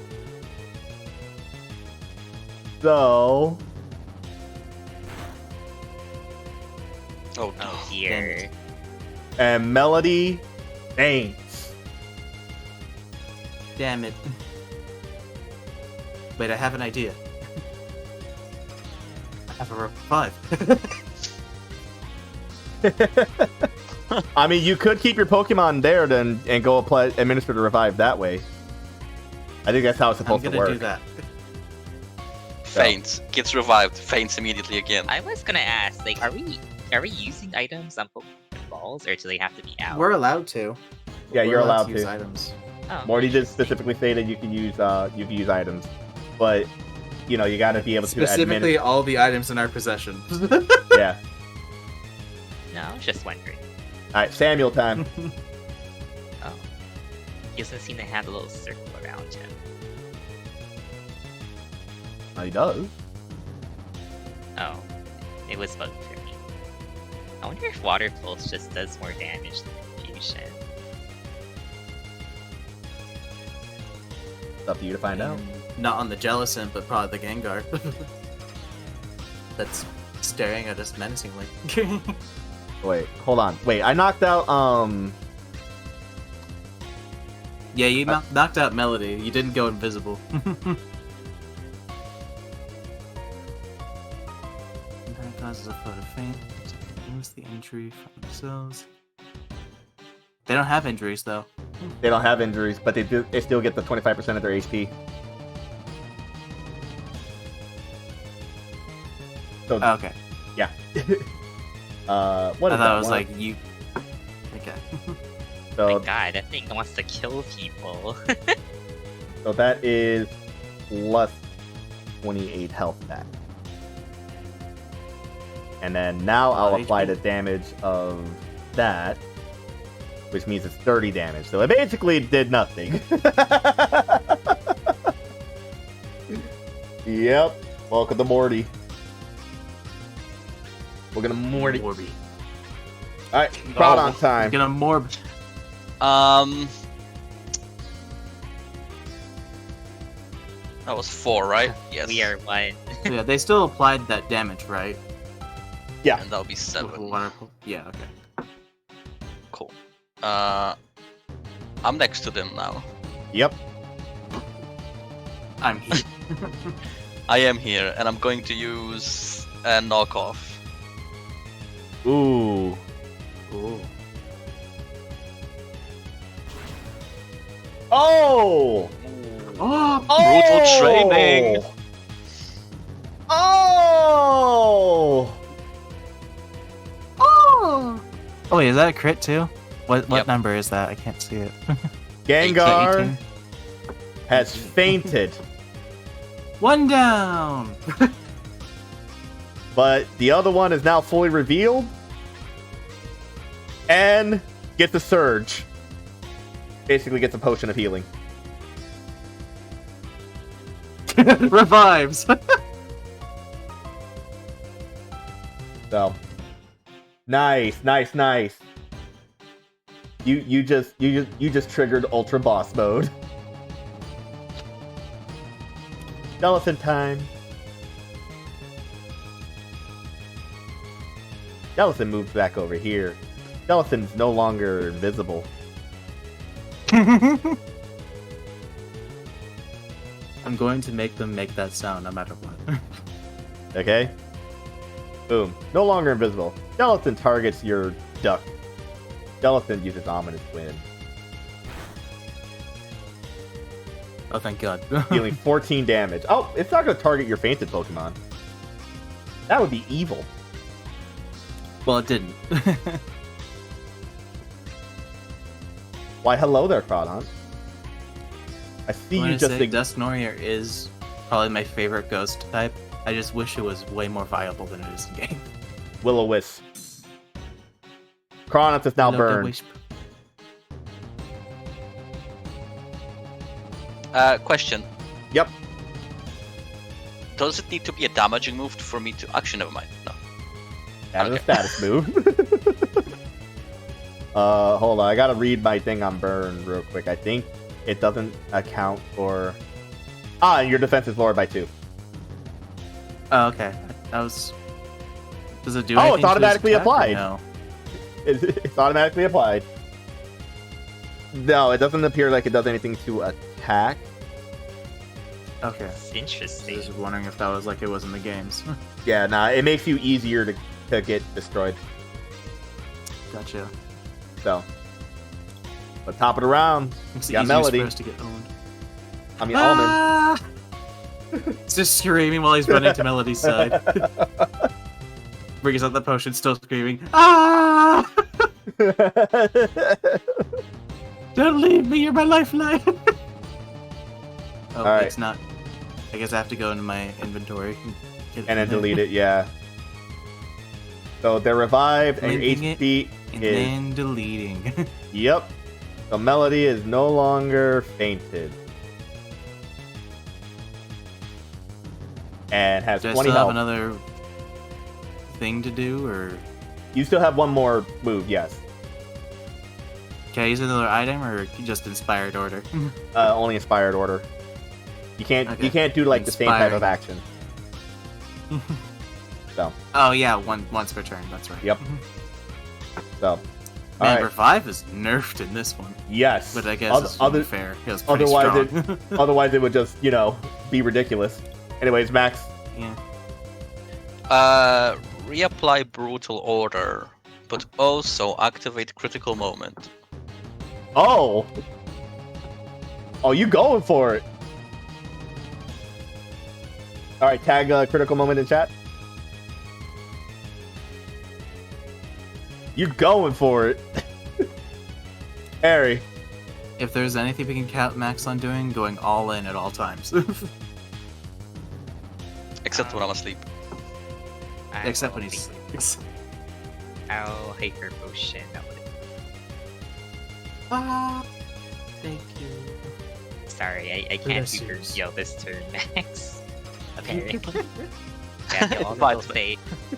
So, Oh, Oh dear. and Melody faints. Damn it. Wait, I have an idea. I have a revive. I mean, you could keep your Pokemon there then and go administer the revive that way. I think that's how it's I'm supposed to gonna work. do that. faints. Gets revived. Faints immediately again. I was gonna ask, like, are we using items on Pokemon balls, or do they have to be out? We're allowed to. Yeah, We're you're allowed use to. items. Oh, Morty did specifically say that you can use items, but you know you got to be able to Specifically, all the items in our possession. Yeah. no, I was just wondering. All right, Samuel time. Oh, he doesn't seem to have a little circle around him. Oh, he does. Oh, it was bugged for me. I wonder if Water Pulse just does more damage than Fusion. It's up to you to find out. Not on the Jellicent, but probably the Gengar. That's staring at us menacingly. Wait, hold on. Wait, I knocked out Yeah, you knocked out Melody. You didn't go invisible. That causes a photo faint. Removes the injury from themselves. They don't have injuries though. They don't have injuries, but they still get the 25% of their HP. So Okay. yeah. What I is thought that? it was like you. Okay. So My god, that thing wants to kill people. so that is plus 28 health back. And then now I'll apply the damage of that, which means it's 30 damage. So it basically did nothing. Yep. Welcome to Morty. We're gonna Morty. Morby. Alright, crowd on time. Gonna morb. That was 4, right? Yes. We are one. Yeah, they still applied that damage, right? Yeah. And that'll be 7. Yeah. Okay. Cool. I'm next to them now. Yep. I'm here. I am here, and I'm going to use a knockoff. Ooh. Ooh. Oh! Oh! Brutal training. Oh! Oh! Oh wait, is that a crit too? What Yep. number is that? I can't see it. Gengar 18? has fainted One down! But the other one is now fully revealed. And gets a surge. Basically gets a potion of healing. Revives! So, nice. You just triggered Ultra Boss mode. Skeleton time. Skeleton moves back over here. Skeleton's no longer invisible. I'm going to make them make that sound no matter what. Okay? Boom. No longer invisible. Skeleton targets your duck. Skeleton uses Ominous Wind. Oh, thank God. Dealing 14 damage. Oh, it's not going to target your fainted Pokemon. That would be evil. Well, it didn't. Why, hello there, Crawdon. I see you just... Dusknoir is probably my favorite ghost type. I just wish it was way more viable than it is in game. Will-O-Wisp. Crawdon is now burned. Question. Yep. Does it need to be a damaging move for me to... Actually, never mind. No. That is a status move. Hold on. I gotta read my thing on burn real quick. I think it doesn't account for... Ah, and your defense is lowered by 2. Oh, okay. That was... Does it do Oh, anything it's automatically to his attack, applied. No. It's automatically applied. No, it doesn't appear like it does anything to attack. Okay. It's I interesting. was just wondering if that was like it was in the games. Yeah, nah, it makes you easier to get destroyed. Gotcha. So, but top of the round, It's you got easier Melody. for us to get owned. I mean, Almond. Ah! It's just screaming while he's running to Melody's side. Brings out the potion, still screaming. Ah! Don't leave me, you're my lifeline. Oh, Alright. it's not. I guess I have to go into my inventory. And then delete it, yeah. So they're revived, and your Linking it, HP And is... then deleting. Yep. So Melody is no longer fainted. And has Do I 20 still have health. another thing to do, or You still have one more move, yes. can I use another item, or just inspired order? Only inspired order. You can't do like the same type of action. So, Oh yeah, once per turn. That's right. Yep. so. Man, Alright. Revive is nerfed in this one, Yes. but I guess it's other, fair. It was pretty otherwise strong. otherwise it would just, be ridiculous. Anyways, Max. Yeah. Reapply Brutal Order, but also activate Critical Moment. Oh, you going for it? All right, tag critical moment in chat. You going for it, Harry? If there's anything we can count Max on doing, going all in at all times. Except when I'm asleep. Except when he's I'll hyper potion. That would... Ah, thank you. Sorry, I can't Bless hyper you. heal this turn, Max. Apparently. Samuel, Fine. will say,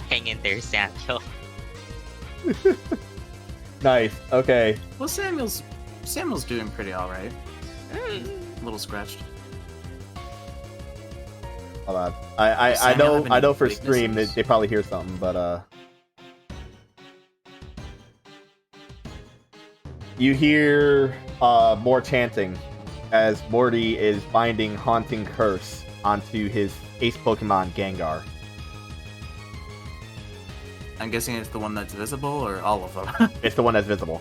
hang in there, Samuel. Nice. Okay. Well, Samuel's doing pretty all right. A little scratched. Hold on. I Samuel have know any for stream weaknesses? they probably hear something, but you hear more chanting as Morty is binding Haunting Curse onto his ace Pokemon Gengar. I'm guessing it's the one that's visible, or all of them. It's the one that's visible.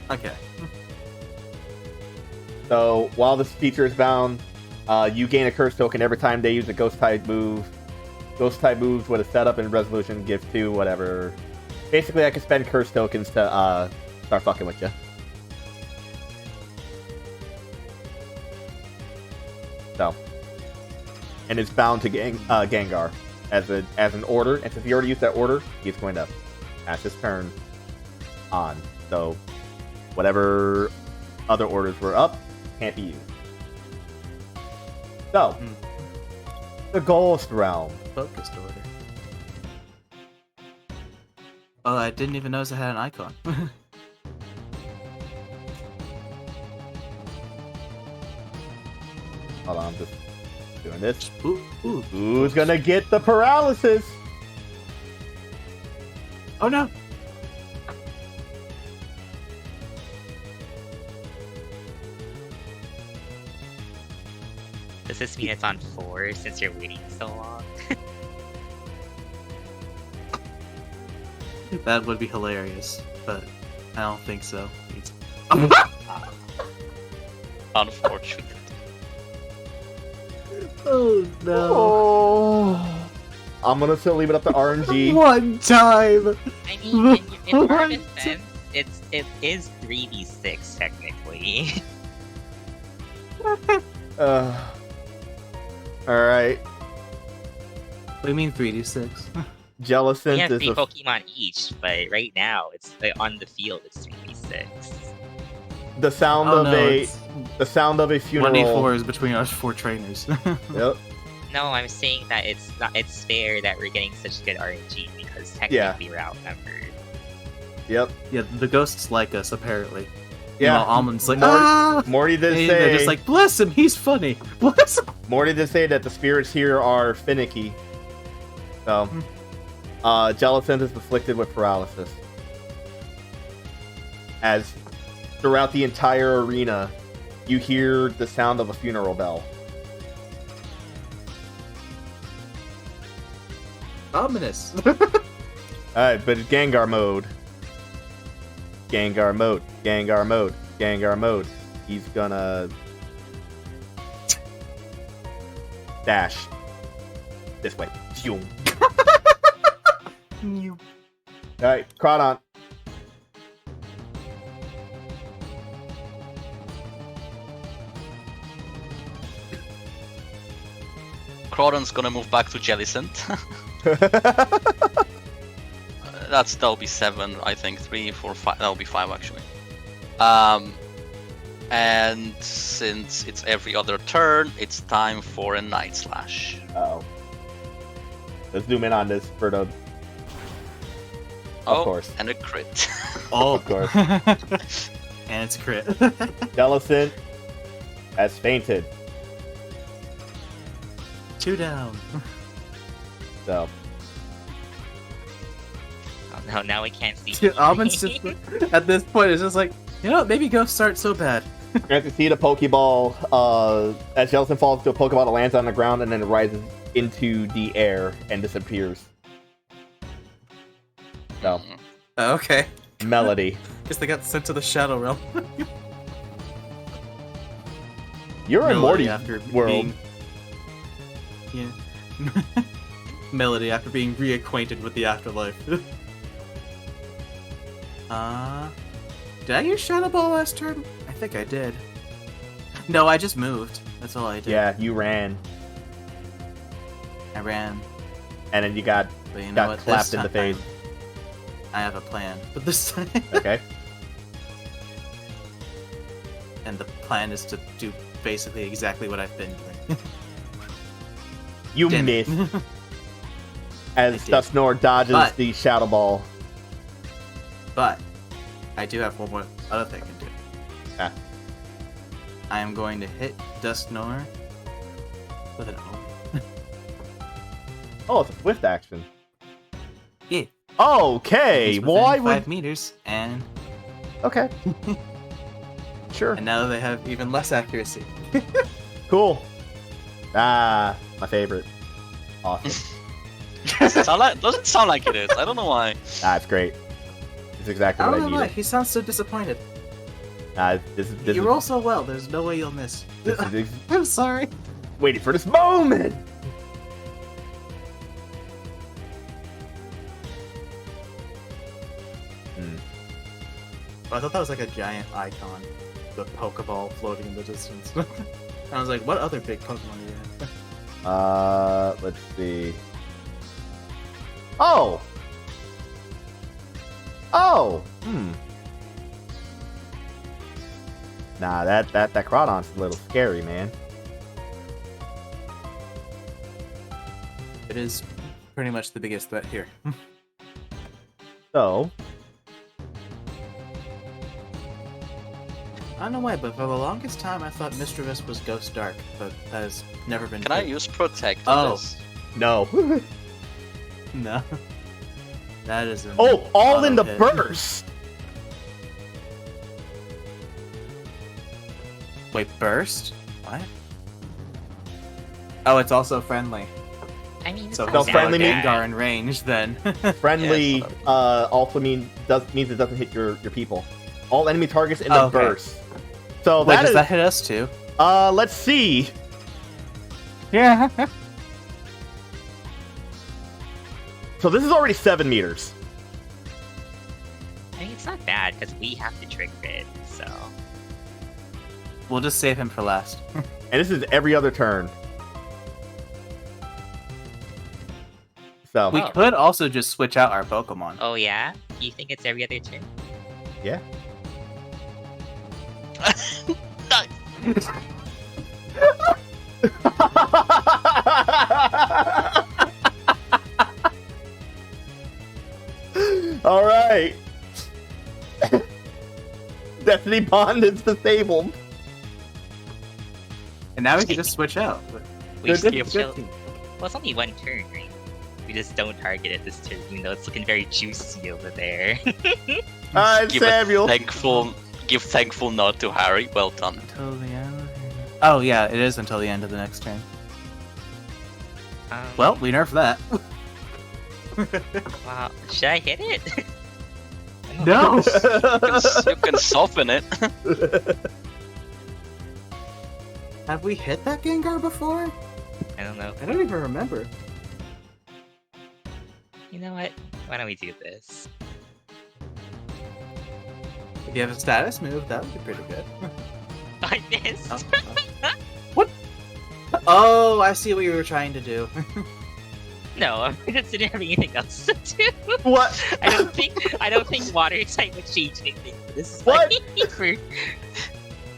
Okay. So while this feature is bound, you gain a curse token every time they use a ghost type move. Ghost type moves with a setup and resolution give 2, whatever. Basically, I can spend curse tokens to start fucking with you. So and is bound to Gengar as an order. And since he already used that order, he's going to pass his turn on. So whatever other orders were up can't be used. So the Ghost Realm. Focused order. Oh, I didn't even notice it had an icon. Hold on, I'm just doing this. Ooh. Who's gonna get the paralysis? Oh no! Does this mean it's on 4 since you're waiting so long? That would be hilarious, but I don't think so. Unfortunate. Oh no! Oh, I'm gonna still leave it up to RNG. One time. I mean, in our defense, it is 3d6 technically. All right. What do you mean 3d6? We Jellicent have is 3 a Pokemon each, but right now it's on the field. It's 3d6. the sound Oh, of no, a it's the sound of a funeral. 1d4 is between us 4 trainers. Yep. No, I'm saying that it's fair that we're getting such good RNG because technically we're outnumbered. Yep. Yeah, the ghosts like us apparently. Yeah. Meanwhile, Almond's like, Morty did And say they're just like, bless him, he's funny. Bless him. Morty did say that the spirits here are finicky. So, Jellicent is afflicted with paralysis. As throughout the entire arena, you hear the sound of a funeral bell. Ominous. Alright, but it's Gengar mode. Gengar mode. Gengar mode. Gengar mode. He's gonna dash this way. Zoom. Alright, Crawdon. Crawdon's gonna move back to Jellicent. That'll be 7, I think. 3, 4, 5. That'll be 5 actually. And since it's every other turn, it's time for a Night Slash. Uh-oh. Let's zoom in on this for the... Oh, course. and a crit. Oh, Of course. And it's crit. Jellicent has fainted. 2 down. So, Oh no, now we can't see. Dude, Almond's just, at this point, it's just like, you know what, maybe ghosts aren't so bad. you have to see the Pokeball, as Jellicent falls into a Pokeball, it lands on the ground and then it rises into the air and disappears. So, Oh, okay. Melody. Guess they got sent to the Shadow Realm. You're in Melody Morty's after world. Yeah. Melody after being reacquainted with the afterlife. Did I use Shadow Ball last turn? I think I did. No, I just moved. That's all I did. Yeah, you ran. I ran. And then you got But you know what? clapped This in the time, face. I have a plan. But this time... Okay. And the plan is to do basically exactly what I've been doing. You Damn it. missed. As did. Dusknor dodges But- the Shadow Ball. But I do have one more other thing to do. Ah. I am going to hit Dusknor with an O. Oh, it's a swift action. Yeah. Okay, He's within why 5 would... meters, and Okay. Sure. and now they have even less accuracy. Cool. Ah, my favorite. Awesome. Doesn't sound like it is. I don't know why. That's great. It's exactly I what don't I know why. needed. He sounds so disappointed. This You roll so well. There's no way you'll miss. is I'm sorry. waiting for this moment. I thought that was like a giant icon, the Pokeball floating in the distance. I was like, what other big Pokemon do you have? Let's see. Oh! Oh! Nah, that Crawdon's a little scary, man. It is pretty much the biggest threat here. So, I don't know why, but for the longest time I thought Mischievous was Ghost Dark, but that has never been Can I true. use Protect on this? no. No. That is an Oh, all in the auto-hit. burst! Wait, burst? What? Oh, it's also friendly. I mean, So it's No, not it's friendly that means- bad. Gengar in range then. Friendly Yeah, also means it doesn't hit your people. All enemy targets in the Okay. burst. So Wait, that does is that hit us too? let's see. Yeah. So this is already 7 meters. I mean, it's not bad because we have to trick it. So We'll just save him for last. And this is every other turn. So We could also just switch out our Pokemon. oh yeah, you think it's every other turn? yeah. All right. Destiny Bond is disabled. And now we can just switch out. We just Good- keep good chill. team. Well, it's only one turn, right? We just don't target it this turn, even though it's looking very juicy over there. All right, Give a Samuel. Give thankful nod to Harry. Well done. Until the end. Oh yeah, it is until the end of the next turn. Well, we nerfed that. wow, should I hit it? No. You can soften it. Have we hit that Gengar before? I don't know. I don't even remember. You know what? Why don't we do this? If you have a status move, that would be pretty good. I missed. What? Oh, I see what you were trying to do. No, I just didn't have anything else to do. What? I don't think water type would change anything. This is What? like for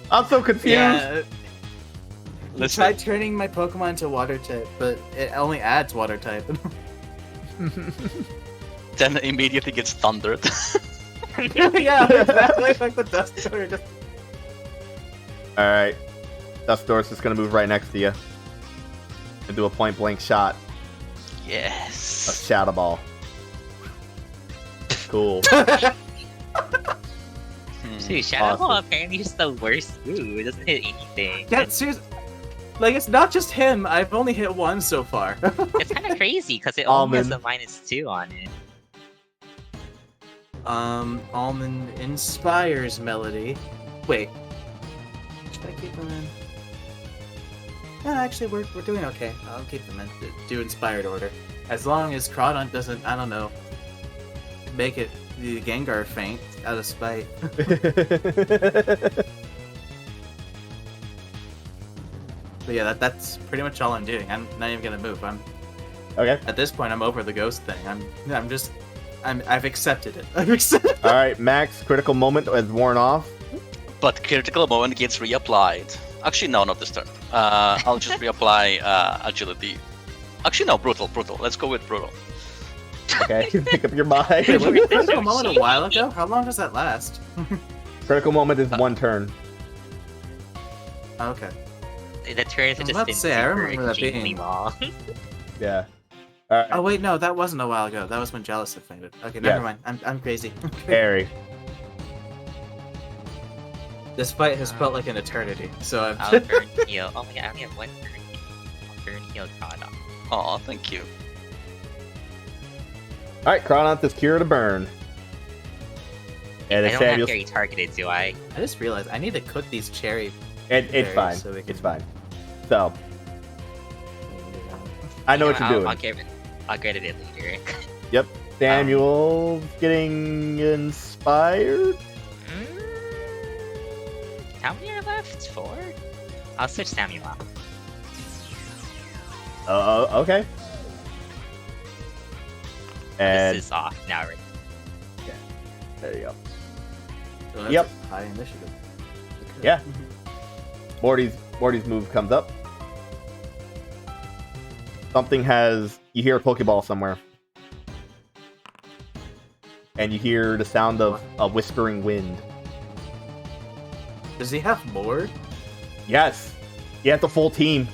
I'm so confused. Yeah. I Listen. tried turning my Pokemon to water type, but it only adds water type. Then it immediately gets thundered. Yeah, exactly like the dust storm. Just... All right. Dustdoor's just gonna move right next to you and do a point blank shot. A Yes. shadow ball. Cool. Dude, Shadow Ball Awesome. apparently is the worst move. It doesn't hit anything. Yeah, seriously. Like, it's not just him. I've only hit one so far. It's kind of crazy because it only has a Almond. -2 on it. Almond inspires Melody. Wait. Should I keep them in? No, actually, we're doing okay. I'll keep them in. Do inspired order. As long as Crawdon doesn't, I don't know, make it the Gengar faint out of spite. But yeah, that's pretty much all I'm doing. I'm not even gonna move. Okay. At this point, I'm over the ghost thing. I've accepted it. I've accepted. All right. Max critical moment has worn off. But critical moment gets reapplied. Actually, no, not this turn. I'll just reapply agility. Actually, no, brutal. Let's go with brutal. Okay. Pick up your mind. Wait, what Wait, critical moment a while ago? How long does that last? Critical moment is 1 turn. Okay. The turns I have was just about been to say, I super remember that extremely being- long. Yeah. All right. Oh wait, no, that wasn't a while ago. That was when Jealous had fainted. Okay, never mind. I'm crazy. Harry. This fight has felt like an eternity. So I'll turn heal. Oh my god, I only have 1 turn heal. I'll turn heal Crawdon. Oh, thank you. All right. Crawdon is cure to burn. And I then don't have Samuel's. Gary targeted, do I? I just realized I need to cook these cherry. It's berries fine. so we can- It's fine. So I know what you're doing. I'll get it later. Yep. Samuel's getting inspired. How many are left? 4? I'll switch Samuel out. Okay. And This is off now, right? there you go. So that's Yep. a high initiative. Yeah. Morty's move comes up. You hear a Pokeball somewhere. And you hear the sound of a whispering wind. Does he have more? Yes. He has the full team.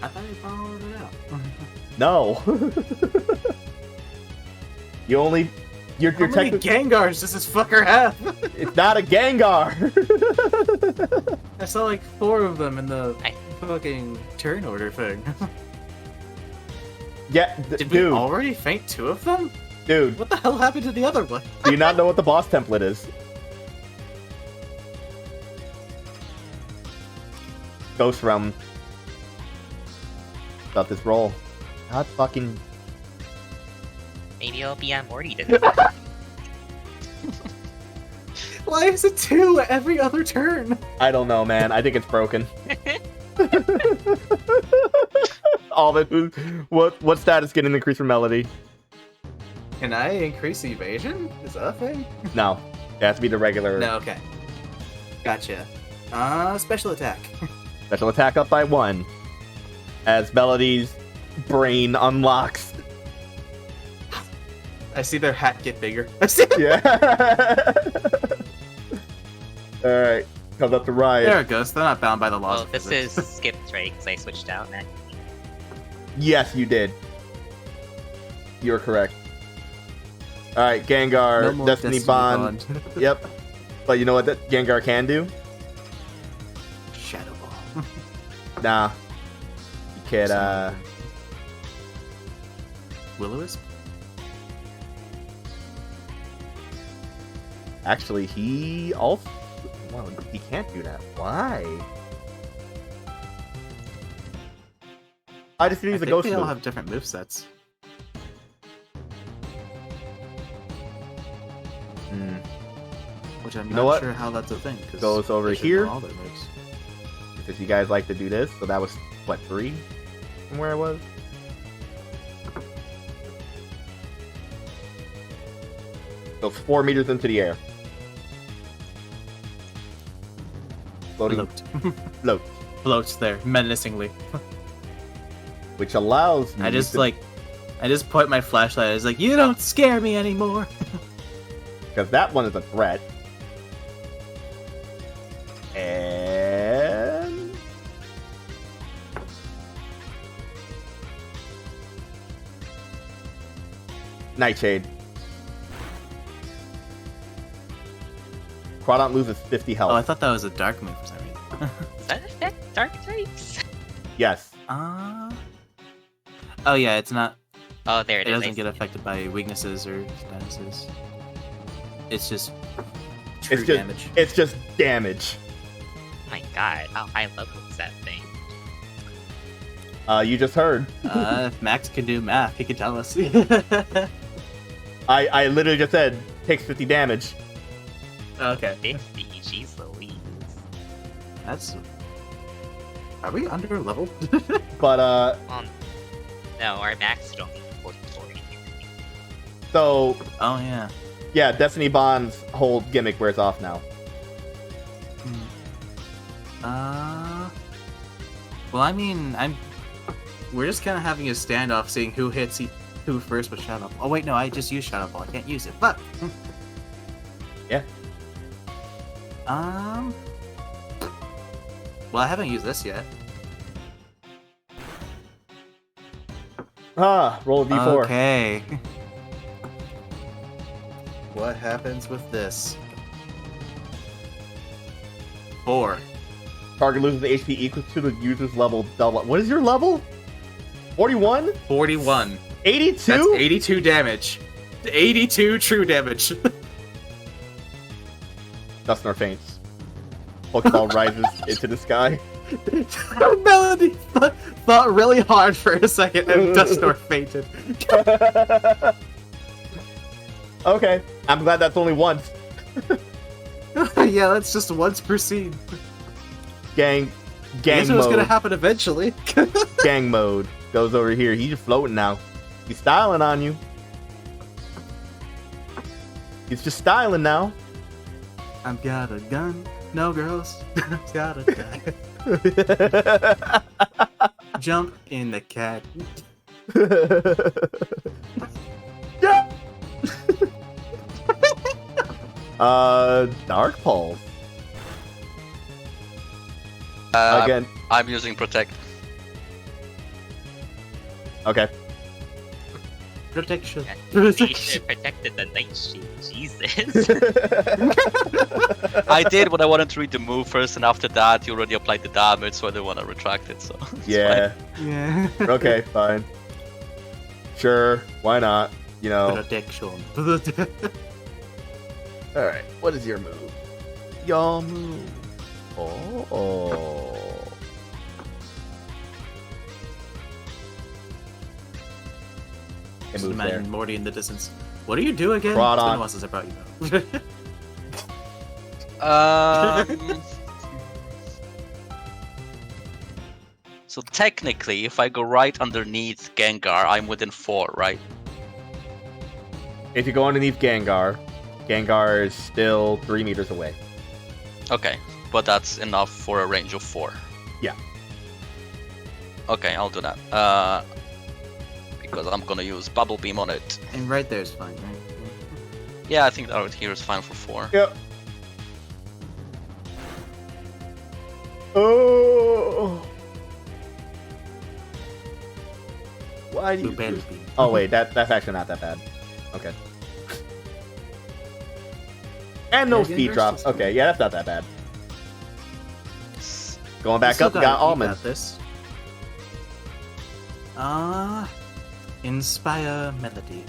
I thought he followed it out. No. You're How many technically. Gengars does this fucker have? It's not a Gengar. I saw like 4 of them in the I- fucking turn order thing. Yeah, Did we dude, already faint 2 of them? dude. What the hell happened to the other one? Do you not know what the boss template is? Ghost Realm. About this roll. God fucking. Maybe it'll be on Morty then. Why is it 2 every other turn? I don't know, man. I think it's broken. All of it. What status getting increased for Melody? Can I increase evasion? Is that a thing? No. It has to be the regular. No, okay. Gotcha. Special attack. Special attack up by 1. As Melody's brain unlocks. I see their hat get bigger. I see Yeah. Alright. Comes up to Riot. There it goes. They're not bound by the laws Well, of this physics. is skipped, right? Because I switched out. And Yes, you did. You're correct. Alright, Gengar, No more Destiny Bond. Yep. But you know what that Gengar can do? Shadow Ball. Nah. You could, Will-O-Wisp? actually, he also... Well, he can't do that. Why? I just use I the think ghost they all move. have different movesets. Hmm. Which I'm You know not what? sure how that's a thing. 'cause Goes over they should here. know all their moves. Because you guys like to do this. So that was, what, 3? From where I was? So 4 meters into the air. Floating. Float. Floats there, menacingly. Which allows me I just to, I just point my flashlight. I was like, you don't scare me anymore. because that one is a threat. And Nightshade. Quadont loses 50 health. Oh, I thought that was a dark move for some reason. does that affect dark types? Yes. Oh yeah, it's not. Oh, there It it is. doesn't get affected by weaknesses or statuses. It's just true It's just damage. It's just damage. Oh my god, how high level is that thing? You just heard. If Max can do math, he can tell us. I literally just said takes 50 damage. Okay. 50, jeez Louise. That's. Are we under leveled? But Well, no, our max is only 44. so Oh yeah. yeah, Destiny Bond's whole gimmick wears off now. Well, I mean, we're just kind of having a standoff, seeing who hits who first with Shadow Ball. Oh wait, no, I just used Shadow Ball. I can't use it. But Yeah. Well, I haven't used this yet. Roll a d4. Okay. What happens with this? 4. Target loses HP equal to the user's level double. What is your level? 41? 41. 82? That's 82 damage. 82 true damage. Dusknor faints. Pokeball rises into the sky. Melody thought really hard for a second and Dusknor fainted. Okay, I'm glad that's only once. Yeah, that's just once per scene. Gang, I Gang guess it was gonna mode. happen eventually. Gang mode goes over here. He's just floating now. He's styling on you. He's just styling now. I've got a gun. No girls. I've got a gun. Jump in the cat. Yeah. Dark Pulse. Again. I'm using protect. Okay. Protection. You should have protected the Nightshade. Jesus. I did, but I wanted to read the move first, and after that, you already applied the damage, so I didn't want to retract it. So it's Yeah. Yeah. Okay, fine. Sure, why not? You know. Protection. Alright, what is your move? Your move. Oh. It Just moves there. imagine Morty in the distance. What do you do again? Brought It's been on. a while since I brought you up. So technically, if I go right underneath Gengar, I'm within 4, right? If you go underneath Gengar, Gengar is still 3 meters away. Okay, but that's enough for a range of 4. Yeah. Okay, I'll do that. Because I'm gonna use Bubble Beam on it. And right there is fine, right? Yeah, I think that right here is fine for 4. Yep. Oh. Why do you? Blueberry bean. Oh wait, that's actually not that bad. Okay. And no Yeah, speed Gengar's drops. still Okay, yeah, that's not that bad. Going back Still up, got you almonds. this. Inspire Melody.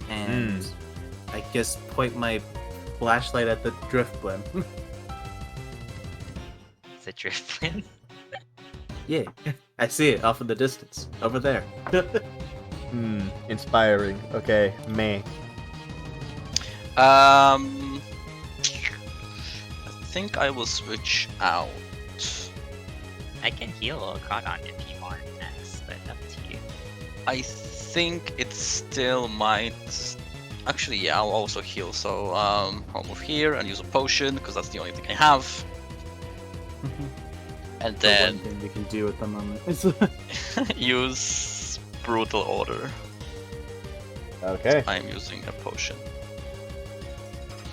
And I guess point my flashlight at the drift blimp. It's a Drifblim. Yeah, I see it off in the distance. Over there. Inspiring. Okay, meh. I think I will switch out. I can heal a Crawdon if you want next, but up to you. I think it still might. Actually, yeah, I'll also heal. So I'll move here and use a potion because that's the only thing I have. And The then one thing we can do at the moment. use Brutal Order. Okay. I'm using a potion.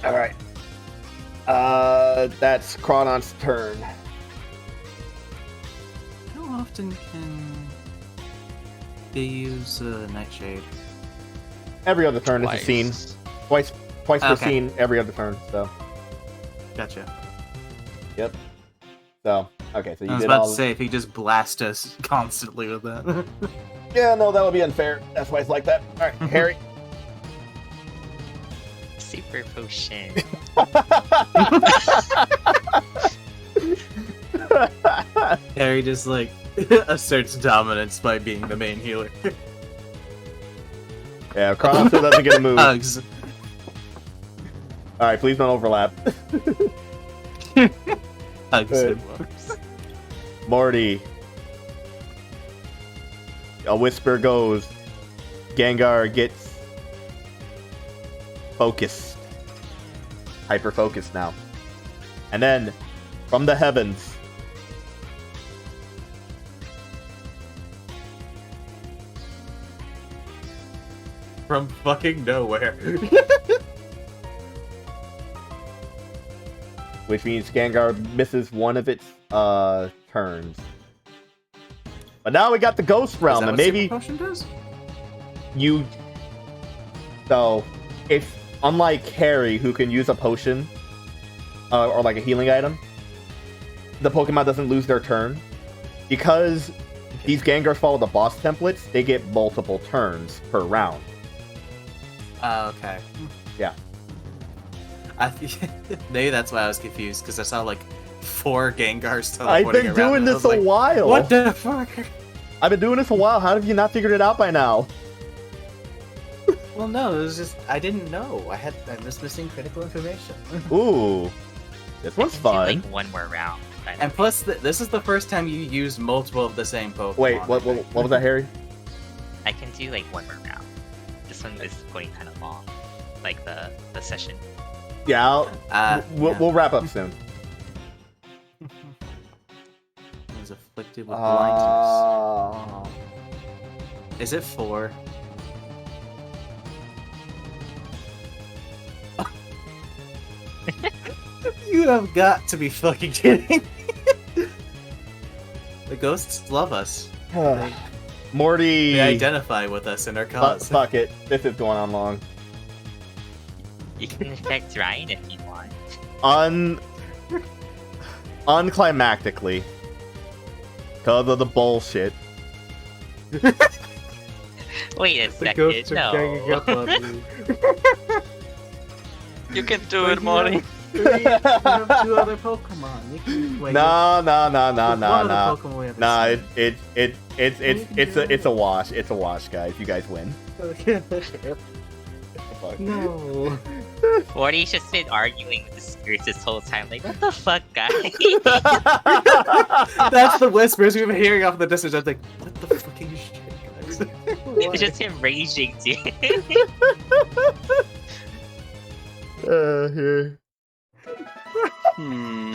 All right. That's Crawdon's turn. How often can they use Nightshade? Every other turn is a scene. Twice per Okay. scene. Every other turn. So. Gotcha. Yep. So. Okay. So you I was did about all. to say, if he just blast us constantly with that. Yeah. No, that would be unfair. That's why it's like that. All right, Harry. Super potion. Harry just like asserts dominance by being the main healer. Yeah, Crawdon still doesn't get a move. All Hugs. right, please don't overlap. Hugs. Good. Morty. A whisper goes. Gengar gets focused. Hyper focused now. And then, from the heavens, From fucking nowhere. which means Gengar misses one of its turns. But now we got the Ghost Realm, Is that and what maybe Super Potion does? you. So, if unlike Harry, who can use a potion or like a healing item, the Pokemon doesn't lose their turn because these Gengars follow the boss templates. They get multiple turns per round. Okay. Yeah. Maybe that's why I was confused, because I saw like 4 Gengars I've teleporting been around, doing and I this was a like, while. What the fuck? I've been doing this a while. How have you not figured it out by now? Well, no, it was just I didn't know. I was missing critical information. Ooh. This one's Do, fun. like one more round. But And plus, this is the first time you used multiple of the same Pokemon. Wait, what was that, Harry? I can do like one more round. This one is going kind of long, like the session. Yeah, Yeah. we'll wrap up soon. He was afflicted with blindness. Oh. Is it 4? You have got to be fucking kidding. The ghosts love us. Morty. They identify with us in our cause. Fuck it. This is going on long. You can infect Ryan if you want. Unclimactically. Because of the bullshit. Wait a The second, ghosts are ganging no. up on you. You can do But it, Morty. You have 2 other Pokemon. You can, wait, No. one other Pokemon we haven't Nah, seen. it's a wash. It's a wash, guys. You guys win. Fuck. No. Morty's just been arguing with the spirits this whole time. Like, what the fuck, guys? That's the whispers we've been hearing off in the distance. I was like, what the fucking shit, guys? It's just him raging, dude. Here. Hmm.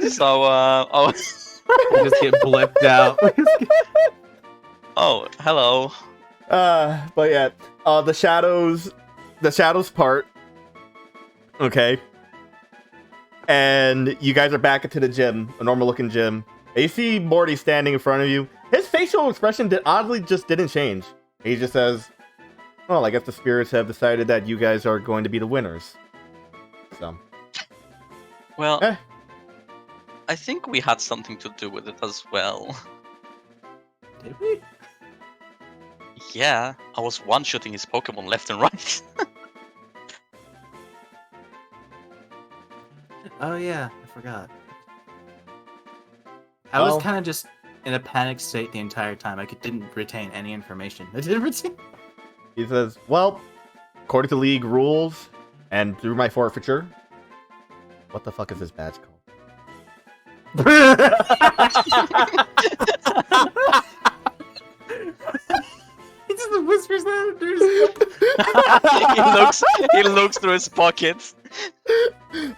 So, oh, I just get blipped out. oh, hello. But yeah, the shadows part. Okay. And you guys are back into the gym, a normal looking gym. And you see Morty standing in front of you. His facial expression oddly just didn't change. He just says, well, I guess the spirits have decided that you guys are going to be the winners. So. Well, Eh. I think we had something to do with it as well. Did we? Yeah, I was one-shooting his Pokemon left and right. Oh yeah, I forgot. I was Well- kind of just in a panic state the entire time. I didn't retain any information. I didn't retain. He says, well, according to league rules and through my forfeiture, what the fuck is this badge called? He just whispers that. he looks through his pockets.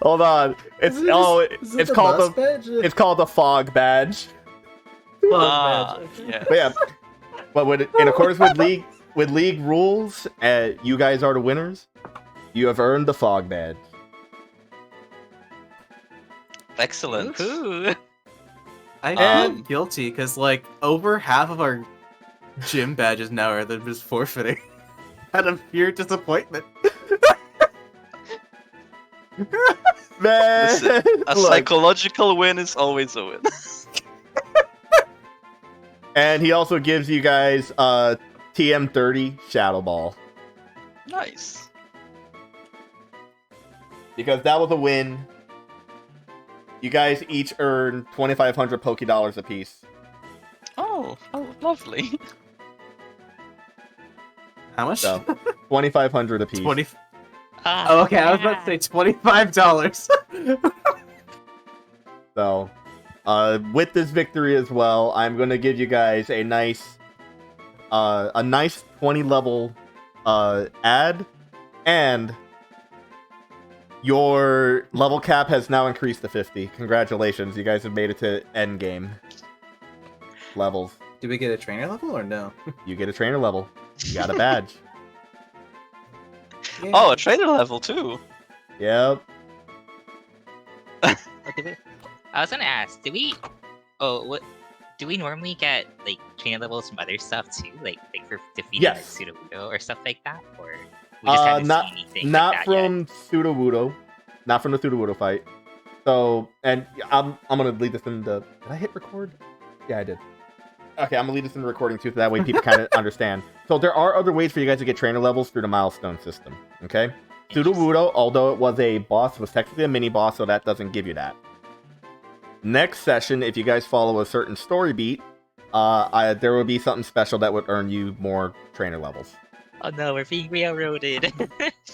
Hold on. It's it's called the fog badge. Ah, yeah. But yeah, but in accordance with league rules, you guys are the winners. You have earned the fog badge. Excellent. Ooh. I And- feel guilty because like over half of our gym badges now are them just forfeiting out of pure disappointment. Man, Listen, a look. psychological win is always a win. And he also gives you guys TM30 Shadow Ball Nice. because that was a win. You guys each earn 2,500 Poké-Dollars apiece. Oh, lovely. How much? So 2,500 apiece. 20. Ah, Oh, okay, I was about to say $25. So, with this victory as well, I'm going to give you guys a nice 20 level ad, and your level cap has now increased to 50. Congratulations, you guys have made it to end game levels. Do we get a trainer level or no? You get a trainer level. You got a badge. Oh, a trainer level too. Yep. I was gonna ask, do we normally get like trainer levels from other stuff too, like for defeating Yes. like Sudowoodo or stuff like that, or we just haven't not seen anything not like that yet? from Sudowoodo, not from the Sudowoodo fight. So, and I'm gonna lead this in the. Did I hit record? Yeah, I did. Okay, I'm gonna lead this in the recording too, so that way people kind of understand. So there are other ways for you guys to get trainer levels through the milestone system. Okay, Sudowoodo, although it was a boss, was technically a mini boss, so that doesn't give you that. Next session, if you guys follow a certain story beat, there will be something special that would earn you more trainer levels. Oh no, we're being railroaded.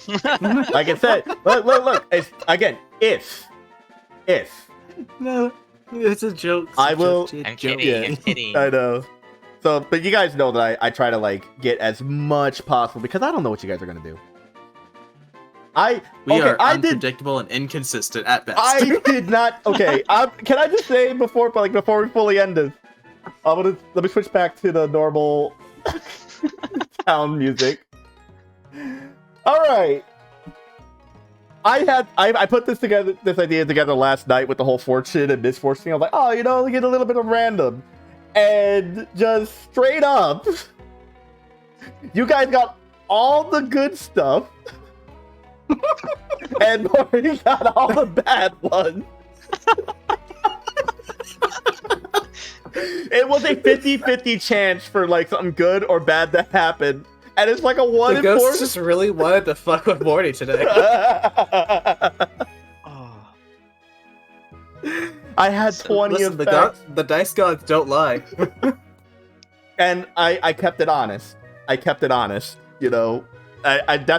Like I said, look. It's again, if. No, it's a joke. I will- I'm Joke. kidding. I'm kidding. I know. So, but you guys know that I try to like get as much possible because I don't know what you guys are gonna do. We are I did. unpredictable and inconsistent at best. I did not. Okay, can I just say before we fully end this, let me switch back to the normal town music. All right. I put this idea together last night with the whole fortune and misfortune thing. I was like, oh, get a little bit of random, and just straight up, you guys got all the good stuff, and Morty got all the bad ones. It was a 50-50 chance for like something good or bad to happen. And it's like a 1 the in ghost 4. just really wanted to fuck with Morty today. Oh. I had 20 Listen, effects, the dice gods don't lie. and I kept it honest. I that's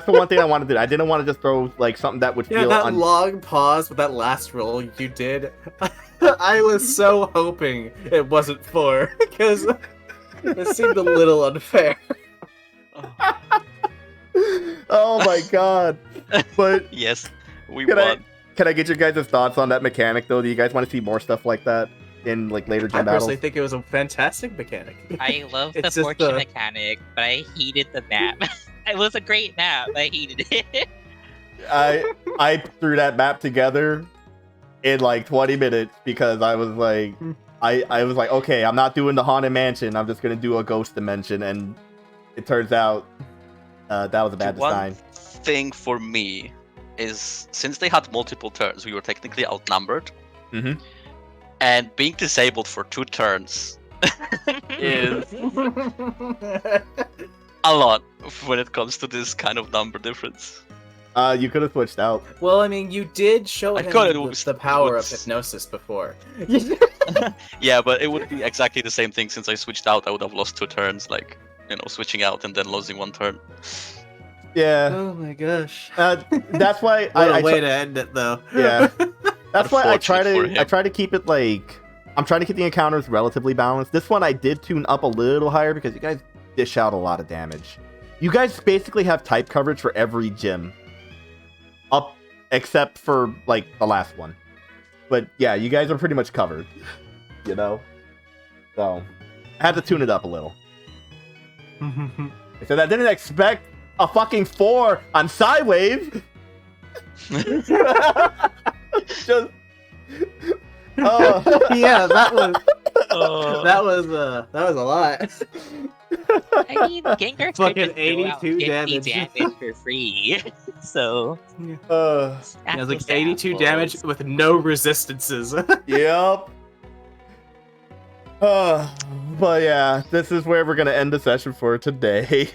the one thing I wanted to do. I didn't want to just throw like something that would Yeah, feel that long pause with that last roll you did. I was so hoping it wasn't 4 because it seemed a little unfair. Oh my god. But Yes, we Can won. can I get your guys' thoughts on that mechanic though? Do you guys want to see more stuff like that in like later I gym battles? personally think it was a fantastic mechanic. I love the It's just fortune the- mechanic, but I hated the map. It was a great map. I hated it. I threw that map together in like 20 minutes because I was like, I was like, okay, I'm not doing the haunted mansion. I'm just gonna do a ghost dimension, and it turns out that was a bad One design. thing for me is since they had multiple turns, we were technically outnumbered, Mhm. and being disabled for 2 turns is a lot when it comes to this kind of number difference. You could have switched out. Well, I mean, you did show I him thought it was- the power of was- hypnosis before. Yeah, but it would be exactly the same thing since I switched out. I would have lost 2 turns, like switching out and then losing 1 turn. Yeah, Oh my gosh. that's why What a I way to end it, though. yeah. That's why I try Unfortunate for to him. keep it like I'm trying to keep the encounters relatively balanced. This one I did tune up a little higher because you guys dish out a lot of damage. You guys basically have type coverage for every gym. Up except for like the last one. But yeah, you guys are pretty much covered. So I had to tune it up a little. I said I didn't expect a fucking 4 on Sidewave. Just Yeah, that was Oh. that was a lot. I mean, Gengar Fucking could just throw out 82 50 damage. for free. So It was like 82 damage with no resistances. Yep. But yeah, this is where we're gonna end the session for today.